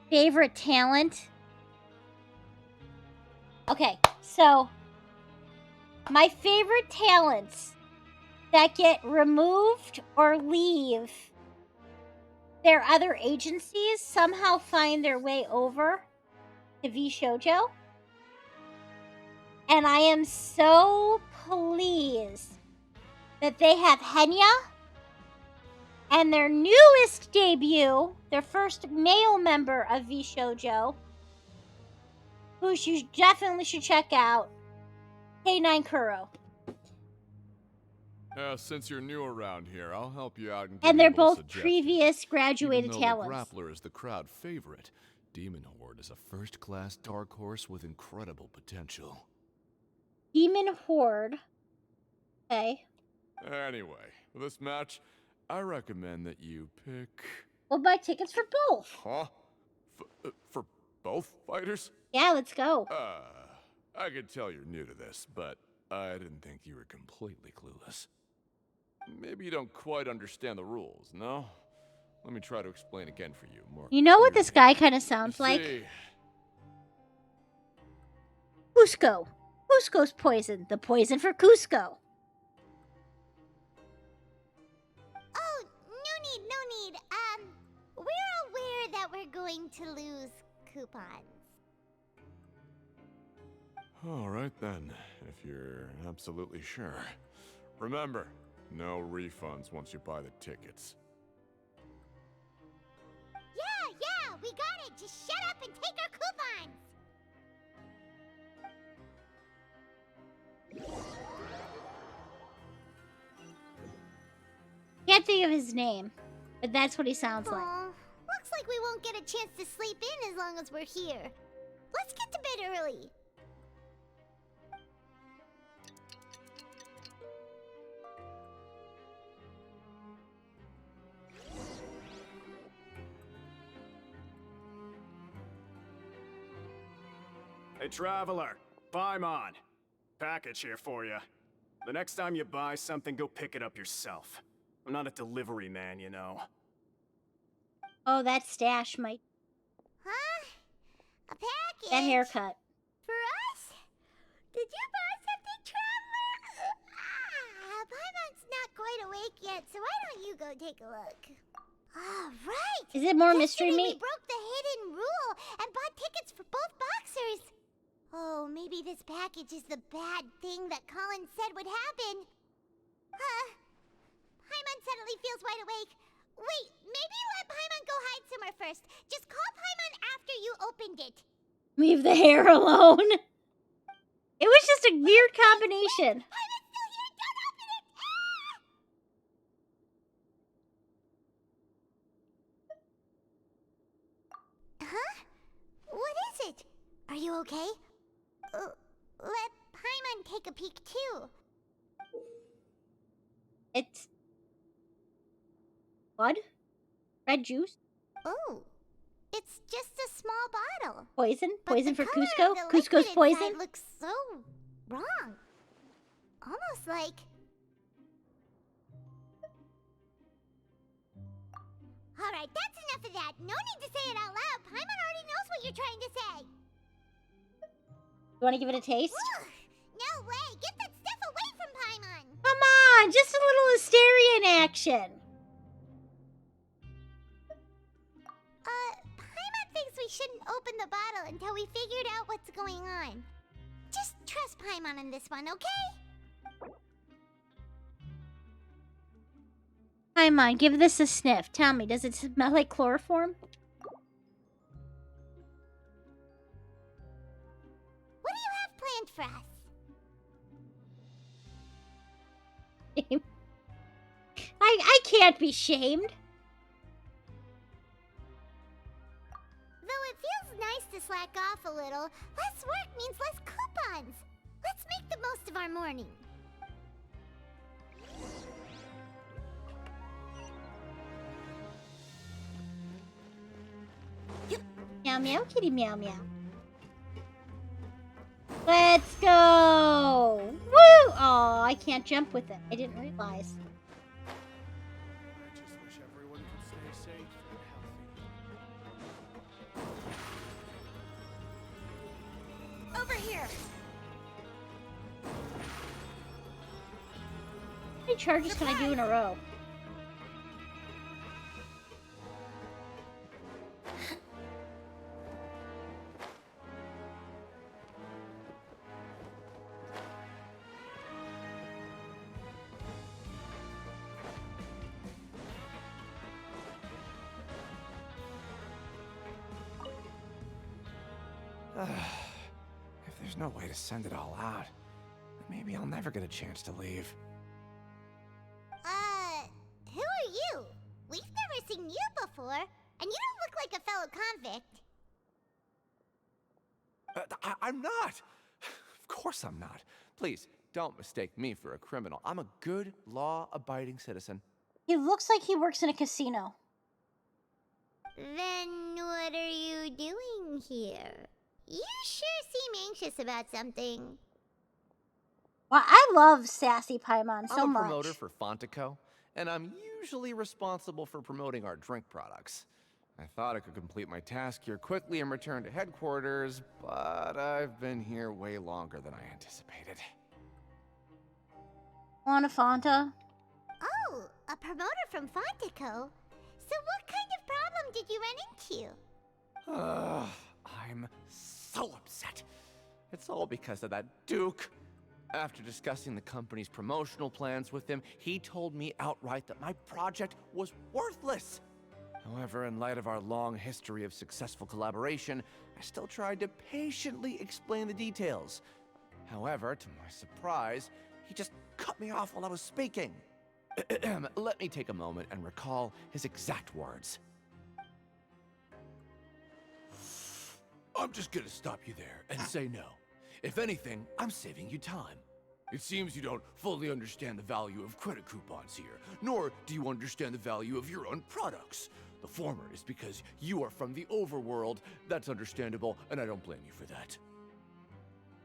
favorite talent. Okay, so my favorite talents that get removed or leave their other agencies somehow find their way over to Shoujo. And I am so pleased that they have Henya. And their newest debut, their first male member of VShojo, who you definitely should check out, K9 Kuro. Since you're new around here, I'll help you out and give And you they're a little both suggestion. previous graduated Even though talents. the Grappler is the crowd favorite, Demon Horde is a first-class dark horse with incredible potential. Demon Horde. Okay. Anyway, for this match, I recommend that you pick... We'll buy tickets for both. Huh? For both fighters? Yeah, let's go. I can tell you're new to this, but I didn't think you were completely clueless. Maybe you don't quite understand the rules, no? Let me try to explain again for you more. You know what this clearly. guy kind of sounds You like? see, Cusco. Cusco's poison. The poison for Cusco. Oh, no need. We're aware that we're going to lose coupons. all right then, if you're absolutely sure. Remember, no refunds once you buy the tickets. Yeah, we got it. Just shut up and take our coupons. Can't think of his name, but that's what he sounds like. Aw, looks like we won't get a chance to sleep in as long as we're here. Let's get to bed early. Hey, Traveler. Paimon. Package here for you. The next time you buy something, go pick it up yourself. I'm not a delivery man, you know. Oh, that stash might. Huh? A package? That haircut. For us? Did you buy something, Traveler? Paimon's not quite awake yet, so why don't you go take a look? All right. Is it more Yesterday mystery meat? we broke the hidden rule and bought tickets for both boxers. Oh, maybe this package is the bad thing that Colin said would happen. Paimon suddenly feels wide awake. Wait, maybe let Paimon go hide somewhere first. Just call Paimon after you opened it. Leave the hair alone. It was just a weird combination. Paimon's still here! Don't open it! Ah! Huh? What is it? Are you okay? Let Paimon take a peek too. It's blood? Red juice? Oh, it's just a small bottle. Poison? But Poison the for color Cusco? of the Cusco's liquid poison? inside looks so wrong. Almost like... Alright, that's enough of that. No need to say it out loud. Paimon already knows what you're trying to say. You want to give it a taste? Ugh, no way. Get that stuff away from Paimon. Come on, just a little hysteria in action. Paimon thinks we shouldn't open the bottle until we figured out what's going on. Just trust Paimon on this one, okay? Paimon, give this a sniff. Tell me, does it smell like chloroform? What do you have planned for us? I can't be shamed. Though it feels nice to slack off a little, less work means less coupons. Let's make the most of our morning. Meow meow, kitty meow meow. Let's go! Woo! Oh, I can't jump with it. I didn't realize. I just wish everyone could stay safe and healthy. Over here. How many charges can I do in a row? If there's no way to send it all out, then maybe I'll never get a chance to leave. Who are you? We've never seen you before, and you don't look like a fellow convict. I'm not! Of course I'm not. Please, don't mistake me for a criminal. I'm a good, law-abiding citizen. He looks like he works in a casino. Then what are you doing here? You sure seem anxious about something. Well, I love Sassy Paimon so I'm a much. promoter for Fontaine, and I'm usually responsible for promoting our drink products. I thought I could complete my task here quickly and return to headquarters, but I've been here way longer than I anticipated. Want a Fanta? Oh, a promoter from Fontaine. So what kind of problem did you run into? I'm so upset. It's all because of that Duke. After discussing the company's promotional plans with him, he told me outright that my project was worthless. However, in light of our long history of successful collaboration, I still tried to patiently explain the details. However, to my surprise, he just cut me off while I was speaking. Let me take a moment and recall his exact words. I'm just gonna stop you there and say no. If anything, I'm saving you time. It seems you don't fully understand the value of credit coupons here, nor do you understand the value of your own products. The former is because you are from the overworld. That's understandable, and I don't blame you for that.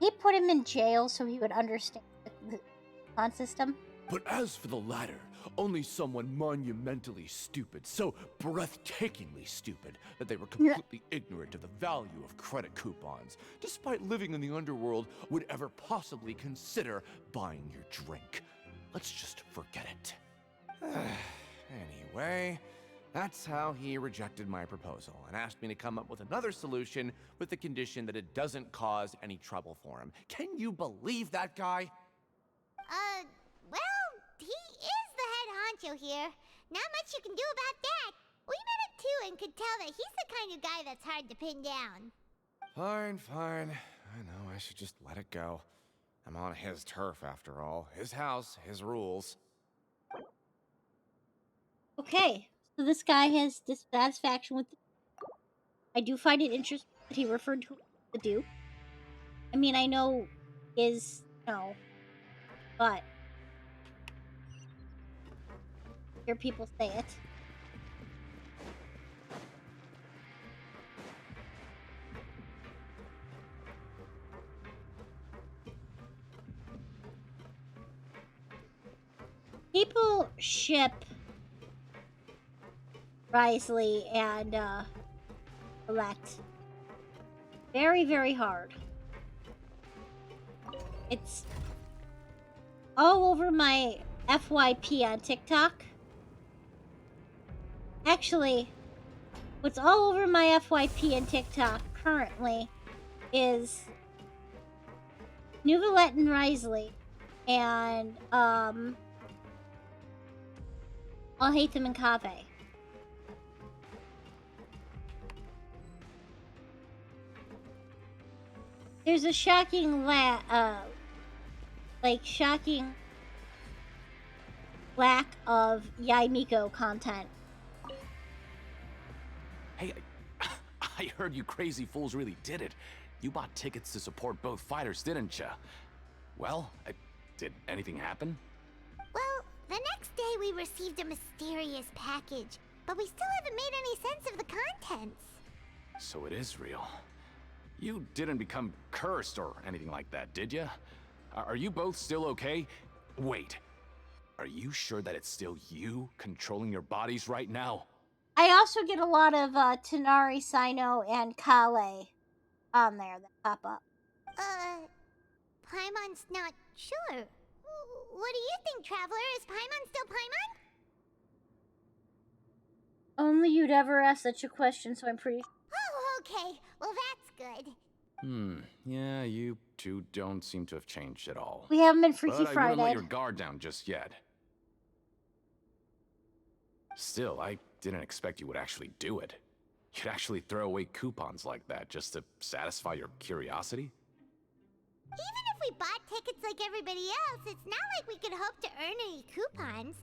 He put him in jail so he would understand the coupon system. But as for the latter, only someone monumentally stupid, so breathtakingly stupid, that they were completely ignorant of the value of credit coupons, despite living in the underworld, would ever possibly consider buying your drink. Let's just forget it. Anyway, that's how he rejected my proposal and asked me to come up with another solution with the condition that it doesn't cause any trouble for him. Can you believe that guy? Well, he is the head honcho here. Not much you can do about that. We met him too and could tell that he's the kind of guy that's hard to pin down. Fine. I know I should just let it go. I'm on his turf after all. His house, his rules. Okay, so this guy has dissatisfaction with. I do find it interesting that he referred to the Duke. I mean, I know is no, but hear people say it. People ship Risley and Elect very, very hard. It's all over my FYP on TikTok. Actually, what's all over my FYP on TikTok currently is Nuvalette and Risley, and I'll hate them in Cave. There's a shocking shocking lack of Yaimiko content. Hey, I heard you crazy fools really did it. You bought tickets to support both fighters, didn't ya? Well, did anything happen? Well, the next day we received a mysterious package, but we still haven't made any sense of the contents. So it is real. You didn't become cursed or anything like that, did ya? Are you both still okay? Wait, are you sure that it's still you controlling your bodies right now? I also get a lot of Tanari, Sino, and Kale on there that pop up. Paimon's not sure. What do you think, Traveler? Is Paimon still Paimon? Only you'd ever ask such a question, so I'm pretty. Oh, okay. Well, that's good. Yeah, you two don't seem to have changed at all. We haven't been Freaky But I Friday. wouldn't let your guard down just yet. Still, I didn't expect you would actually do it. You'd actually throw away coupons like that just to satisfy your curiosity? Even if we bought tickets like everybody else, it's not like we could hope to earn any coupons.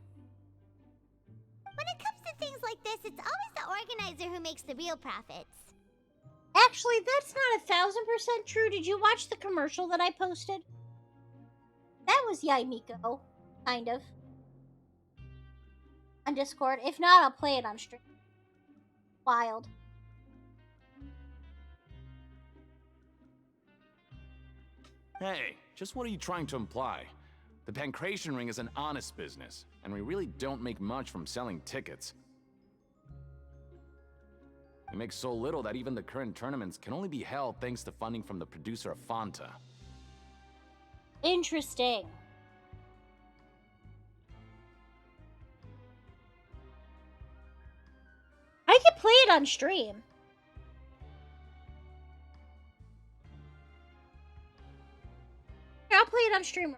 When it comes to things like this, it's always the organizer who makes the real profits. Actually, that's not 1,000% true. Did you watch the commercial that I posted? That was Yaimiko, kind of. On Discord. If not, I'll play it on stream. Wild. Hey, just what are you trying to imply? The Pancration Ring is an honest business, and we really don't make much from selling tickets. We make so little that even the current tournaments can only be held thanks to funding from the producer of Fanta. Interesting. I could play it on stream. Here, I'll play it on stream.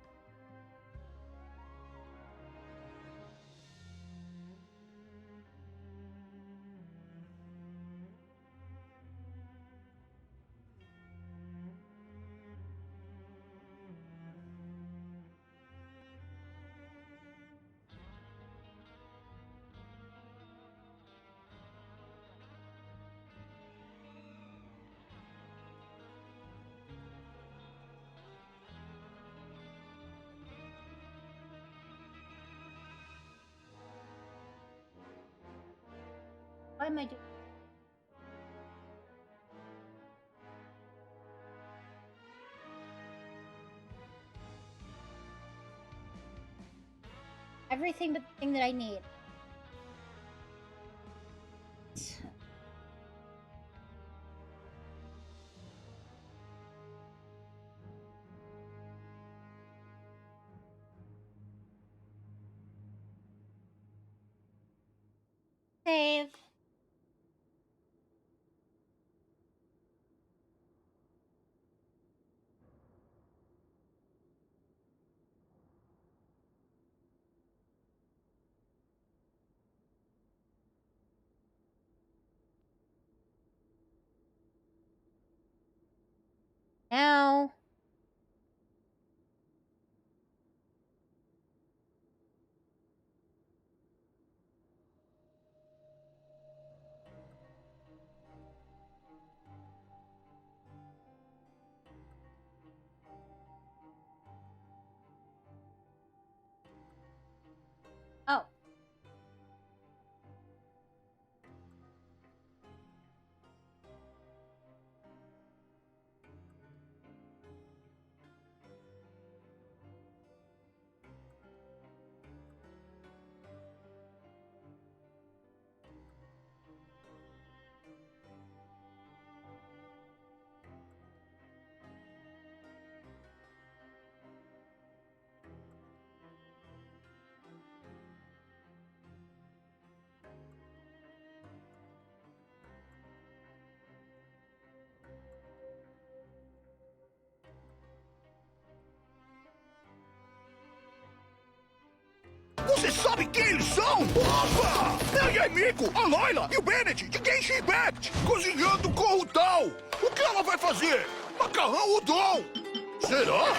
Why am I doing? Everything but the thing that I need. Save. Now. que eles são? Opa! Eu e a Miko, a Layla e o Bennett de Genshin Impact, cozinhando com o Tal. O que ela vai fazer? Macarrão udon. Será?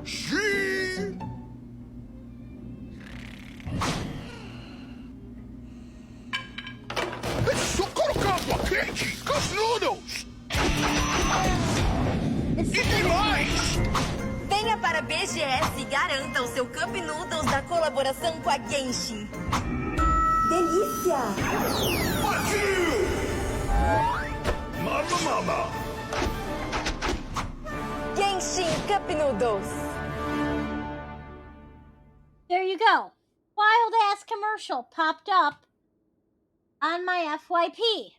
Sim! É só colocar água quente com os noodles! E tem mais! Venha para BGS e garanta o seu Cup Noodles da colaboração com a Genshin. Delícia! Partiu! Mama! Genshin Cup Noodles. There you go. Wild ass commercial popped up on my FYP.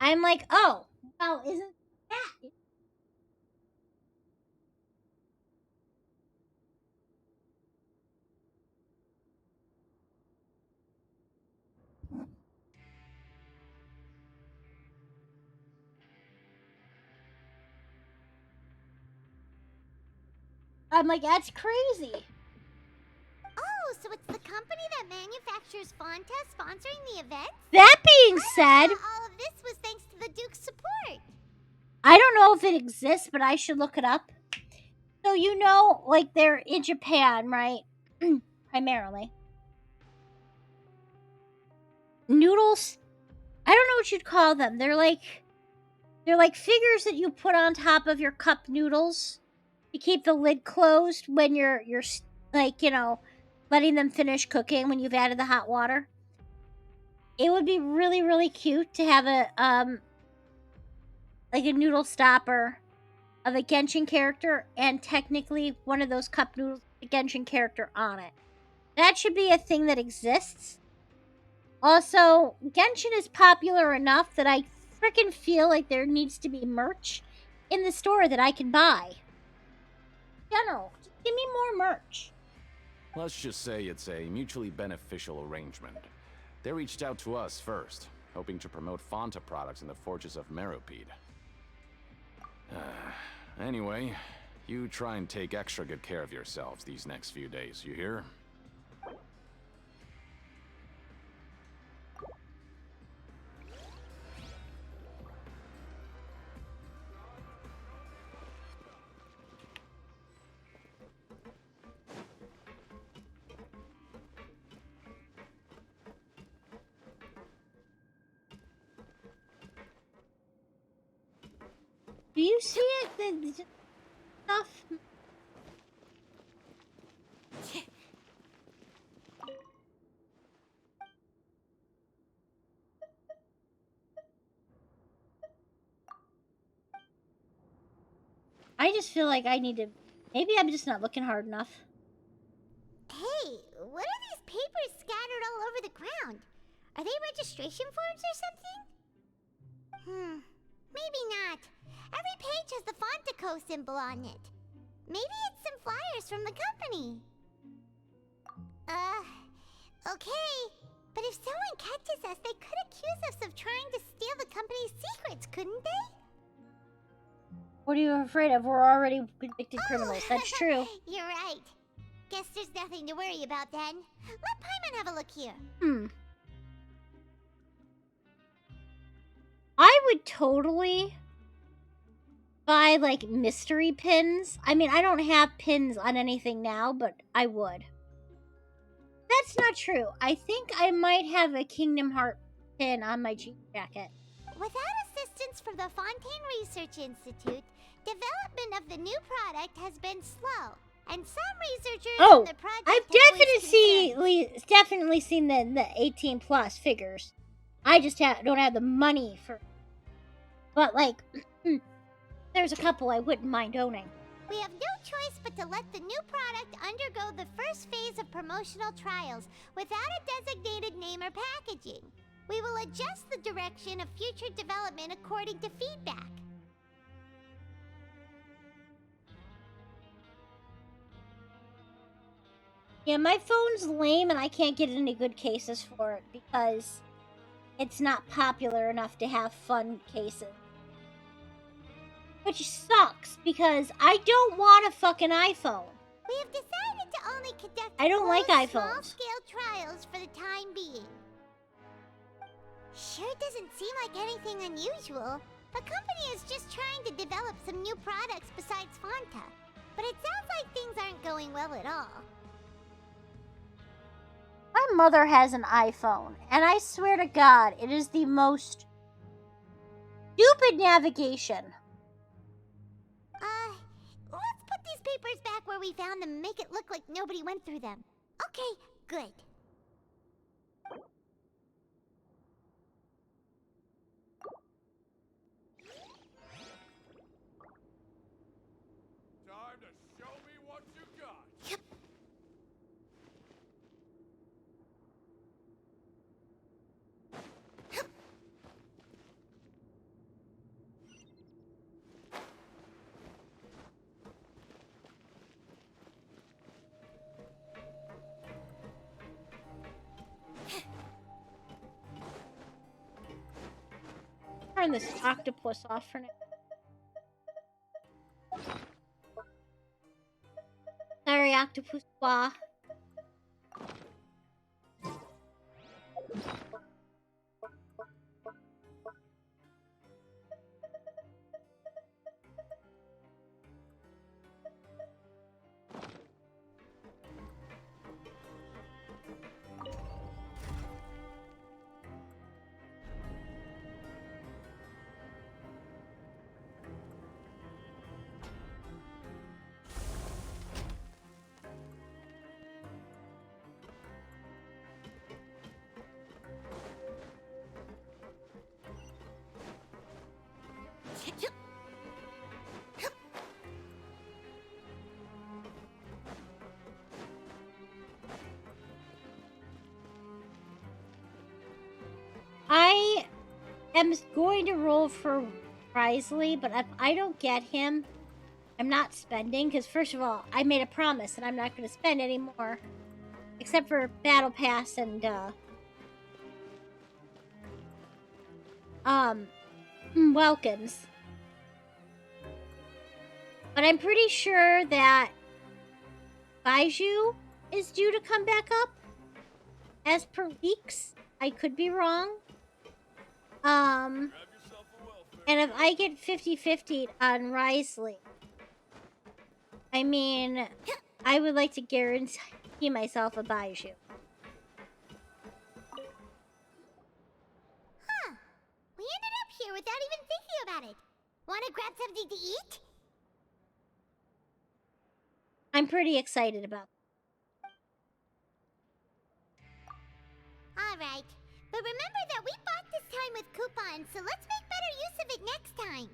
I'm like, oh, well, isn't that? I'm like, that's crazy. Oh, so it's the company that manufactures Fontaine sponsoring the event? That being said, All of this was thanks to the Duke's support. I don't know if it exists, but I should look it up. So, you know, like, they're in Japan, right? Primarily. Noodles, I don't know what you'd call them. They're like figures that you put on top of your cup noodles to keep the lid closed when you're like, you know, letting them finish cooking when you've added the hot water. It would be really, really cute to have a like a noodle stopper of a Genshin character and technically one of those cup noodles with a Genshin character on it. That should be a thing that exists. Also, Genshin is popular enough that I freaking feel like there needs to be merch in the store that I can buy. You know, just give me more merch. Let's just say it's a mutually beneficial arrangement. They reached out to us first, hoping to promote Fonta products in the Fortress of Meropide. Anyway, you try and take extra good care of yourselves these next few days, you hear? Do you see it? The stuff. I just feel like I need to. Maybe I'm just not looking hard enough. Hey, what are these papers scattered all over the ground? Are they registration forms or something? Maybe not. Every page has the Fontaco symbol on it. Maybe it's some flyers from the company. Okay. But if someone catches us, they could accuse us of trying to steal the company's secrets, couldn't they? What are you afraid of? We're already convicted criminals. That's true. You're right. Guess there's nothing to worry about then. Let Paimon have a look here. I would totally buy, like, mystery pins. I mean, I don't have pins on anything now, but I would. That's not true. I think I might have a Kingdom Heart pin on my jean jacket. Without assistance from the Fontaine Research Institute, development of the new product has been slow, and some researchers on the project I've definitely seen the 18 plus figures. I just don't have the money for. But like, there's a couple I wouldn't mind owning. We have no choice but to let the new product undergo the first phase of promotional trials without a designated name or packaging. We will adjust the direction of future development according to feedback. Yeah, my phone's lame and I can't get any good cases for it because it's not popular enough to have fun cases. Which sucks because I don't want a fucking iPhone. We have decided to only conduct I don't like iPhones. small-scale trials for the time being. Sure doesn't seem like anything unusual. The company is just trying to develop some new products besides Fanta. But it sounds like things aren't going well at all. My mother has an iPhone, and I swear to God, it is the most stupid navigation. Let's put these papers back where we found them and make it look like nobody went through them. Okay, good. Time to show me what you got. Yep. Turn this octopus off for now. Sorry, octopus. Wah. I am going to roll for Risley, but if I don't get him, I'm not spending, because first of all, I made a promise and I'm not going to spend any more. Except for Battle Pass and, Welkins. But I'm pretty sure that Baiju is due to come back up, as per leaks. I could be wrong. And if I get 50-50 on Risley, I mean, I would like to guarantee myself a Baiju. Huh. We ended up here without even thinking about it. Want to grab something to eat? I'm pretty excited about it. Alright. But remember that we bought this time with coupons, so let's make better use of it next time.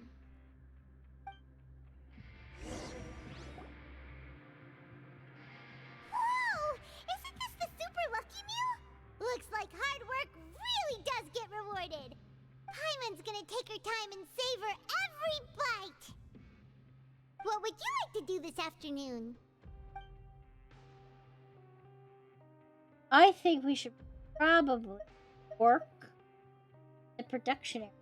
Whoa! Isn't this the super lucky meal? Looks like hard work really does get rewarded. Paimon's gonna take her time and savor every bite. What would you like to do this afternoon? I think we should probably work the production area.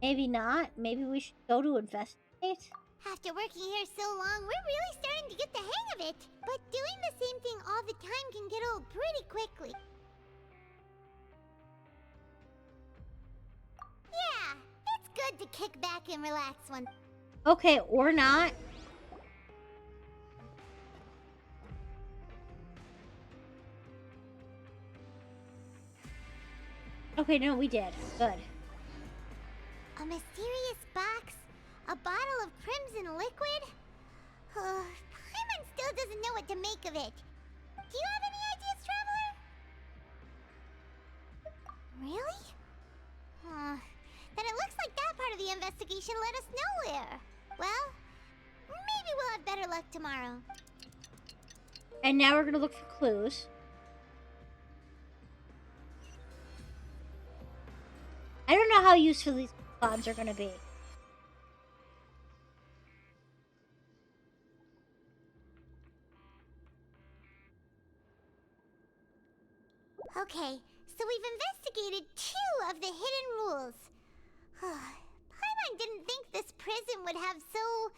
Maybe not. Maybe we should go to investigate. After working here so long, we're really starting to get the hang of it. But doing the same thing all the time can get old pretty quickly. Yeah, it's good to kick back and relax once. Okay, or not. Okay, no, we did. Good. A mysterious box? A bottle of crimson liquid? Paimon still doesn't know what to make of it. Do you have any ideas, Traveler? Really? Then it looks like that part of the investigation led us nowhere. Well, maybe we'll have better luck tomorrow. And now we're gonna look for clues. I don't know how useful these coupons are gonna be. Okay, so we've investigated 2 of the hidden rules. Paimon didn't think this prison would have so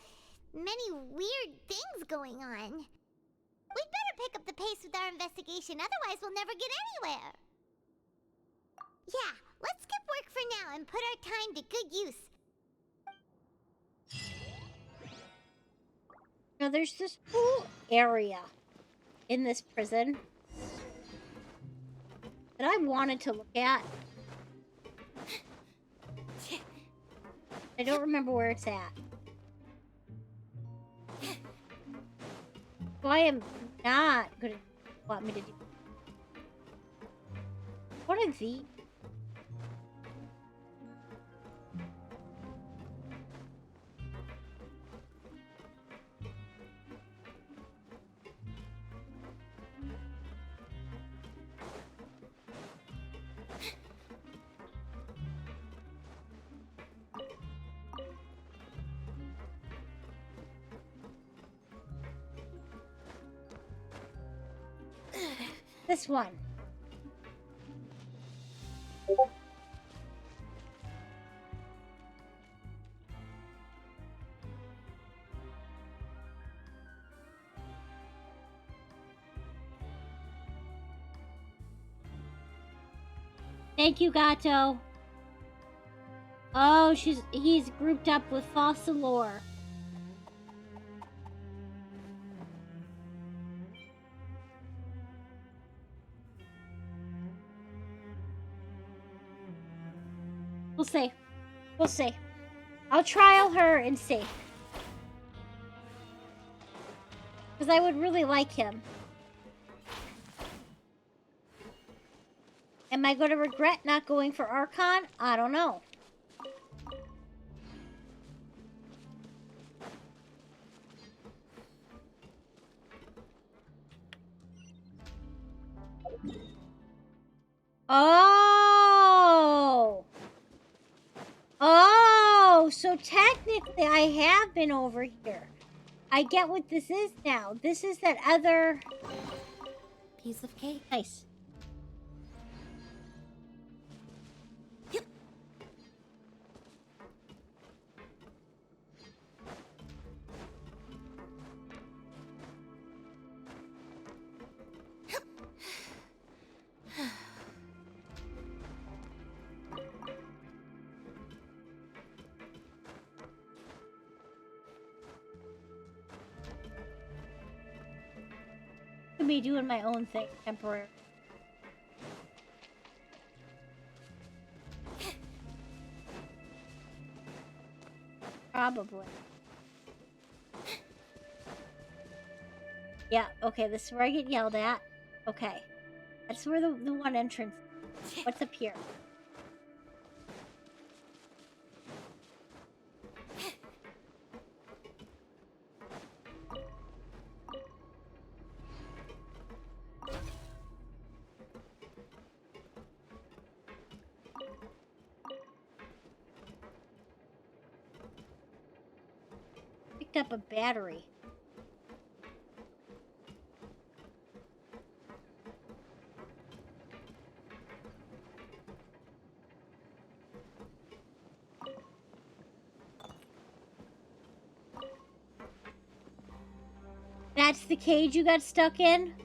many weird things going on. We'd better pick up the pace with our investigation, otherwise we'll never get anywhere. Yeah, let's skip work for now and put our time to good use. Now, there's this whole area in this prison that I wanted to look at. I don't remember where it's at. So I am not gonna want me to do. What are these? This one. Thank you, Gato. Oh, he's grouped up with Fossilor. We'll see. We'll see. I'll trial her and see. Because I would really like him. Am I going to regret not going for Archon? I don't know. Oh! Oh! So technically I have been over here. I get what this is now. This is that other... Piece of cake. Nice. Be doing my own thing temporarily. Probably. Yeah, okay, this is where I get yelled at. Okay. That's where the one entrance. What's up here? Up a battery. That's the cage you got stuck in?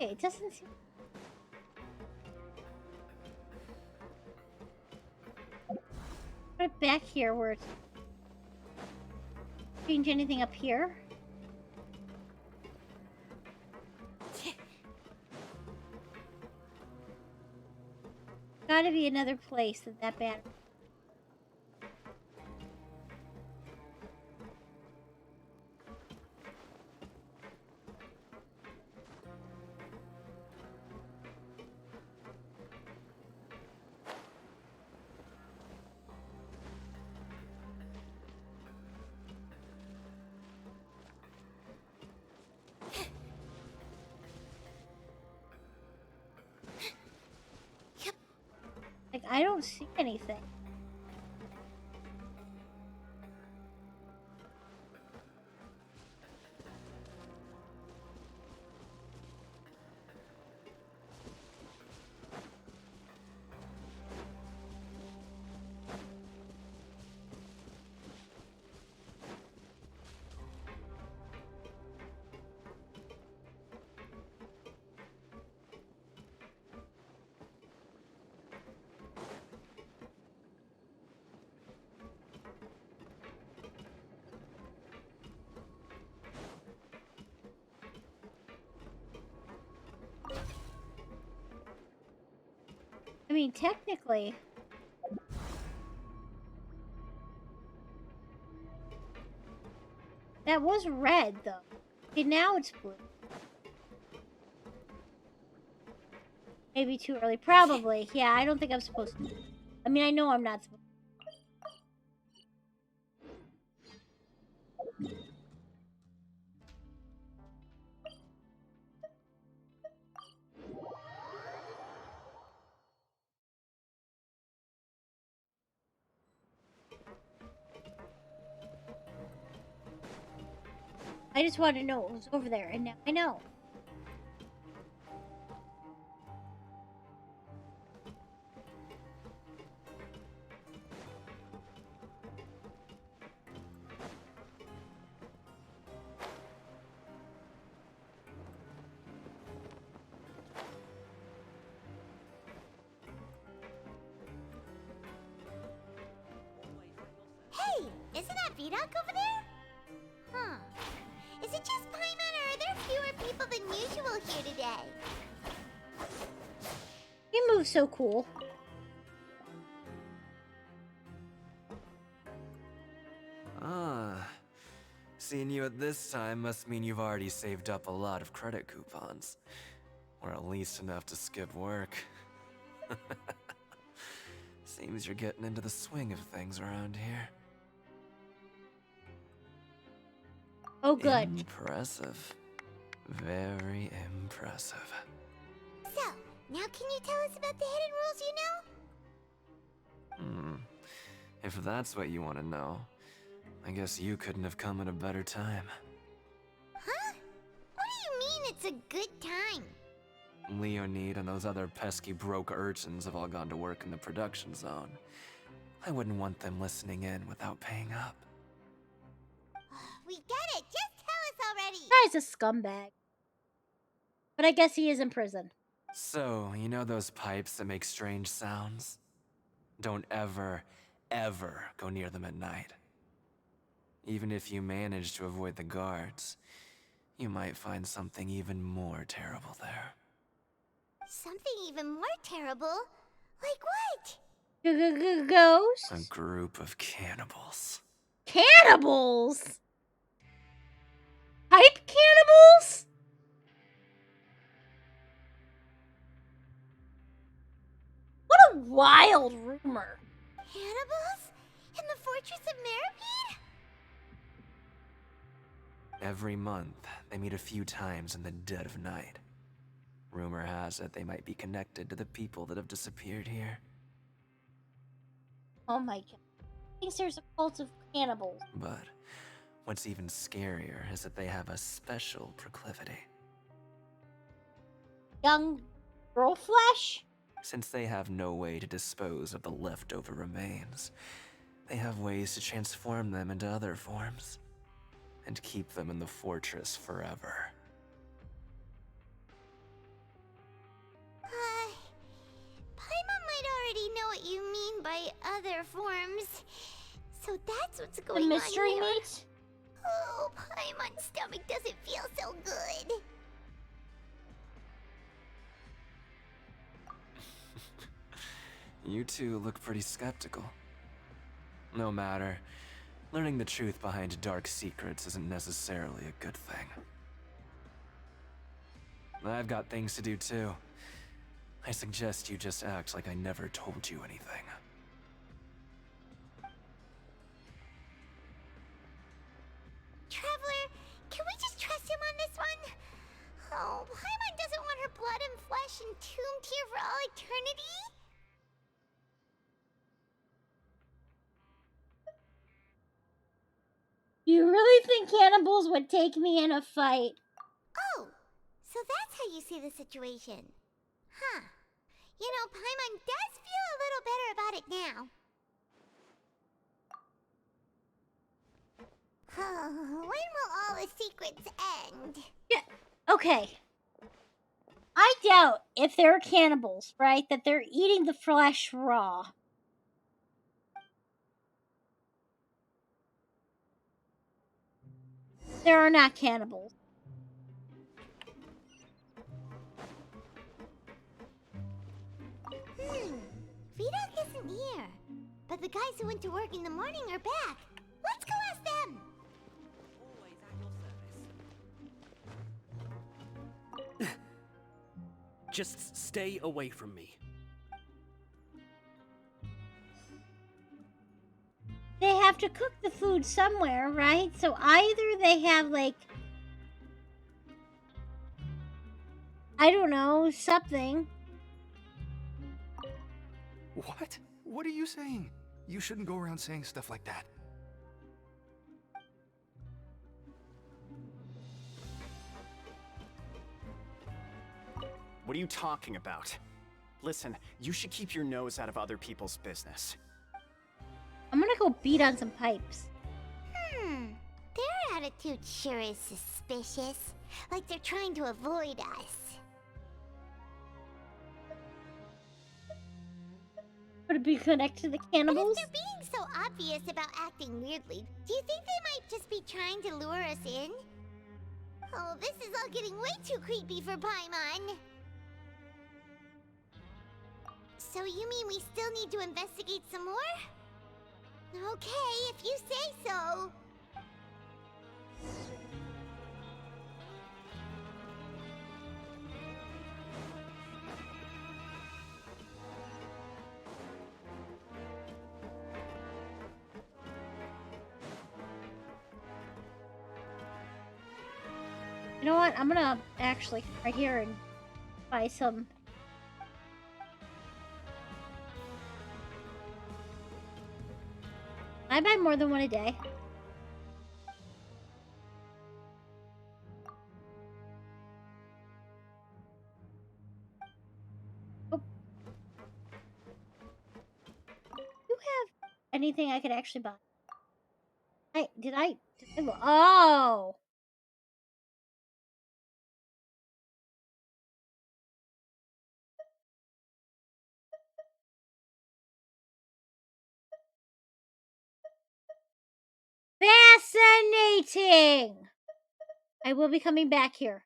It doesn't seem... Put it back here where it's... Change anything up here? Gotta be another place that battery... I don't see anything. I mean, technically. That was red, though. Okay, now it's blue. Maybe too early. Probably. Yeah, I don't think I'm supposed to. I mean, I know I'm not supposed to. I just wanted to know what was over there, and now I know. Hey, isn't that Vidoc over there? Huh. Is it just Paimon, or are there fewer people than usual here today? He moves so cool. Ah. Seeing you at this time must mean you've already saved up a lot of credit coupons. Or at least enough to skip work. Seems you're getting into the swing of things around here. Oh, good. Impressive. Very impressive. So, now can you tell us about the hidden rules you know? If that's what you want to know, I guess you couldn't have come at a better time. Huh? What do you mean it's a good time? Leonid and those other pesky broke urchins have all gone to work in the production zone. I wouldn't want them listening in without paying up. We get it! Just tell us already! Guy's a scumbag. But I guess he is in prison. So, you know those pipes that make strange sounds? Don't ever go near them at night. Even if you manage to avoid the guards, you might find something even more terrible there. Something even more terrible? Like what? Ghosts? A group of cannibals. Cannibals? Pipe cannibals? What a wild rumor. Cannibals? In the Fortress of Meripede? Every month, they meet a few times in the dead of night. Rumor has it they might be connected to the people that have disappeared here. Oh my god. Thinks there's a cult of cannibals. But what's even scarier is that they have a special proclivity. Young girl flesh? Since they have no way to dispose of the leftover remains, they have ways to transform them into other forms and keep them in the fortress forever. Paimon might already know what you mean by other forms. So that's what's going on The mystery here. meat? Oh, Paimon's stomach doesn't feel so good. You two look pretty skeptical. No matter. Learning the truth behind dark secrets isn't necessarily a good thing. I've got things to do too. I suggest you just act like I never told you anything. Traveler, can we just trust him on this one? Oh, Paimon doesn't want her blood and flesh entombed here for all eternity? think cannibals would take me in a fight. Oh, so that's how you see the situation. Huh. You know, Paimon does feel a little better about it now. When will all the secrets end? Yeah, okay. I doubt if they're cannibals, right, that they're eating the flesh raw. There are not cannibals. Vidok isn't here. But the guys who went to work in the morning are back. Let's go ask them. Just stay away from me. They have to cook the food somewhere, right? So either they have, like, I don't know, something. What? What are you saying? You shouldn't go around saying stuff like that. What are you talking about? Listen, you should keep your nose out of other people's business. I'm gonna go beat on some pipes. Their attitude sure is suspicious. Like they're trying to avoid us. Would it be connected to the And cannibals? if they're being so obvious about acting weirdly, do you think they might just be trying to lure us in? Oh, this is all getting way too creepy for Paimon. So you mean we still need to investigate some more? Okay, if you say so. You know what? I'm gonna actually right here and buy some. I buy more than one a day. Oh. You have anything I could actually buy? Oh! Fascinating! I will be coming back here.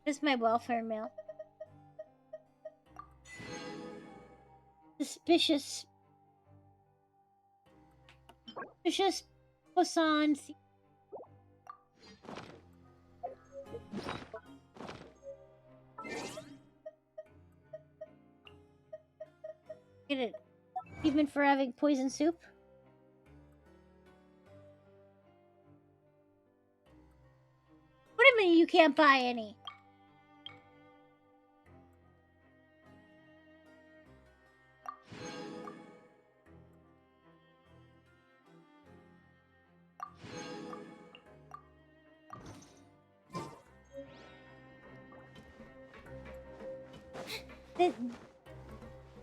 This is my welfare mail. Suspicious. Suspicious Poisson. Get it. Even for having poison soup. What do you mean you can't buy any?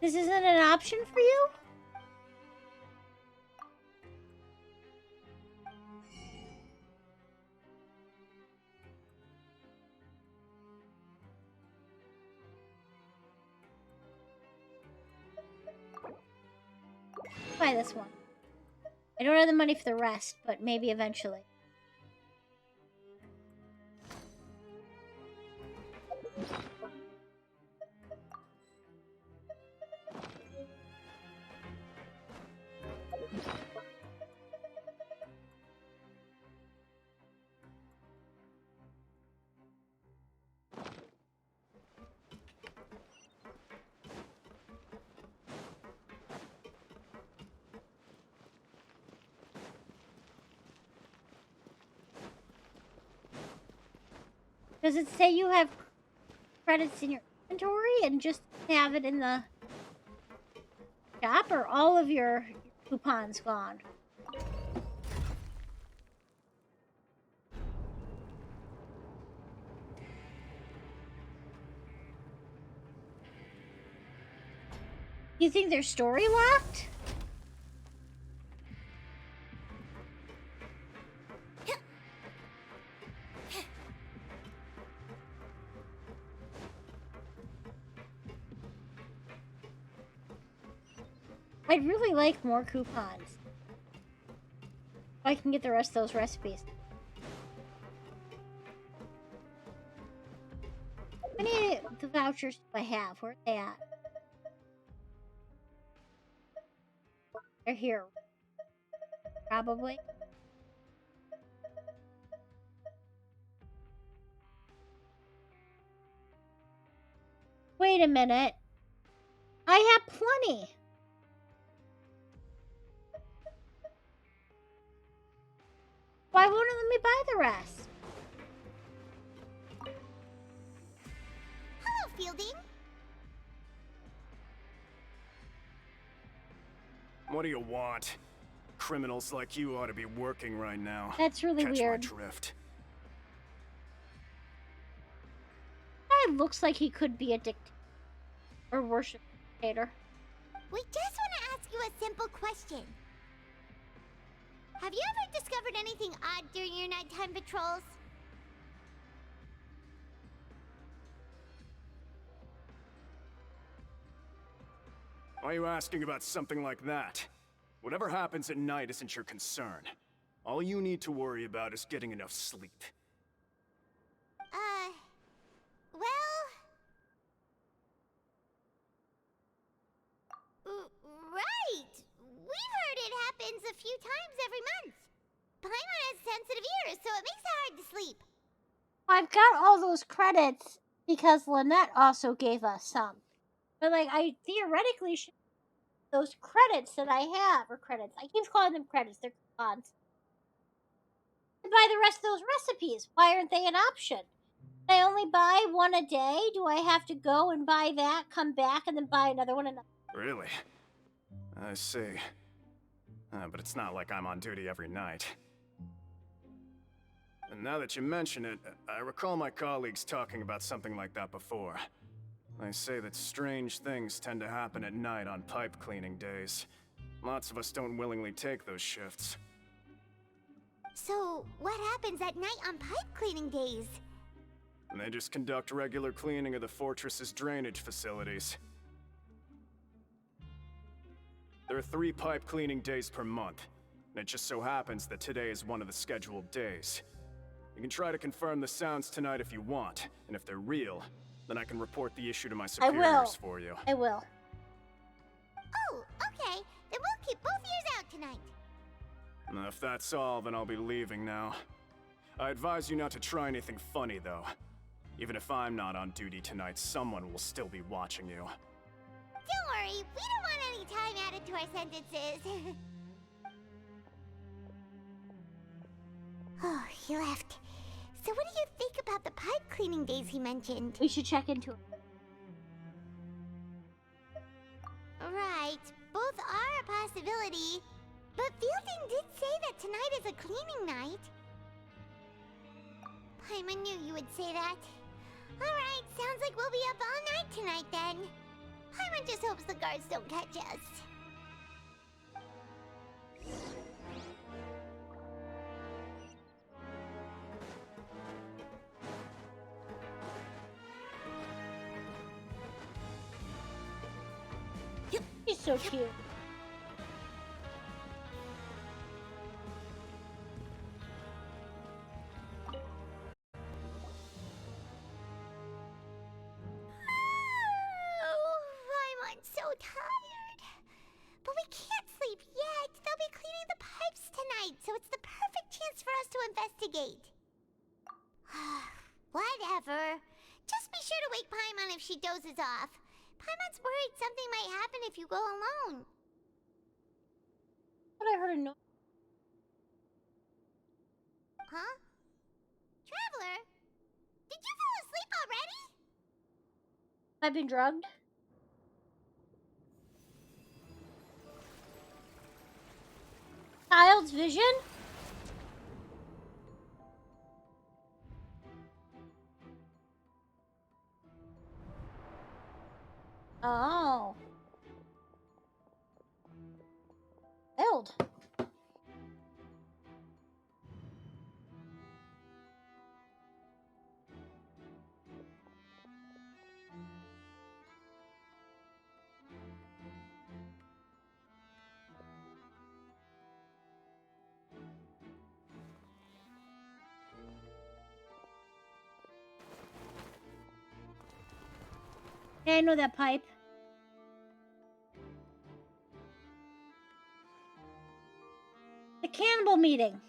This isn't an option for you? Buy this one. I don't have the money for the rest, but maybe eventually. Does it say you have credits in your inventory and just have it in the shop, or all of your coupons gone? You think they're story locked? I'd really like more coupons. So I can get the rest of those recipes. How many of the vouchers do I have? Where are they at? They're here. Probably. Wait a minute. I have plenty. Why won't it let me buy the rest? Hello, Fielding. What do you want? Criminals like you ought to be working right now. That's really weird. Catch my drift. Guy looks like he could be a dictator. Or worship dictator. We just want to ask you a simple question. Have you ever discovered anything odd during your nighttime patrols? Why are you asking about something like that? Whatever happens at night isn't your concern. All you need to worry about is getting enough sleep. Right! We've heard it happens a few times every month. Paimon has sensitive ears, so it makes it hard to sleep. I've got all those credits because Lynette also gave us some. But, like, I theoretically should those credits that I have, or credits. I keep calling them credits, they're coupons. To buy the rest of those recipes. Why aren't they an option? Can I only buy one a day? Do I have to go and buy that, come back, and then buy another one? Really? I see. But it's not like I'm on duty every night. And now that you mention it, I recall my colleagues talking about something like that before. They say that strange things tend to happen at night on pipe cleaning days. Lots of us don't willingly take those shifts. So, what happens at night on pipe cleaning days? And they just conduct regular cleaning of the fortress's drainage facilities. There are 3 pipe cleaning days per month, and it just so happens that today is one of the scheduled days. You can try to confirm the sounds tonight if you want, and if they're real, then I can report the issue to my superiors for you. I will. Oh, okay. Then we'll keep both ears out tonight. And if that's all, then I'll be leaving now. I advise you not to try anything funny, though. Even if I'm not on duty tonight, someone will still be watching you. Don't worry, we don't want any time added to our sentences. Oh, he left. So what do you think about the pipe cleaning days he mentioned? We should check into it. Right, both are a possibility. But Fielding did say that tonight is a cleaning night. Paimon knew you would say that. Alright, sounds like we'll be up all night tonight then. Paimon just hopes the guards don't catch us. He's so cute. I'm so tired. But we can't sleep yet. They'll be cleaning the pipes tonight, so it's the perfect chance for us to investigate. Whatever. Just be sure to wake Paimon if she dozes off. Paimon's worried something might happen if you go alone. But I heard a noise. Huh? Traveler? Did you fall asleep already? I've been drugged. Child's vision? Oh. Build. Yeah, I know that pipe. The cannibal meeting.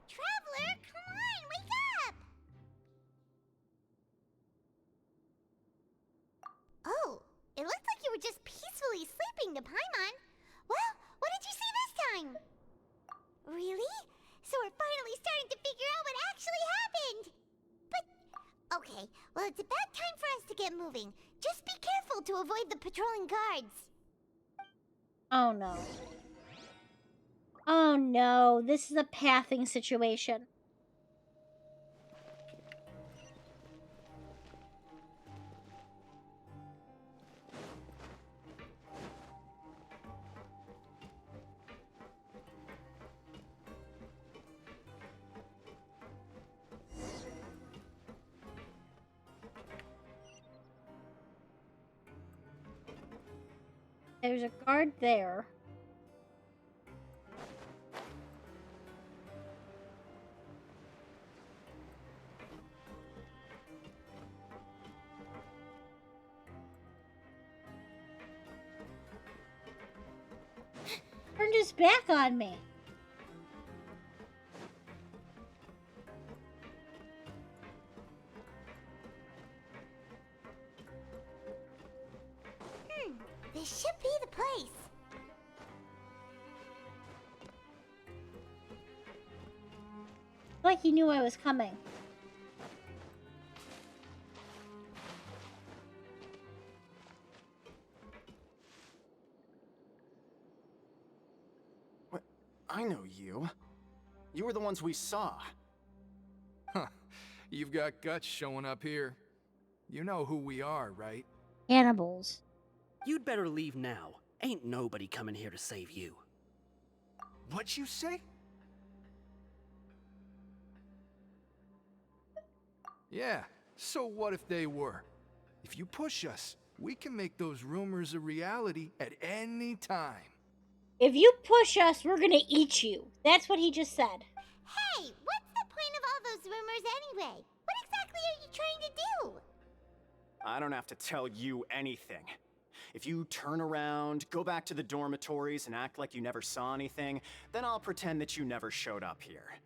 Traveler, come on, wake up! Oh, it looked like you were just peacefully sleeping to Paimon. Well, what did you see this time? Really? So we're finally starting to figure out what actually happened! But, okay, well it's about time for us to get moving. Just be careful to avoid the patrolling guards. Oh no. Oh no, this is a pathing situation. There's a guard there. Turned his back on me. This should be the place. Like he knew I was coming. What? I know you. You were the ones we saw. Huh. You've got guts showing up here. You know who we are, right? Cannibals. You'd better leave now. Ain't nobody coming here to save you. What'd you say? Yeah, so what if they were? If you push us, we can make those rumors a reality at any time. If you push us, we're gonna eat you. That's what he just said. Hey, what's the point of all those rumors anyway? What exactly are you trying to do? I don't have to tell you anything. If you turn around, go back to the dormitories, and act like you never saw anything, then I'll pretend that you never showed up here.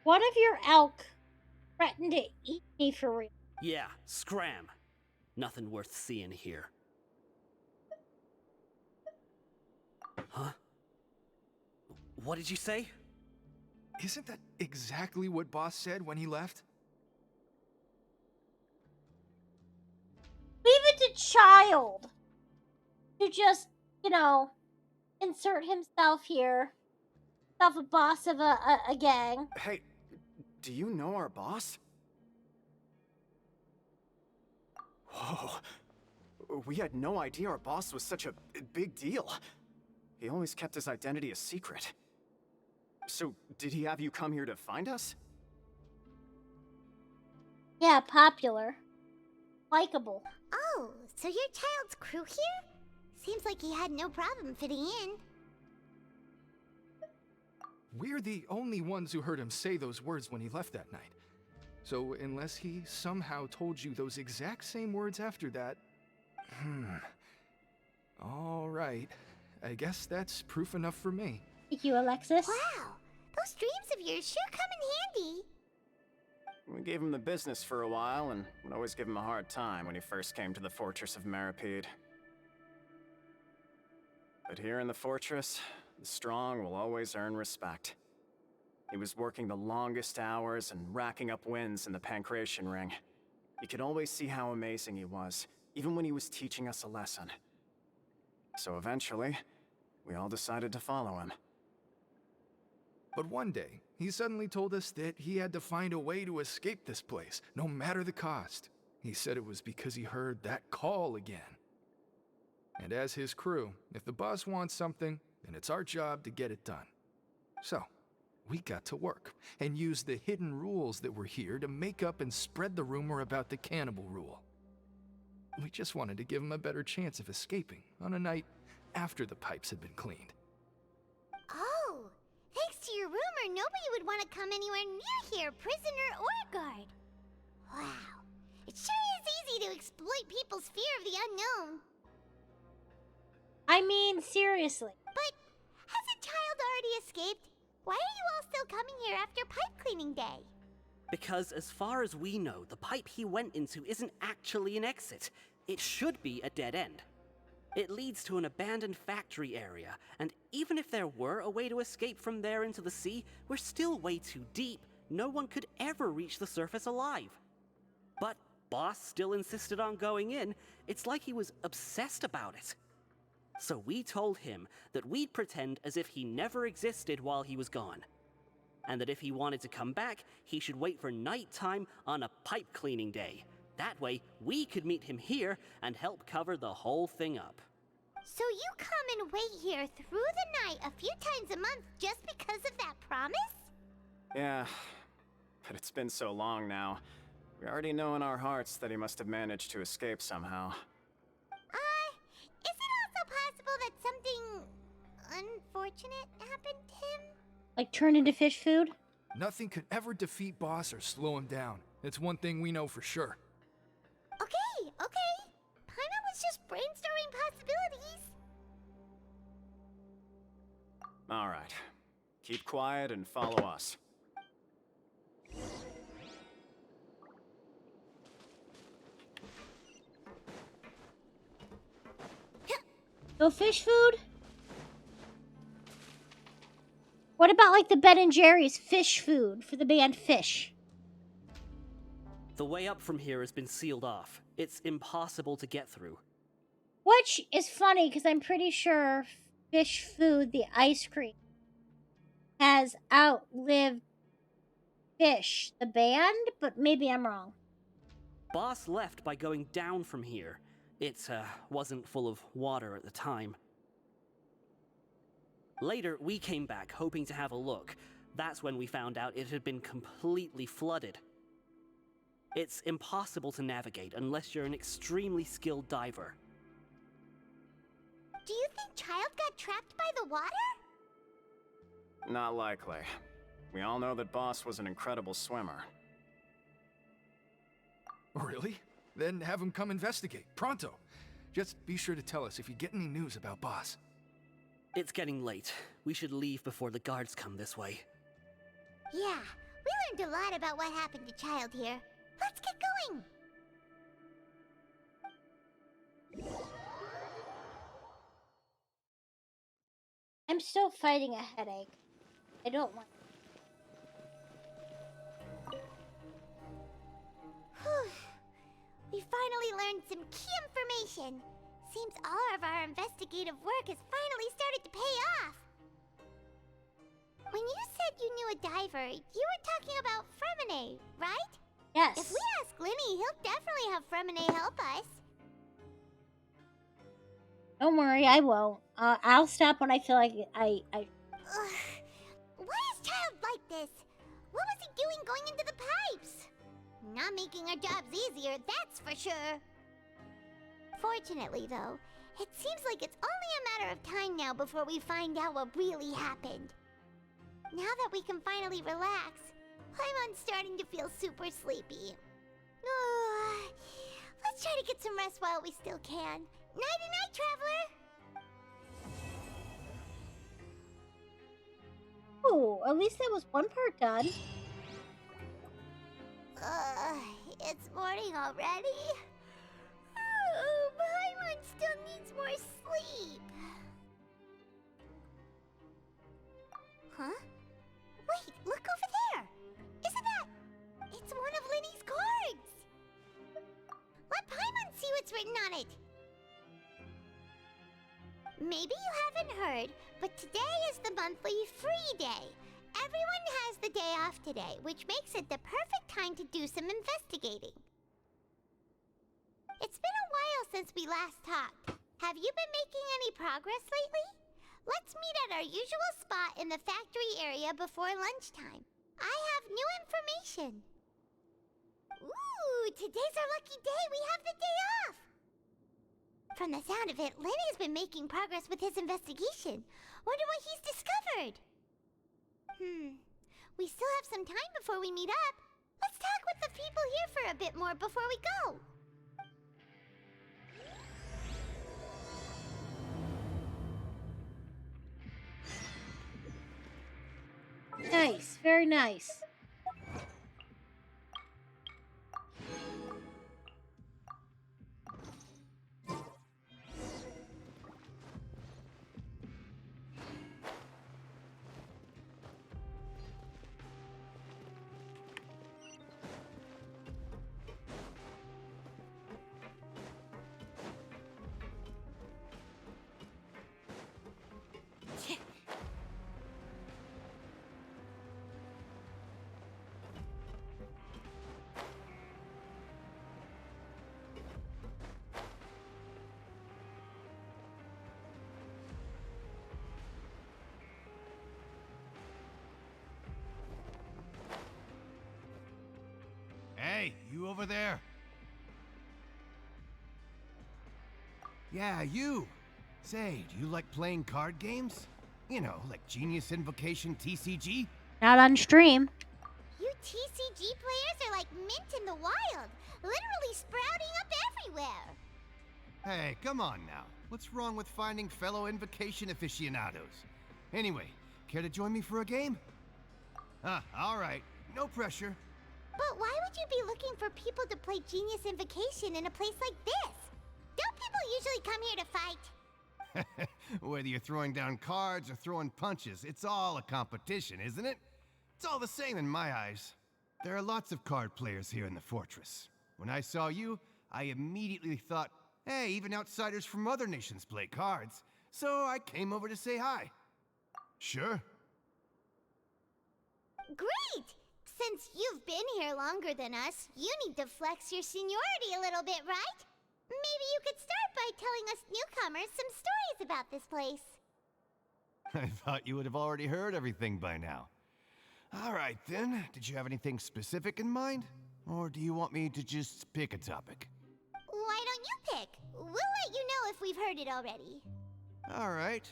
What if your elk threatened to eat me for real? Yeah, scram. Nothing worth seeing here. Huh? What did you say? Isn't that exactly what Boss said when he left? Leave it to Child to just, insert himself here. Self a boss of a gang. Hey, do you know our boss? Whoa. We had no idea our boss was such a big deal. He always kept his identity a secret. So, did he have you come here to find us? Yeah, popular. Likeable. Oh, so you're Child's crew here? Seems like he had no problem fitting in. We're the only ones who heard him say those words when he left that night. So unless he somehow told you those exact same words after that... All right. I guess that's proof enough for me. Thank you, Alexis. Wow, those dreams of yours sure come in handy. We gave him the business for a while and would always give him a hard time when he first came to the Fortress of Maripede. But here in the fortress, the strong will always earn respect. He was working the longest hours and racking up wins in the Pancration Ring. You could always see how amazing he was, even when he was teaching us a lesson. So eventually, we all decided to follow him. But one day, he suddenly told us that he had to find a way to escape this place, no matter the cost. He said it was because he heard that call again. And as his crew, if the boss wants something, then it's our job to get it done. So, we got to work, and used the hidden rules that were here to make up and spread the rumor about the cannibal rule. We just wanted to give him a better chance of escaping on a night after the pipes had been cleaned. Oh, thanks to your rumor, nobody would want to come anywhere near here, prisoner or guard. Wow, it sure is easy to exploit people's fear of the unknown. I mean, seriously. But has a child already escaped? Why are you all still coming here after pipe cleaning day? Because as far as we know, the pipe he went into isn't actually an exit. It should be a dead end. It leads to an abandoned factory area, and even if there were a way to escape from there into the sea, we're still way too deep. No one could ever reach the surface alive. But Boss still insisted on going in. It's like he was obsessed about it. So we told him that we'd pretend as if he never existed while he was gone. And that if he wanted to come back, he should wait for nighttime on a pipe cleaning day. That way, we could meet him here and help cover the whole thing up. So you come and wait here through the night a few times a month just because of that promise? Yeah, but it's been so long now. We already know in our hearts that he must have managed to escape somehow. Is it also possible that something unfortunate happened to him? Like turn into fish food? Nothing could ever defeat Boss or slow him down. It's one thing we know for sure. Okay. Paimon was just brainstorming possibilities. All right. Keep quiet and follow us. No fish food? What about like the Ben and Jerry's fish food for the band Fish? The way up from here has been sealed off. It's impossible to get through. Which is funny because I'm pretty sure Fish Food, the ice cream, has outlived Fish, the band, but maybe I'm wrong. Boss left by going down from here. It wasn't full of water at the time. Later, we came back, hoping to have a look. That's when we found out it had been completely flooded. It's impossible to navigate unless you're an extremely skilled diver. Do you think Child got trapped by the water? Not likely. We all know that Boss was an incredible swimmer. Really? Then have him come investigate, pronto. Just be sure to tell us if you get any news about Boss. It's getting late. We should leave before the guards come this way. Yeah, we learned a lot about what happened to Child here. Let's get going! I'm still fighting a headache. I don't want. We finally learned some key information. Seems all of our investigative work has finally started to pay off. When you said you knew a diver, you were talking about Fremine, right? Yes. If we ask Linny, he'll definitely have Fremine help us. Don't worry, I won't. I'll stop when I feel like I. Ugh. Why is Child like this? What was he doing going into the pipes? Not making our jobs easier, that's for sure. Fortunately, though, it seems like it's only a matter of time now before we find out what really happened. Now that we can finally relax, Paimon's starting to feel super sleepy. Let's try to get some rest while we still can. Nighty-night, traveler! Oh, at least that was one part done. It's morning already. Oh, Paimon still needs more sleep. Huh? Wait, look over there! Isn't that... It's one of Linny's cards! Let Paimon see what's written on it! Maybe you haven't heard, but today is the monthly free day. Everyone has the day off today, which makes it the perfect time to do some investigating. It's been a while since we last talked. Have you been making any progress lately? Let's meet at our usual spot in the factory area before lunchtime. I have new information. Ooh, today's our lucky day. We have the day off. From the sound of it, Lynn has been making progress with his investigation. Wonder what he's discovered. We still have some time before we meet up. Let's talk with the people here for a bit more before we go. Nice, very nice. Hey, you over there? Yeah, you. Say, do you like playing card games? You know, like Genius Invocation TCG? Not on stream. You TCG players are like mint in the wild, literally sprouting up everywhere. Hey, come on now. What's wrong with finding fellow Invocation aficionados? Anyway, care to join me for a game? All right. No pressure. But why would you be looking for people to play Genius Invocation in a place like this? Don't people usually come here to fight? Whether you're throwing down cards or throwing punches, it's all a competition, isn't it? It's all the same in my eyes. There are lots of card players here in the fortress. When I saw you, I immediately thought, hey, even outsiders from other nations play cards. So I came over to say hi. Sure. Great! Since you've been here longer than us, you need to flex your seniority a little bit, right? Maybe you could start by telling us newcomers some stories about this place. I thought you would have already heard everything by now. All right, then. Did you have anything specific in mind? Or do you want me to just pick a topic? Why don't you pick? We'll let you know if we've heard it already. All right.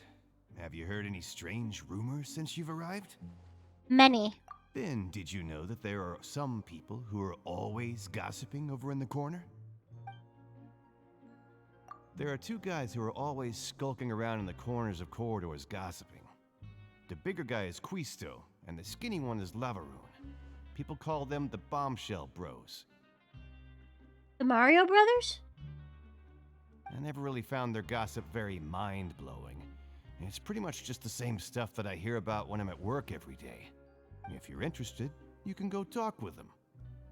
Have you heard any strange rumors since you've arrived? Many. Ben, did you know that there are some people who are always gossiping over in the corner? There are two guys who are always skulking around in the corners of corridors gossiping. The bigger guy is Quisto, and the skinny one is Lavaroon. People call them the Bombshell Bros. The Mario Brothers? I never really found their gossip very mind-blowing. It's pretty much just the same stuff that I hear about when I'm at work every day. If you're interested, you can go talk with them.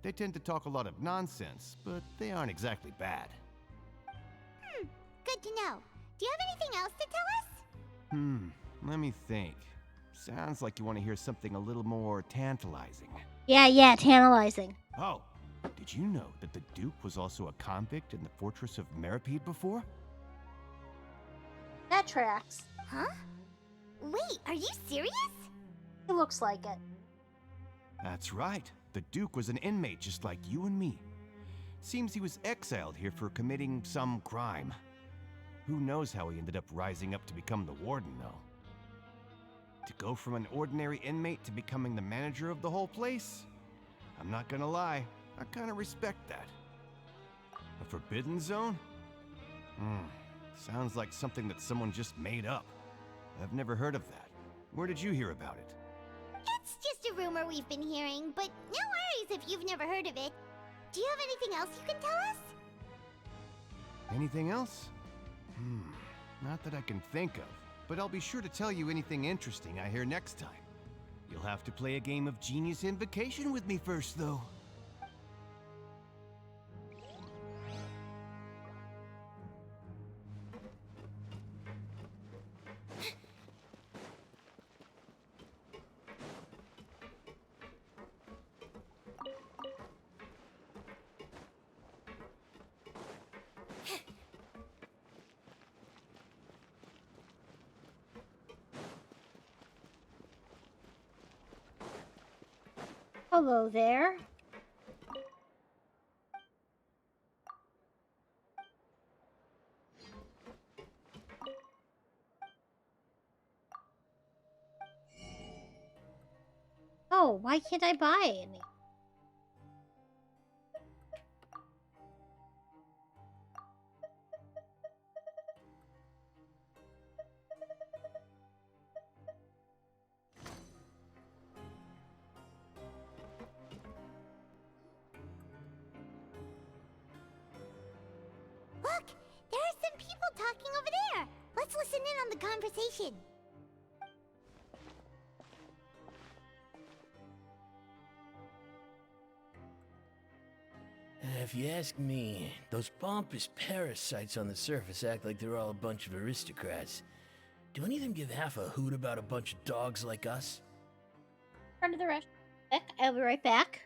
They tend to talk a lot of nonsense, but they aren't exactly bad. Good to know. Do you have anything else to tell us? Let me think. Sounds like you want to hear something a little more tantalizing. Yeah, tantalizing. Oh, did you know that the Duke was also a convict in the fortress of Meripede before? That tracks. Huh? Wait, are you serious? It looks like it. That's right. The Duke was an inmate just like you and me. Seems he was exiled here for committing some crime. Who knows how he ended up rising up to become the warden, though. To go from an ordinary inmate to becoming the manager of the whole place? I'm not gonna lie, I kinda respect that. A forbidden zone? Sounds like something that someone just made up. I've never heard of that. Where did you hear about it? It's just a rumor we've been hearing, but no worries if you've never heard of it. Do you have anything else you can tell us? Anything else? Not that I can think of, but I'll be sure to tell you anything interesting I hear next time. You'll have to play a game of Genius Invocation with me first, though. Hello there. Oh, why can't I buy any? Look, there are some people talking over there. Let's listen in on the conversation. If you ask me, those pompous parasites on the surface act like they're all a bunch of aristocrats. Do any of them give half a hoot about a bunch of dogs like us? Run to the restroom. I'll be right back.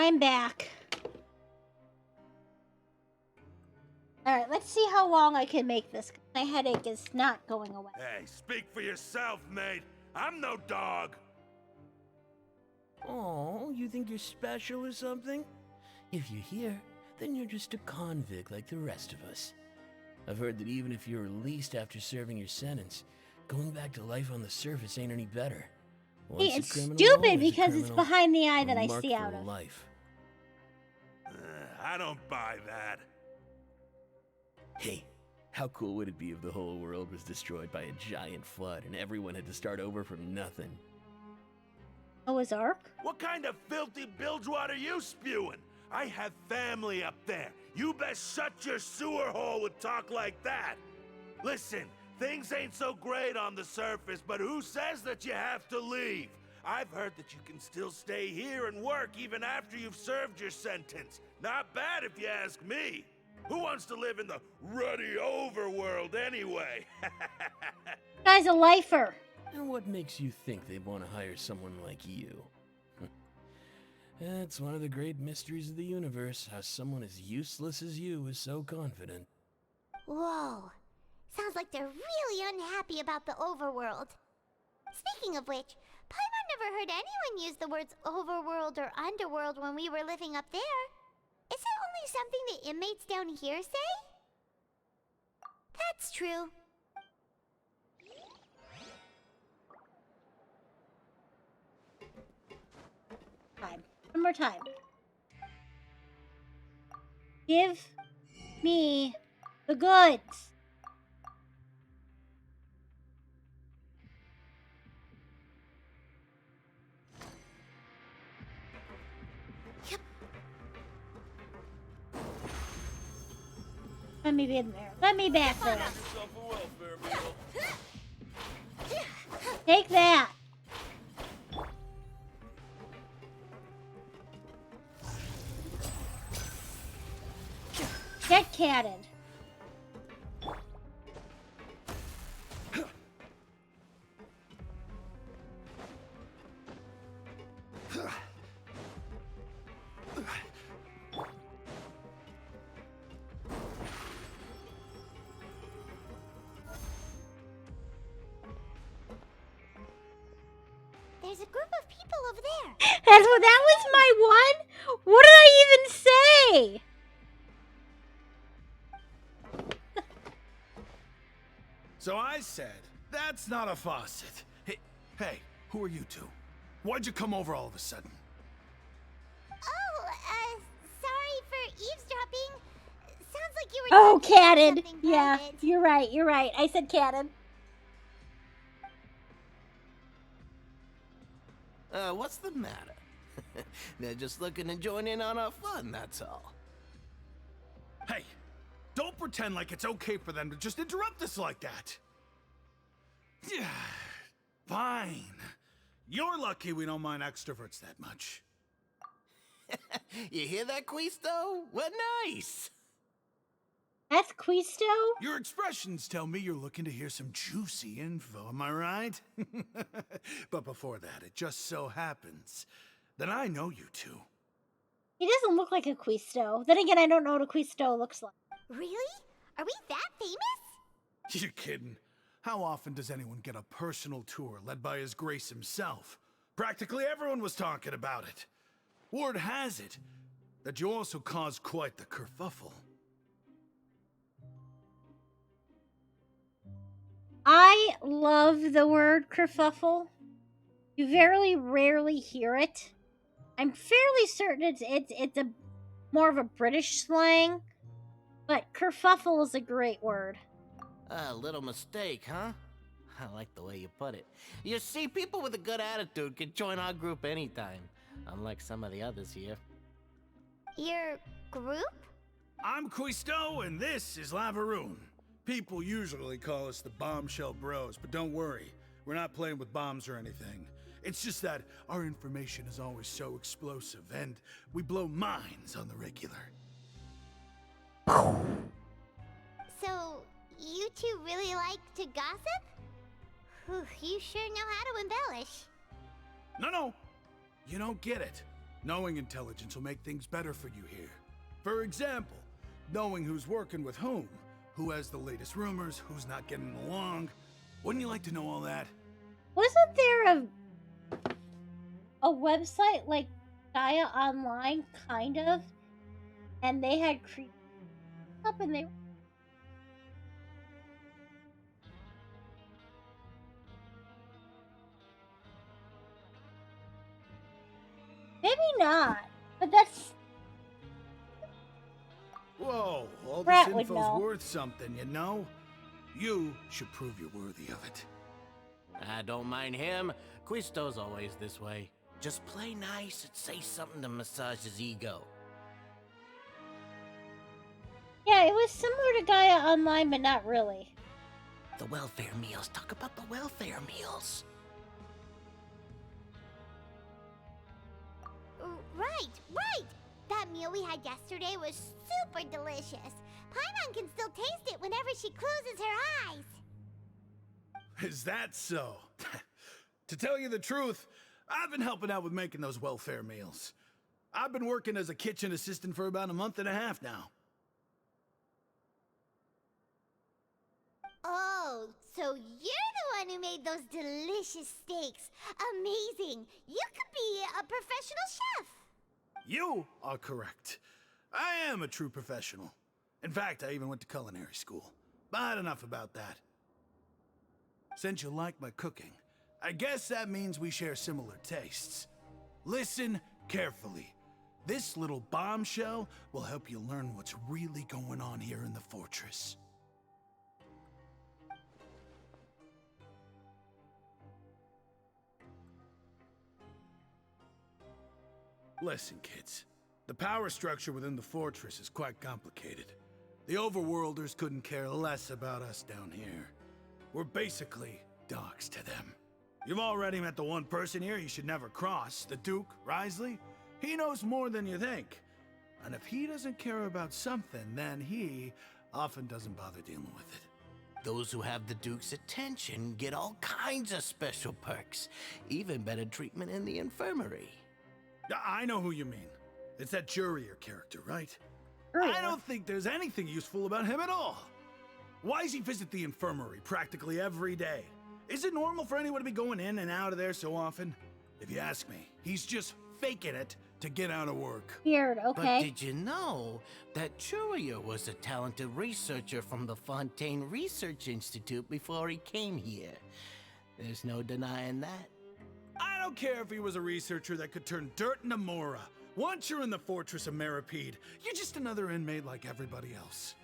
I'm back. Alright, let's see how long I can make this. My headache is not going away. Hey, speak for yourself, mate. I'm no dog. Oh, you think you're special or something? If you're here, then you're just a convict like the rest of us. I've heard that even if you're released after serving your sentence, going back to life on the surface ain't any better. Once Hey, a it's criminal, stupid always a because it's criminal, behind the eye that I marked see for out of. life. I don't buy that. Hey, how cool would it be if the whole world was destroyed by a giant flood and everyone had to start over from nothing? Noah's Ark? What kind of filthy bilgewater are you spewing? I have family up there. You best shut your sewer hole with talk like that. Listen, things ain't so great on the surface, but who says that you have to leave? I've heard that you can still stay here and work even after you've served your sentence. Not bad if you ask me. Who wants to live in the ruddy overworld anyway? Guy's a lifer. And what makes you think they'd want to hire someone like you? That's one of the great mysteries of the universe, how someone as useless as you is so confident. Whoa. Sounds like they're really unhappy about the overworld. Speaking of which, Paimon never heard anyone use the words overworld or underworld when we were living up there. Is it only something the inmates down here say? That's true. One more time. Give me the goods. Let me be in there. Let me back there. Take that. Get catted. There's a group of people over there. That was my one? What did I even say? So I said, that's not a faucet. Hey, who are you two? Why'd you come over all of a sudden? Oh, sorry for eavesdropping. Sounds like you were Oh, talking about catted. something Yeah, private. you're right. You're right. I said catted. What's the matter? They're just looking to join in on our fun, that's all. Hey, don't pretend like it's okay for them to just interrupt us like that. Yeah, fine. You're lucky we don't mind extroverts that much. You hear that, Quisto? What nice! That's Quisto? Your expressions tell me you're looking to hear some juicy info, am I right? But before that, it just so happens that I know you two. He doesn't look like a Quisto. Then again, I don't know what a Quisto looks like. Really? Are we that famous? You're kidding. How often does anyone get a personal tour led by His Grace himself? Practically everyone was talking about it. Word has it that you also caused quite the kerfuffle. I love the word kerfuffle. You very rarely hear it. I'm fairly certain it's a more of a British slang, but kerfuffle is a great word. A little mistake, huh? I like the way you put it. You see, people with a good attitude can join our group anytime, unlike some of the others here. Your group? I'm Quisto, and this is Lavaroon. People usually call us the Bombshell Bros, but don't worry, we're not playing with bombs or anything. It's just that our information is always so explosive, and we blow minds on the regular. So, you two really like to gossip? Whew, you sure know how to embellish. No, you don't get it. Knowing intelligence will make things better for you here. For example, knowing who's working with whom, who has the latest rumors, who's not getting along. Wouldn't you like to know all that? Wasn't there a website like Gaia Online, kind of? And they had creep up and they... Maybe not, but that's... Whoa, all Brat this would info's know. worth something, you know? You should prove you're worthy of it. I don't mind him. Quisto's always this way. Just play nice and say something to massage his ego. Yeah, it was similar to Gaia Online, but not really. The welfare meals. Talk about the welfare meals. Right! That meal we had yesterday was super delicious. Paimon can still taste it whenever she closes her eyes. Is that so? To tell you the truth, I've been helping out with making those welfare meals. I've been working as a kitchen assistant for about a month and a half now. Oh, so you're the one who made those delicious steaks. Amazing. You could be a professional chef. You are correct. I am a true professional. In fact, I even went to culinary school. But enough about that. Since you like my cooking, I guess that means we share similar tastes. Listen carefully. This little bombshell will help you learn what's really going on here in the fortress. Listen, kids. The power structure within the fortress is quite complicated. The overworlders couldn't care less about us down here. We're basically dogs to them. You've already met the one person here you should never cross, the Duke, Risley. He knows more than you think. And if he doesn't care about something, then he often doesn't bother dealing with it. Those who have the Duke's attention get all kinds of special perks. Even better treatment in the infirmary. I know who you mean. It's that Jurier character, right? I don't think there's anything useful about him at all. Why does he visit the infirmary practically every day? Is it normal for anyone to be going in and out of there so often? If you ask me, he's just faking it to get out of work. Weird, okay. But did you know that Jurier was a talented researcher from the Fontaine Research Institute before he came here? There's no denying that. I don't care if he was a researcher that could turn dirt into Mora. Once you're in the fortress of Meripede, you're just another inmate like everybody else.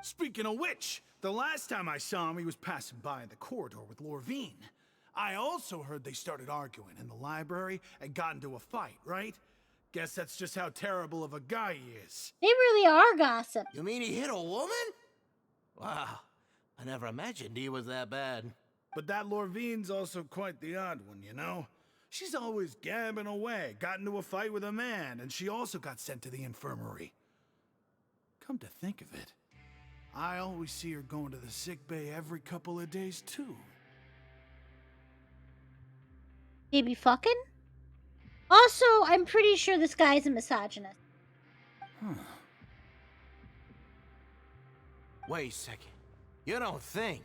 Speaking of which, the last time I saw him, he was passing by in the corridor with Lorvine. I also heard they started arguing in the library and got into a fight, right? Guess that's just how terrible of a guy he is. They really are gossip. You mean he hit a woman? Wow, I never imagined he was that bad. But that Lorvine's also quite the odd one, you know? She's always gabbing away, got into a fight with a man, and she also got sent to the infirmary. Come to think of it, I always see her going to the sick bay every couple of days, too. Maybe fucking? Also, I'm pretty sure this guy's a misogynist. Huh. Wait a second. You don't think?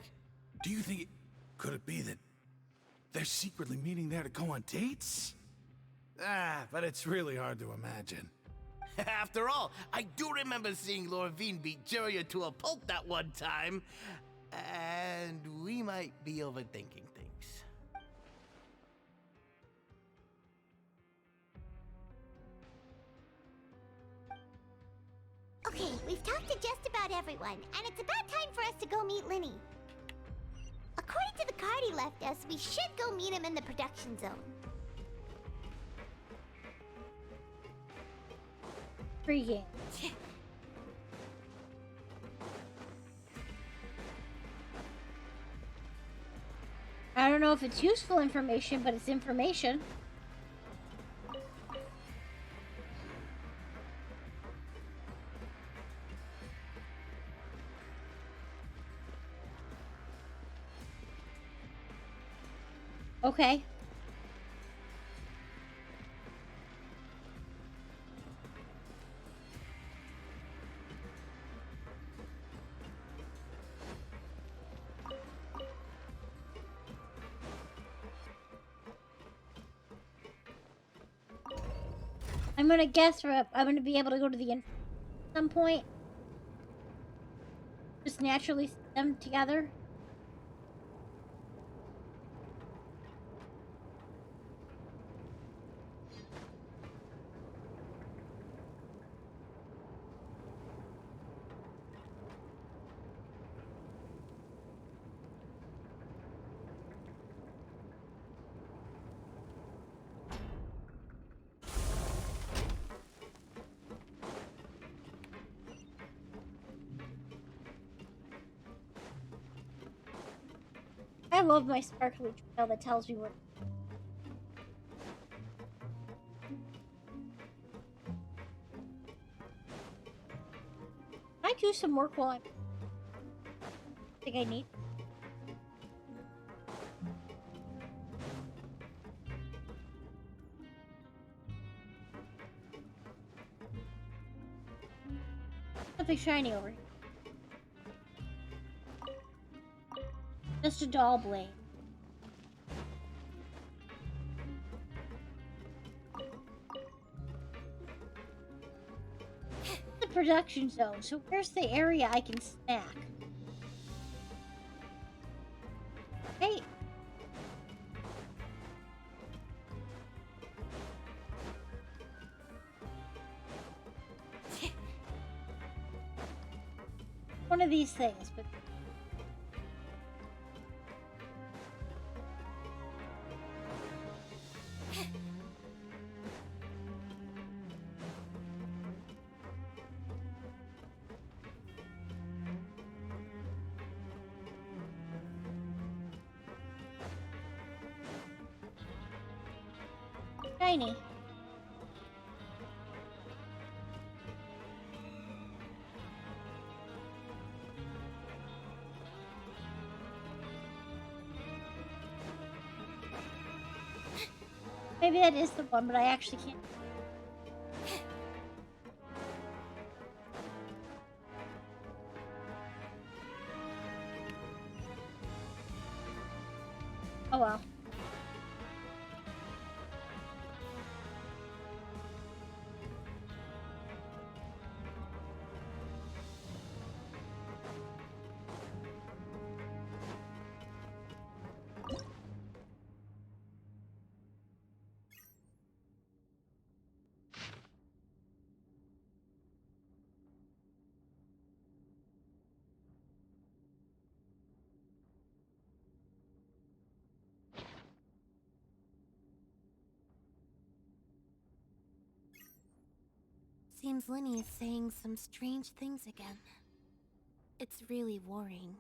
Do you think could it be that they're secretly meeting there to go on dates? But it's really hard to imagine. After all, I do remember seeing Lorvine beat Jurier to a pulp that one time. And we might be overthinking things. Okay, we've talked to just about everyone, and it's about time for us to go meet Linny. According to the card he left us, we should go meet him in the production zone. Freaking. I don't know if it's useful information, but it's information. Okay. I'm gonna guess I'm gonna be able to go to the end at some point. Just naturally see them together. I love my sparkly trail that tells me where. Can I do some work while I think I need? Something shiny over here. Just a doll blade. The production zone. So where's the area I can snack? Hey. One of these things, but shiny. Maybe that is the one, but I actually can't. Oh well. Seems Linny is saying some strange things again. It's really worrying.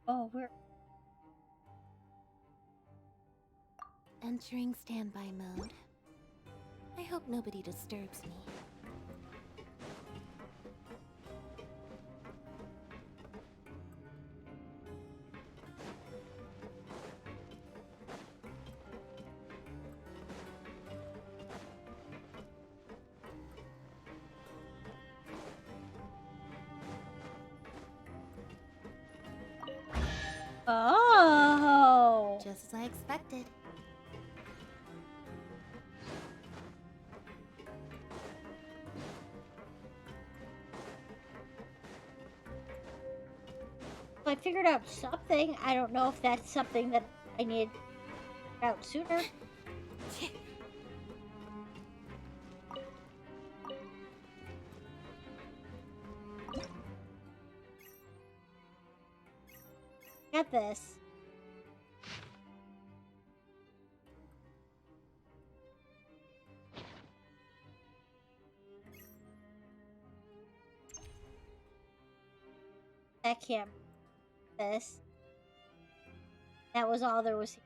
Oh, we're Entering standby mode. I hope nobody disturbs me. Oh. Just as I expected. I figured out something. I don't know if that's something that I need to figure out sooner. Get this. That can't. This. That was all there was.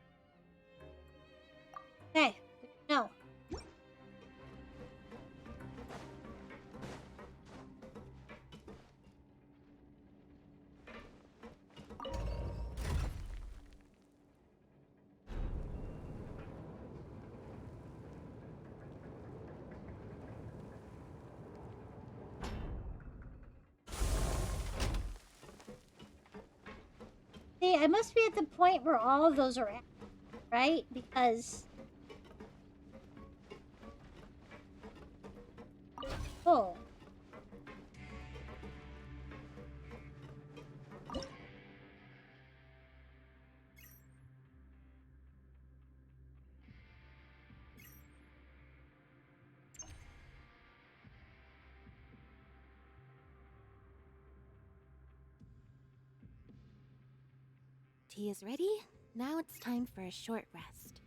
Okay, no. See, I must be at the point where all of those are at, right? Because... Oh. Tea is ready. Now it's time for a short rest.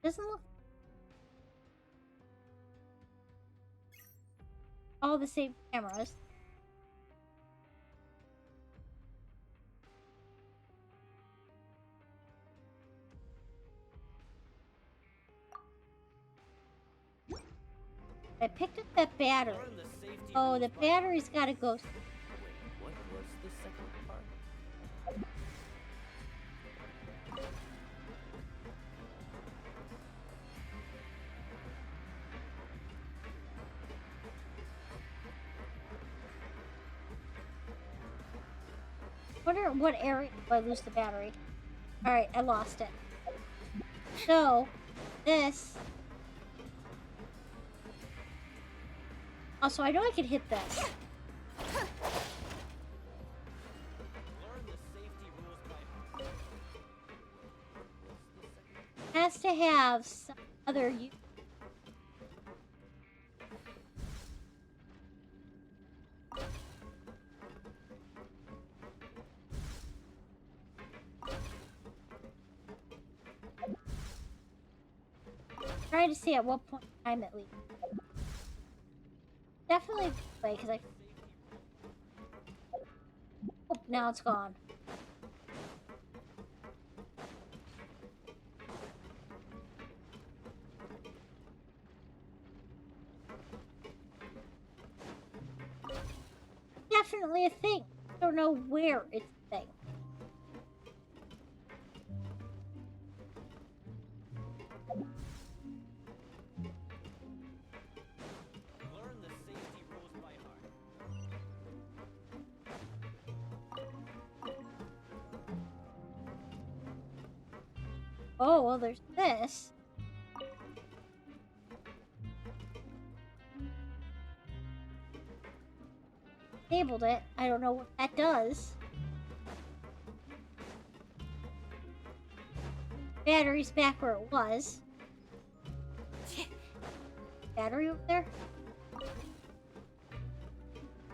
Doesn't look all the same cameras. I picked up that battery. Oh, the battery's gotta go. What was the second part? Wonder what area did I lose the battery? Alright, I lost it. So, this... Also, I know I can hit this. Has to have some other use. Trying to see at what point in time it leaves. Definitely this way, because I... Oh, now it's gone. Definitely a thing. I don't know where it's a thing. Oh, well, there's this. Disabled it. I don't know what that does. Battery's back where it was. Battery over there?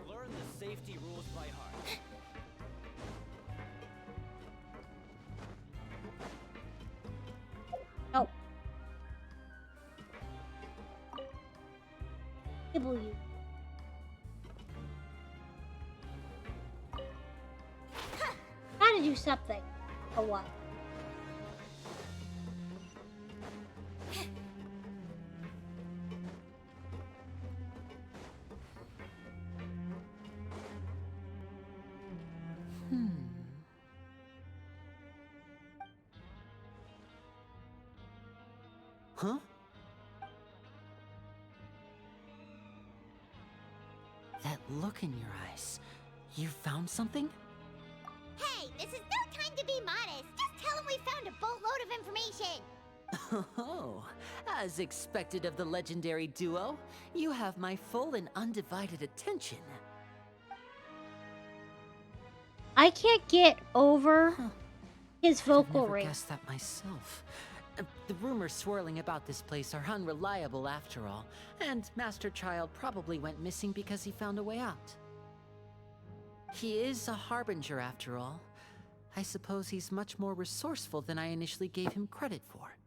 Learn the safety rules by heart. Oh. W. Gotta do something. Or what? Huh? That look in your eyes. You found something? Hey, this is no time to be modest. Just tell him we found a boatload of information. Oh, as expected of the legendary duo, you have my full and undivided attention. I can't get over his I've vocal never range. guessed that myself. The rumors swirling about this place are unreliable after all, and Master Child probably went missing because he found a way out. He is a harbinger after all. I suppose he's much more resourceful than I initially gave him credit for.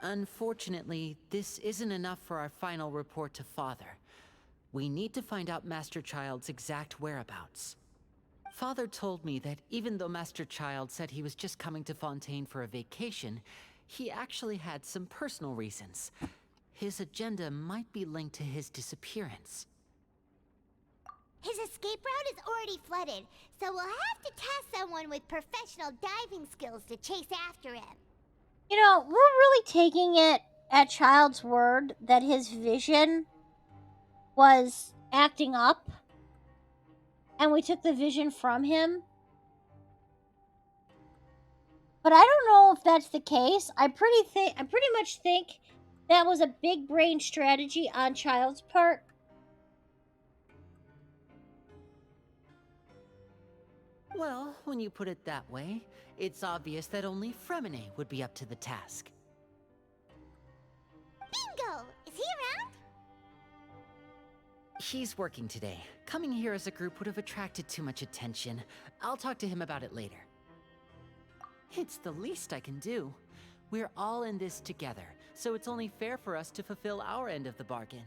Unfortunately, this isn't enough for our final report to Father. We need to find out Master Child's exact whereabouts. Father told me that even though Master Child said he was just coming to Fontaine for a vacation, he actually had some personal reasons. His agenda might be linked to his disappearance. His escape route is already flooded, so we'll have to task someone with professional diving skills to chase after him. You know, we're really taking it at Child's word that his vision was acting up, and we took the vision from him. But I don't know if that's the case. I pretty much think that was a big brain strategy on Child's part. Well, when you put it that way, it's obvious that only Fremine would be up to the task. Bingo! Is he around? He's working today. Coming here as a group would have attracted too much attention. I'll talk to him about it later. It's the least I can do. We're all in this together, so it's only fair for us to fulfill our end of the bargain.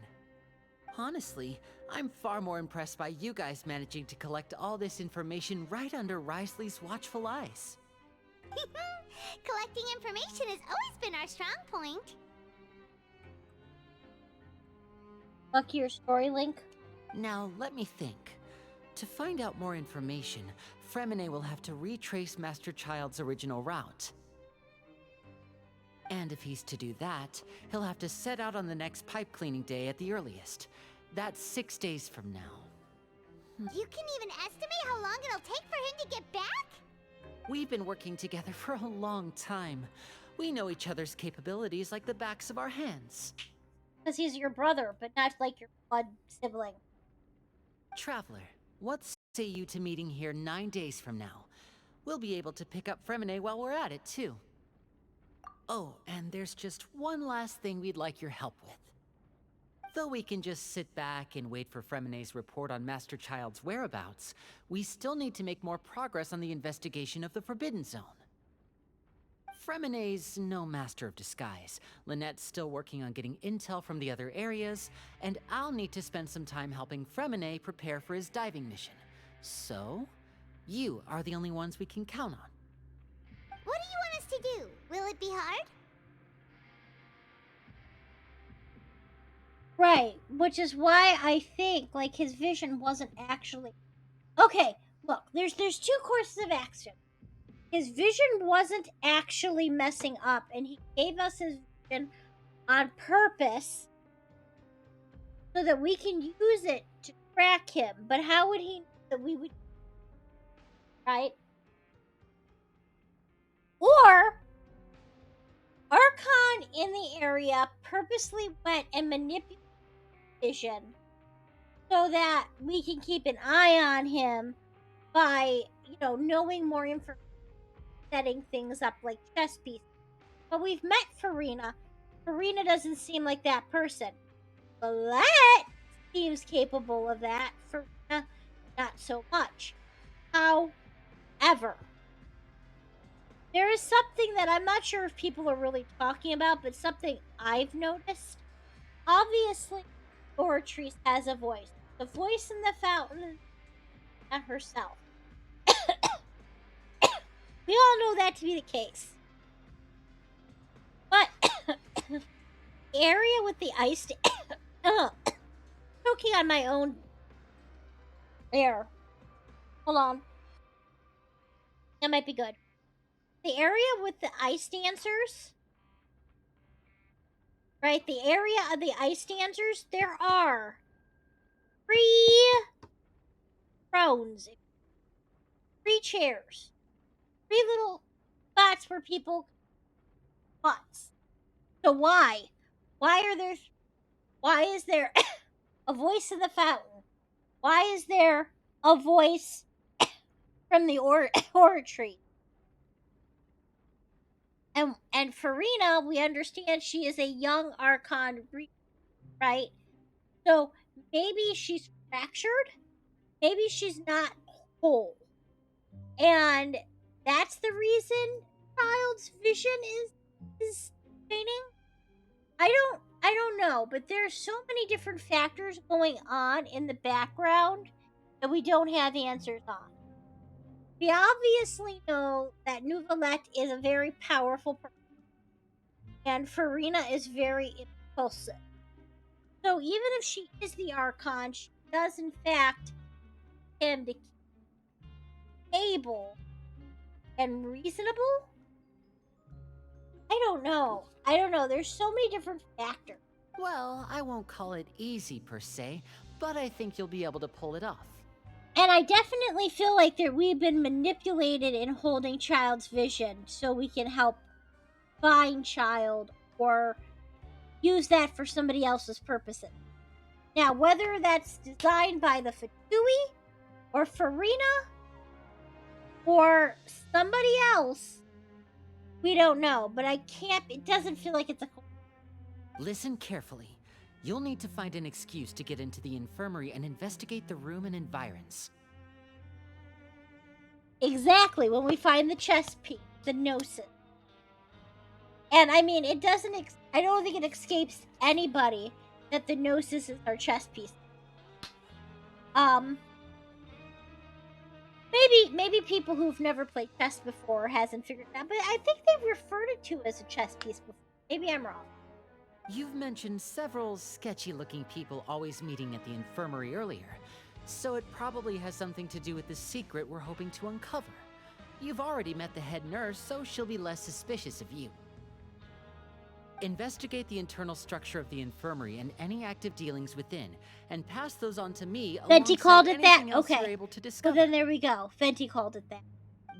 Honestly, I'm far more impressed by you guys managing to collect all this information right under Risley's watchful eyes. Collecting information has always been our strong point. Luckier story link. Now, let me think. To find out more information, Fremine will have to retrace Master Child's original route. And if he's to do that, he'll have to set out on the next pipe cleaning day at the earliest. That's 6 days from now. You can even estimate how long it'll take for him to get back? We've been working together for a long time. We know each other's capabilities like the backs of our hands. Because he's your brother, but not like your blood sibling. Traveler, what say you to meeting here 9 days from now? We'll be able to pick up Fremine while we're at it, too. Oh, and there's just one last thing we'd like your help with. Though we can just sit back and wait for Fremine's report on Master Child's whereabouts, we still need to make more progress on the investigation of the Forbidden Zone. Fremine's no master of disguise. Lynette's still working on getting intel from the other areas, and I'll need to spend some time helping Fremine prepare for his diving mission. So, you are the only ones we can count on. What do you want us to do? Will it be hard? Right, which is why I think like his vision wasn't actually. Okay, look, there's two courses of action. His vision wasn't actually messing up, and he gave us his vision on purpose so that we can use it to track him. But how would he know that we would? Right? Or Archon in the area purposely went and manipulated vision so that we can keep an eye on him by, knowing more information, setting things up like chess pieces. But we've met Farina. Farina doesn't seem like that person. Blat seems capable of that. Farina, not so much. However, there is something that I'm not sure if people are really talking about, but something I've noticed. Obviously, Oratrice has a voice. The voice in the fountain, not herself. We all know that to be the case. But the area with the ice choking on my own air. Hold on. That might be good. The area with the ice dancers, right? The area of the ice dancers, there are 3 thrones, 3 chairs, 3 little spots where people butts. So why? Why is there a voice in the fountain? Why is there a voice from the oratory? And Farina, we understand she is a young Archon, right? So maybe she's fractured. Maybe she's not whole. And that's the reason Child's vision is changing. I don't know, but there's so many different factors going on in the background that we don't have answers on. We obviously know that Nouvelette is a very powerful person, and Farina is very impulsive. So even if she is the Archon, she does in fact him to keep able and reasonable. I don't know. There's so many different factors. Well, I won't call it easy per se, but I think you'll be able to pull it off. And I definitely feel like that we've been manipulated in holding Child's vision so we can help find Child or use that for somebody else's purposes. Now, whether that's designed by the Fatui or Farina or somebody else, we don't know. But it doesn't feel like it's a... Listen carefully. You'll need to find an excuse to get into the infirmary and investigate the room and environs. Exactly, when we find the chess piece, the Gnosis. And I mean, it doesn't... I don't think it escapes anybody that the Gnosis is our chess piece. Maybe people who've never played chess before hasn't figured it out, but I think they've referred it to as a chess piece before. Maybe I'm wrong. You've mentioned several sketchy-looking people always meeting at the infirmary earlier, so it probably has something to do with the secret we're hoping to uncover. You've already met the head nurse, so she'll be less suspicious of you. Investigate the internal structure of the infirmary and any active dealings within, and pass those on to me. Fenty called it that? Okay. Okay. You're able to discover. Well, then there we go. Fenty called it that.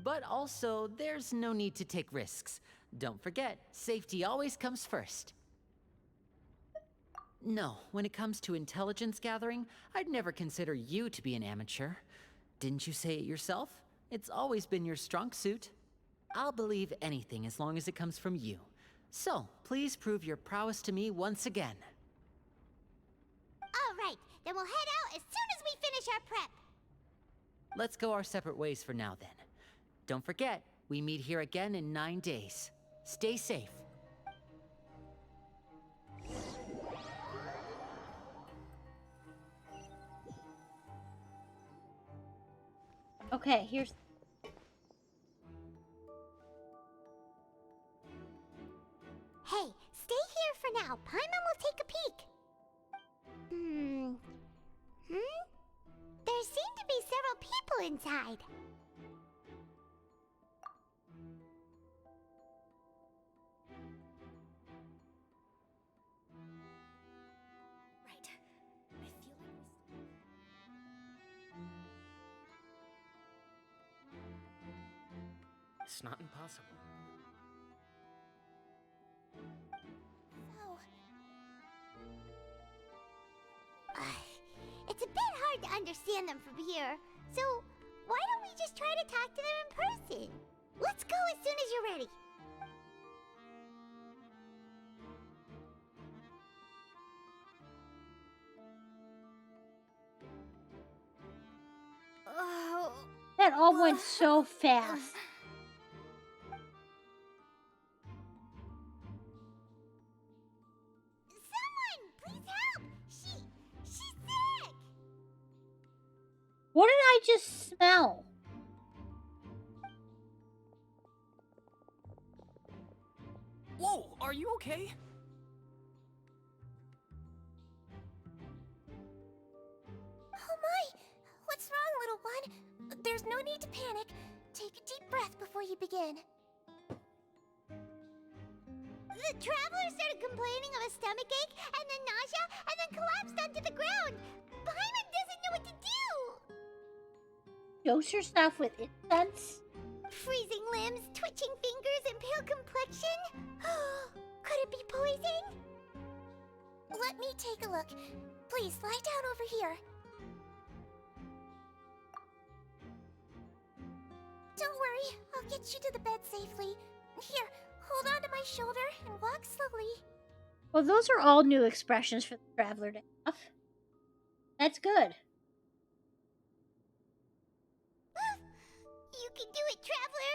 But also, there's no need to take risks. Don't forget, safety always comes first. No, when it comes to intelligence gathering, I'd never consider you to be an amateur. Didn't you say it yourself? It's always been your strong suit. I'll believe anything as long as it comes from you. So, please prove your prowess to me once again. All right, then we'll head out as soon as we finish our prep. Let's go our separate ways for now then. Don't forget, we meet here again in 9 days. Stay safe. Okay, here's... Hey, stay here for now. Paimon will take a peek. There seem to be several people inside. Right. I feel like It's not impossible. It's a bit hard to understand them from here, so why don't we just try to talk to them in person? Let's go as soon as you're ready. Oh, that all went so fast. Someone, please help! She's sick! What did I just smell? Whoa, are you okay? Oh my! What's wrong, little one? There's no need to panic. Take a deep breath before you begin. The traveler started complaining of a stomachache, and then nausea, and then collapsed onto the ground. Paimon doesn't know what to do! Dose yourself with incense? Freezing limbs, twitching fingers, and pale complexion? Could it be poison? Let me take a look. Please, lie down over here. Don't worry, I'll get you to the bed safely. Here, hold on to my shoulder and walk slowly. Well, those are all new expressions for the traveler to have. That's good. You can do it, traveler!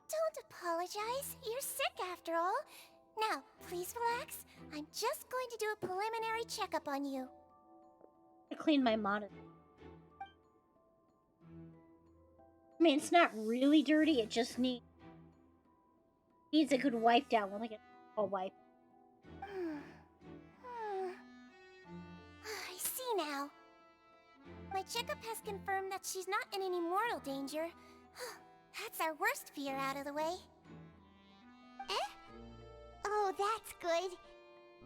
Don't apologize. You're sick after all. Now, please relax. I'm just going to do a preliminary checkup on you. I clean my monitor. I mean, it's not really dirty. It just needs a good wipe down, like a wipe. I see now. My checkup has confirmed that she's not in any mortal danger. That's our worst fear out of the way. Eh? Oh, that's good.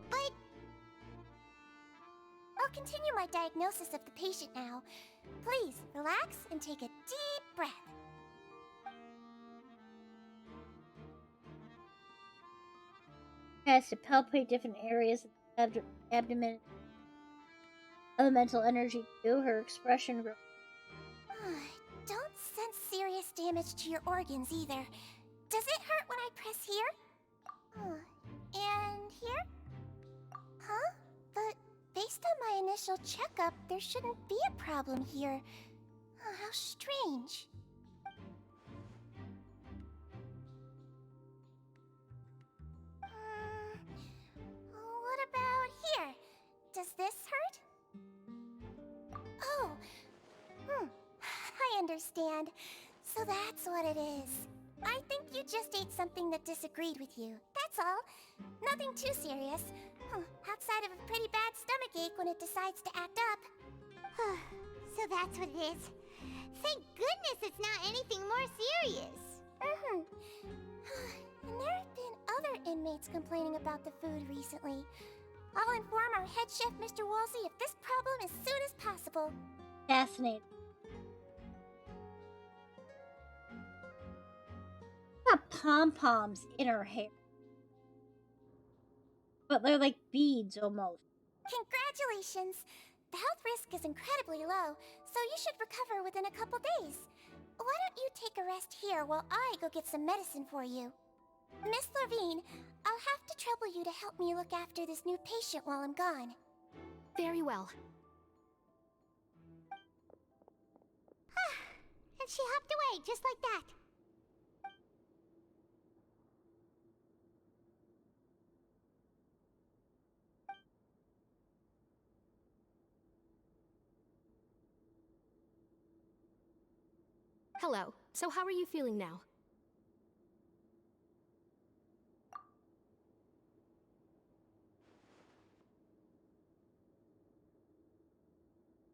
But I'll continue my diagnosis of the patient now. Please, relax and take a deep breath. Has to palpate different areas of the abdomen. Elemental energy too. Her expression. Don't sense serious damage to your organs either. Does it hurt when I press here? And here? Huh? But based on my initial checkup, there shouldn't be a problem here. How strange. What about here? Does this hurt? Oh, I understand. So that's what it is. I think you just ate something that disagreed with you. That's all. Nothing too serious. Outside of a pretty bad stomachache when it decides to act up. So that's what it is. Thank goodness it's not anything more serious. And there have been other inmates complaining about the food recently. I'll inform our head chef, Mr. Wolsey, of this problem as soon as possible. Fascinating. Got pom-poms in her hair. But they're like beads almost. Congratulations! The health risk is incredibly low, so you should recover within a couple days. Why don't you take a rest here while I go get some medicine for you? Miss Levine, I'll have to trouble you to help me look after this new patient while I'm gone. Very well. And she hopped away just like that. Hello. So how are you feeling now?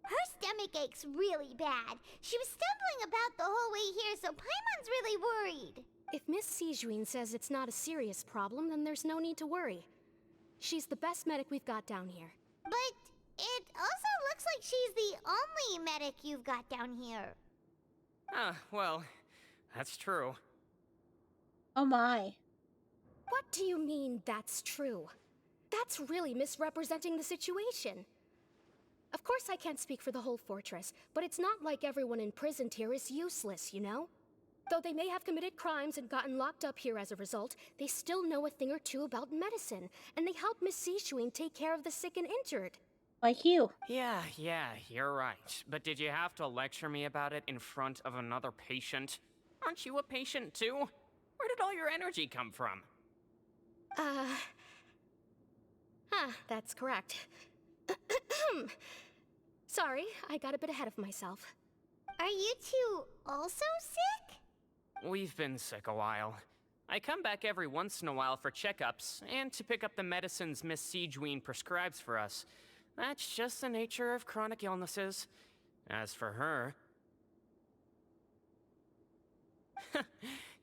Her stomach aches really bad. She was stumbling about the whole way here, so Paimon's really worried. If Miss Sijuin says it's not a serious problem, then there's no need to worry. She's the best medic we've got down here. But it also looks like she's the only medic you've got down here. Well, that's true. Oh my. What do you mean, that's true? That's really misrepresenting the situation. Of course I can't speak for the whole fortress, but it's not like everyone imprisoned here is useless, you know? Though they may have committed crimes and gotten locked up here as a result, they still know a thing or two about medicine, and they help Miss Sijuin take care of the sick and injured. Like you. Yeah, you're right. But did you have to lecture me about it in front of another patient? Aren't you a patient too? Where did all your energy come from? That's correct. Sorry, I got a bit ahead of myself. Are you two also sick? We've been sick a while. I come back every once in a while for checkups, and to pick up the medicines Miss Sijuin prescribes for us. That's just the nature of chronic illnesses. As for her...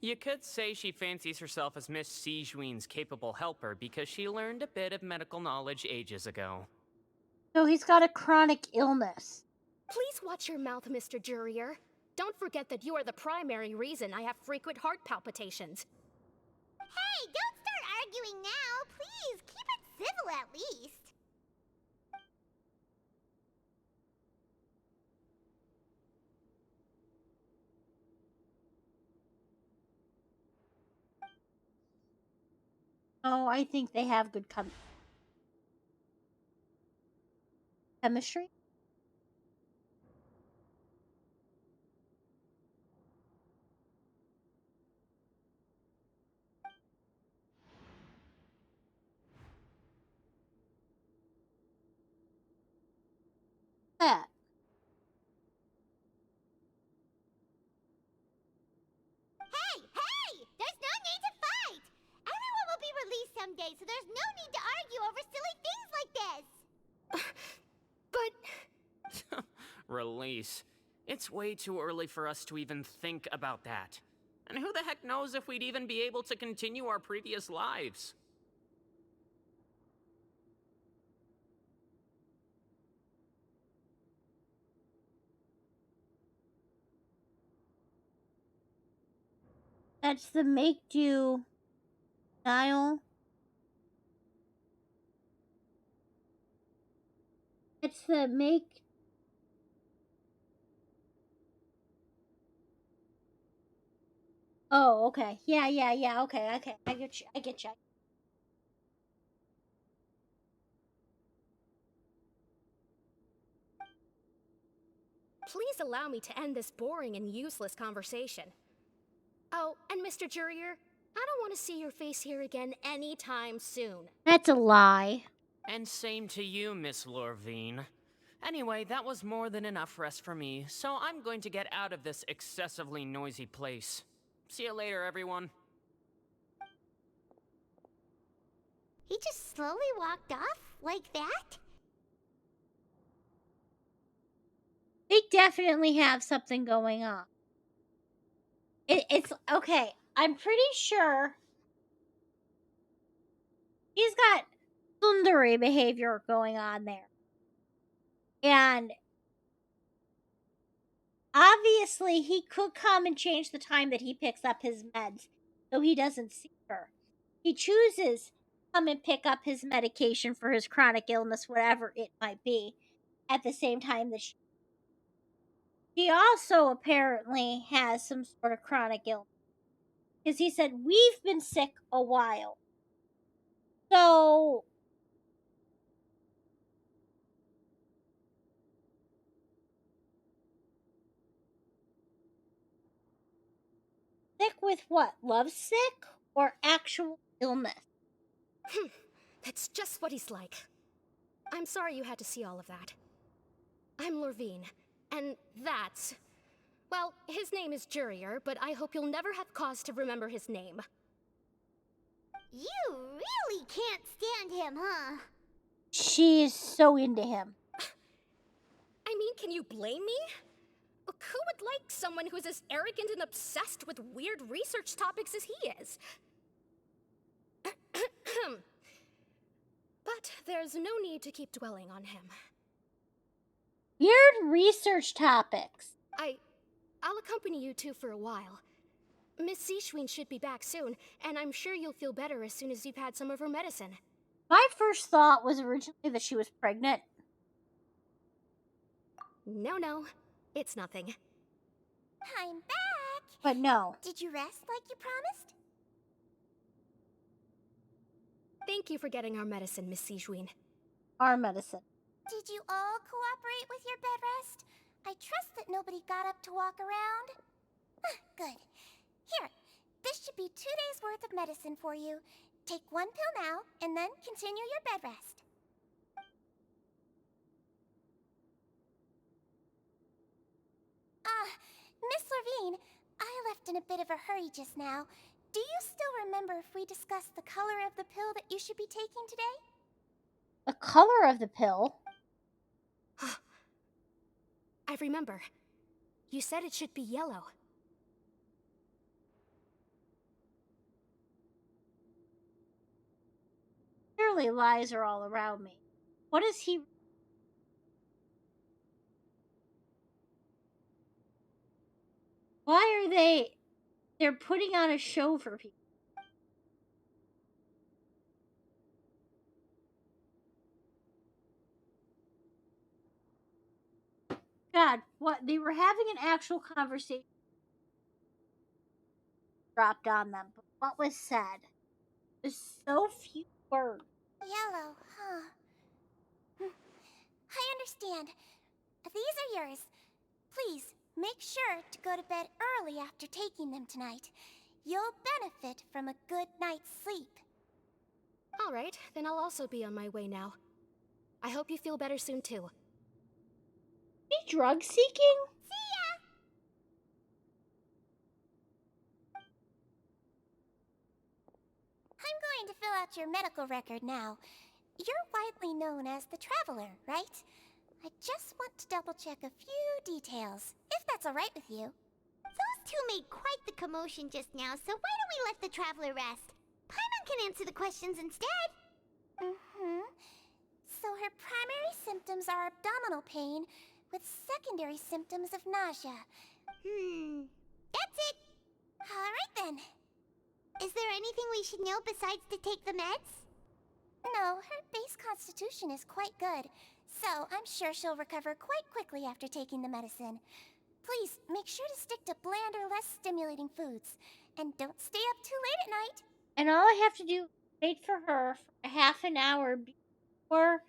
You could say she fancies herself as Miss Sijuin's capable helper because she learned a bit of medical knowledge ages ago. So he's got a chronic illness. Please watch your mouth, Mr. Jurier. Don't forget that you are the primary reason I have frequent heart palpitations. Hey, don't start arguing now! Please, keep it civil at least! Oh, I think they have good chemistry. that? Hey, hey! There's no need to fight! Everyone will be released someday, so there's no need to argue over silly things like this! Release. It's way too early for us to even think about that. And who the heck knows if we'd even be able to continue our previous lives? That's the make do style. It's the make. Oh, okay. Yeah. Okay. I get you. Please allow me to end this boring and useless conversation. Oh, and Mr. Jurier, I don't want to see your face here again anytime soon. That's a lie. And same to you, Miss Lorvine. Anyway, that was more than enough rest for me, so I'm going to get out of this excessively noisy place. See you later, everyone. He just slowly walked off like that? They definitely have something going on. It's okay. I'm pretty sure he's got tsundere behavior going on there. And obviously, he could come and change the time that he picks up his meds so he doesn't see her. He chooses to come and pick up his medication for his chronic illness, whatever it might be, at the same time that she also apparently has some sort of chronic illness. Because he said, we've been sick a while. So sick with what? Lovesick or actual illness? That's just what he's like. I'm sorry you had to see all of that. I'm Lorvine, and that's... Well, his name is Jurier, but I hope you'll never have cause to remember his name. You really can't stand him, huh? She is so into him. I mean, can you blame me? Who would like someone who's as arrogant and obsessed with weird research topics as he is? But there's no need to keep dwelling on him. Weird research topics. I'll accompany you two for a while. Miss Seashween should be back soon, and I'm sure you'll feel better as soon as you've had some of her medicine. My first thought was originally that she was pregnant. No, it's nothing. I'm back! But no. Did you rest like you promised? Thank you for getting our medicine, Miss Seashween. Our medicine. Did you all cooperate with your bed rest? I trust that nobody got up to walk around. Good. Here, this should be 2 days' worth of medicine for you. Take one pill now, and then continue your bed rest. Miss Lorvine, I left in a bit of a hurry just now. Do you still remember if we discussed the color of the pill that you should be taking today? The color of the pill? I remember. You said it should be yellow. Clearly lies are all around me. What is he... Why are they... They're putting on a show for people. God, what? They were having an actual conversation dropped on them, but what was said? There's so few words. Yellow, huh? I understand. These are yours. Please, make sure to go to bed early after taking them tonight. You'll benefit from a good night's sleep. All right, then I'll also be on my way now. I hope you feel better soon, too. He drug seeking? See ya! I'm going to fill out your medical record now. You're widely known as the Traveler, right? I just want to double check a few details, if that's alright with you. Those two made quite the commotion just now, so why don't we let the traveler rest? Paimon can answer the questions instead. So her primary symptoms are abdominal pain, with secondary symptoms of nausea. That's it. Alright then. Is there anything we should know besides to take the meds? No, her base constitution is quite good, so I'm sure she'll recover quite quickly after taking the medicine. Please, make sure to stick to bland or less stimulating foods, and don't stay up too late at night. And all I have to do is wait for her for a half an hour before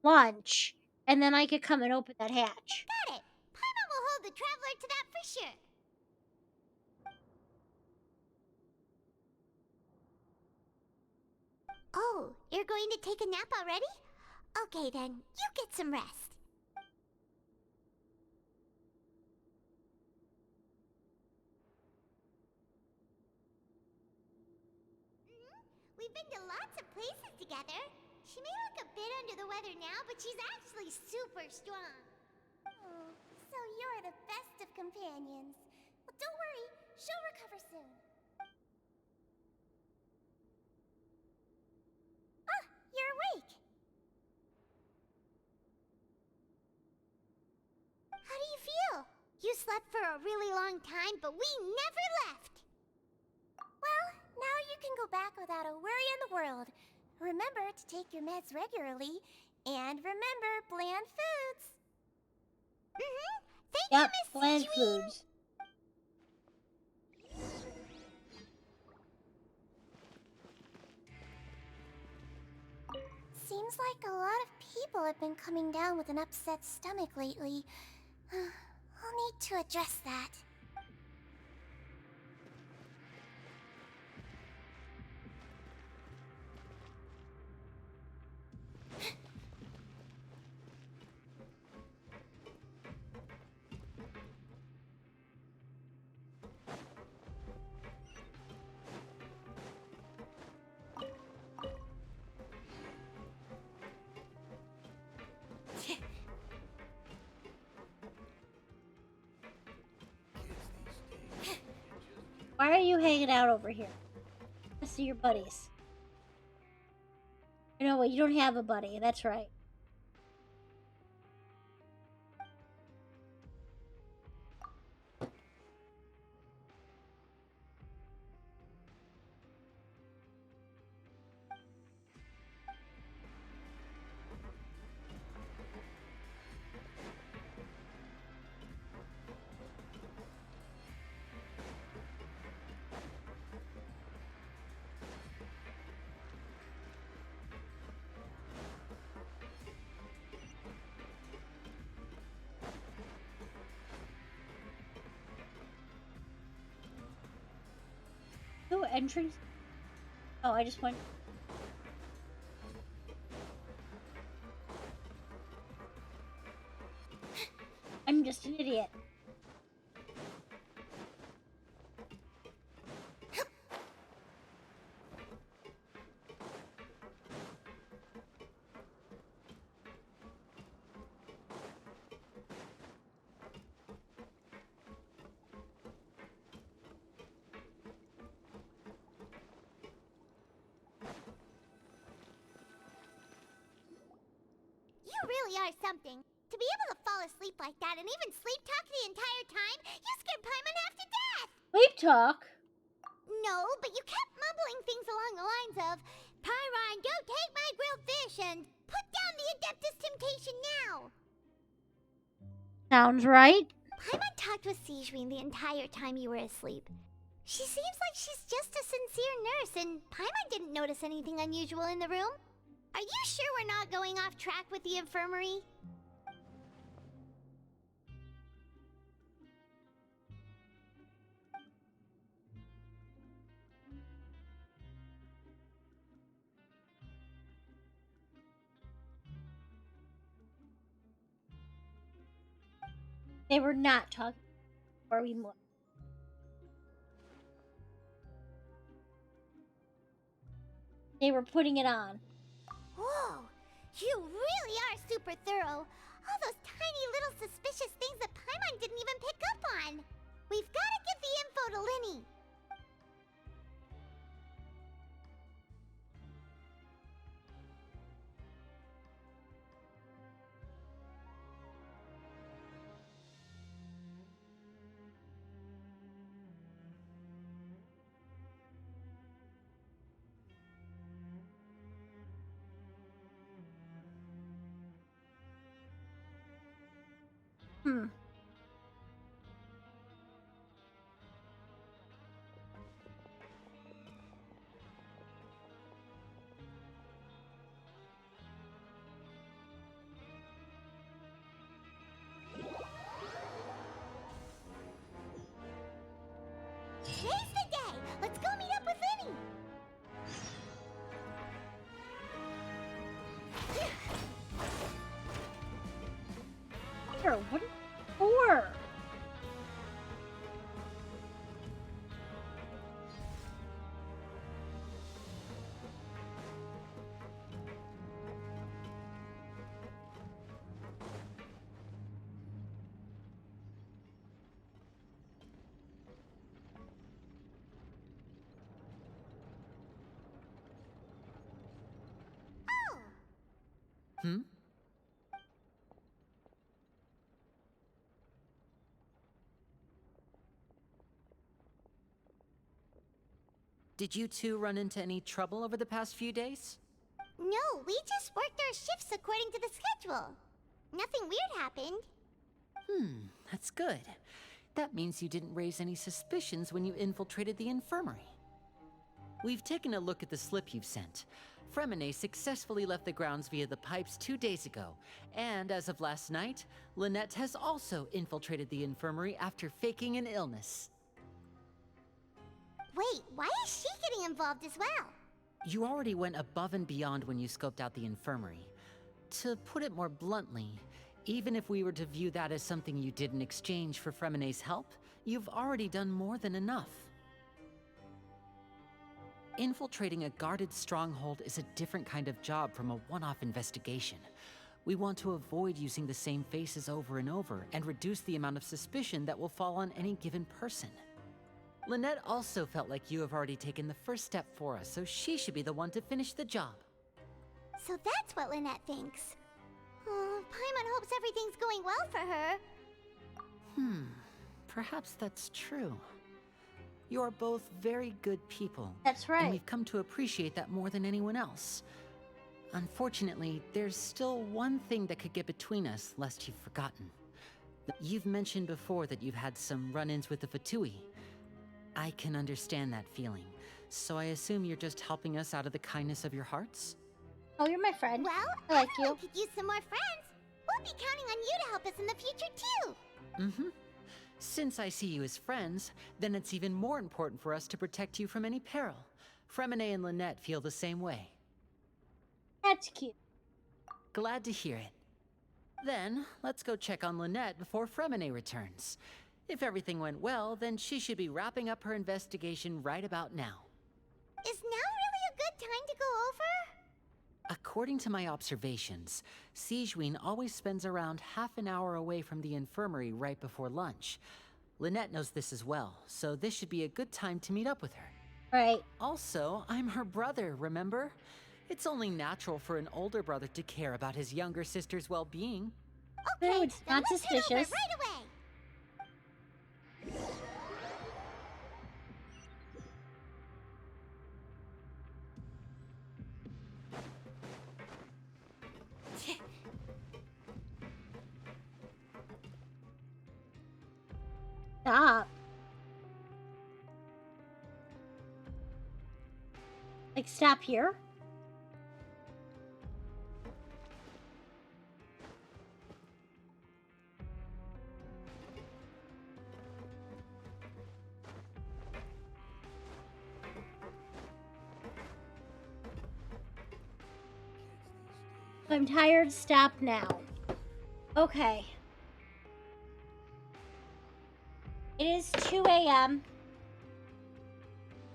lunch, and then I could come and open that hatch. Got it. Paimon will hold the traveler to that for sure. Oh, you're going to take a nap already? Okay then, you get some rest. We've been to lots of places together. She may look a bit under the weather now, but she's actually super strong. Oh, so you're the best of companions. Well, don't worry, she'll recover soon. Ah, you're awake. How do you feel? You slept for a really long time, but we never left. Well, now you can go back without a worry in the world. Remember to take your meds regularly, and remember bland foods. Thank Yep, you, Miss bland Sijuin. foods. Seems like a lot of people have been coming down with an upset stomach lately. I'll need to address that. Why are you hanging out over here? Let's see your buddies. You know what? You don't have a buddy. That's right. No entrance. Oh, I just went. I'm just an idiot. You really are something. To be able to fall asleep like that and even sleep talk the entire time, you scared Paimon half to death! Sleep talk? No, but you kept mumbling things along the lines of, Pyron, don't take my grilled fish, and put down the Adeptus Temptation now! Sounds right. Paimon talked with Sijuin the entire time you were asleep. She seems like she's just a sincere nurse, and Paimon didn't notice anything unusual in the room. Are you sure we're not going off track with the infirmary? They were not talking before we moved. They were putting it on. Whoa, you really are super thorough. All those tiny little suspicious things that Paimon didn't even pick up on. We've got to give the info to Linny. Today's the day. Let's go meet up with Linny. Here, what are you for? Hmm? Did you two run into any trouble over the past few days? No, we just worked our shifts according to the schedule. Nothing weird happened. That's good. That means you didn't raise any suspicions when you infiltrated the infirmary. We've taken a look at the slip you've sent. Fremine successfully left the grounds via the pipes 2 days ago, and as of last night, Lynette has also infiltrated the infirmary after faking an illness. Wait, why is she getting involved as well? You already went above and beyond when you scoped out the infirmary. To put it more bluntly, even if we were to view that as something you did in exchange for Fremine's help, you've already done more than enough. Infiltrating a guarded stronghold is a different kind of job from a one-off investigation. We want to avoid using the same faces over and over and reduce the amount of suspicion that will fall on any given person. Lynette also felt like you have already taken the first step for us, so she should be the one to finish the job. So that's what Lynette thinks. Oh, Paimon hopes everything's going well for her. Perhaps that's true. You're both very good people. That's right. And we've come to appreciate that more than anyone else. Unfortunately, there's still one thing that could get between us, lest you've forgotten. You've mentioned before that you've had some run-ins with the Fatui. I can understand that feeling, so I assume you're just helping us out of the kindness of your hearts? Oh, you're my friend. Well, I like everyone you. could use some more friends. We'll be counting on you to help us in the future, too. Since I see you as friends, then it's even more important for us to protect you from any peril. Fremine and Lynette feel the same way. That's cute. Glad to hear it. Then, let's go check on Lynette before Fremine returns. If everything went well, then she should be wrapping up her investigation right about now. Is now really a good time to go over? According to my observations, Sigewinne always spends around half an hour away from the infirmary right before lunch. Lynette knows this as well, so this should be a good time to meet up with her. Right. Also, I'm her brother, remember? It's only natural for an older brother to care about his younger sister's well-being. Okay, No, it's not let's head over suspicious. right away. Stop. Like, stop here? I'm tired, stop now. Okay. It is 2 a.m.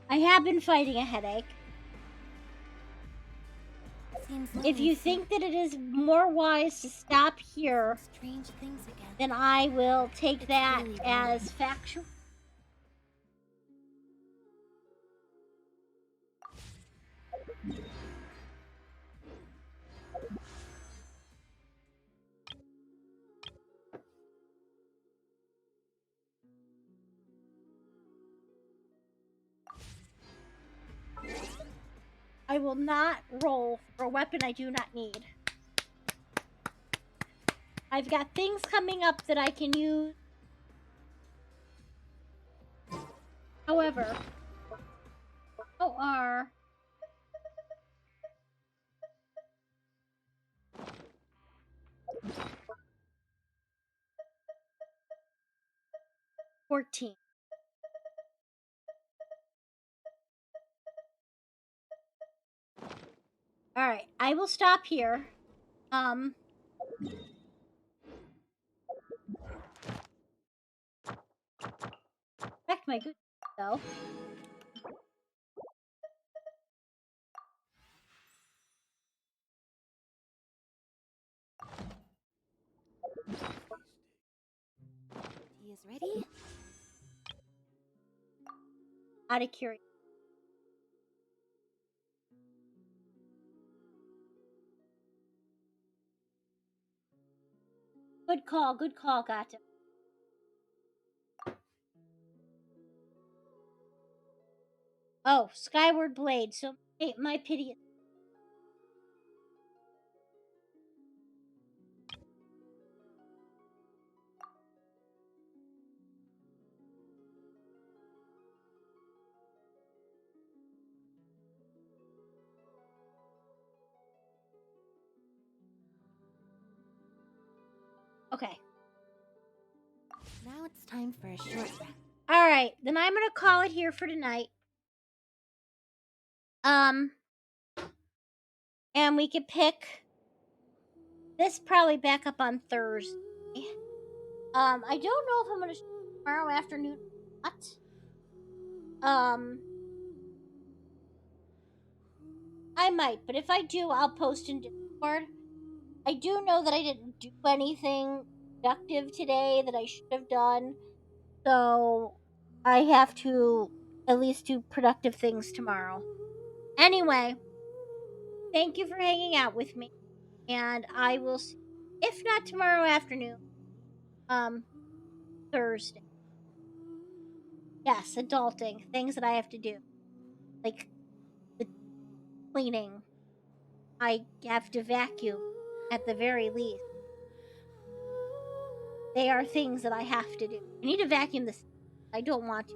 I have been fighting a headache. If you think that it is more wise to stop here, Strange things again. then I will take that really as factual. I will not roll for a weapon I do not need. I've got things coming up that I can use. However, OR. $14. All right, I will stop here. Back to my good though. He is ready. Out of curiosity. Good call, gotcha. Oh, Skyward Blade, so my pity. Okay. Now it's time for a short rest. Alright, then I'm gonna call it here for tonight. And we could pick this probably back up on Thursday. I don't know if I'm gonna shoot tomorrow afternoon or not. I might, but if I do, I'll post in Discord. I do know that I didn't do anything productive today that I should have done, so I have to at least do productive things tomorrow. Anyway, thank you for hanging out with me, and I will see, if not tomorrow afternoon, Thursday. Yes, adulting, things that I have to do, like the cleaning. I have to vacuum at the very least. They are things that I have to do. I need to vacuum this. I don't want to,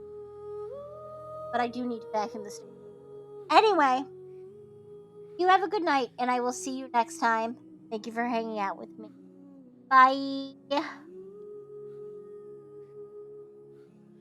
but I do need to vacuum this. Anyway, you have a good night, and I will see you next time. Thank you for hanging out with me. Bye.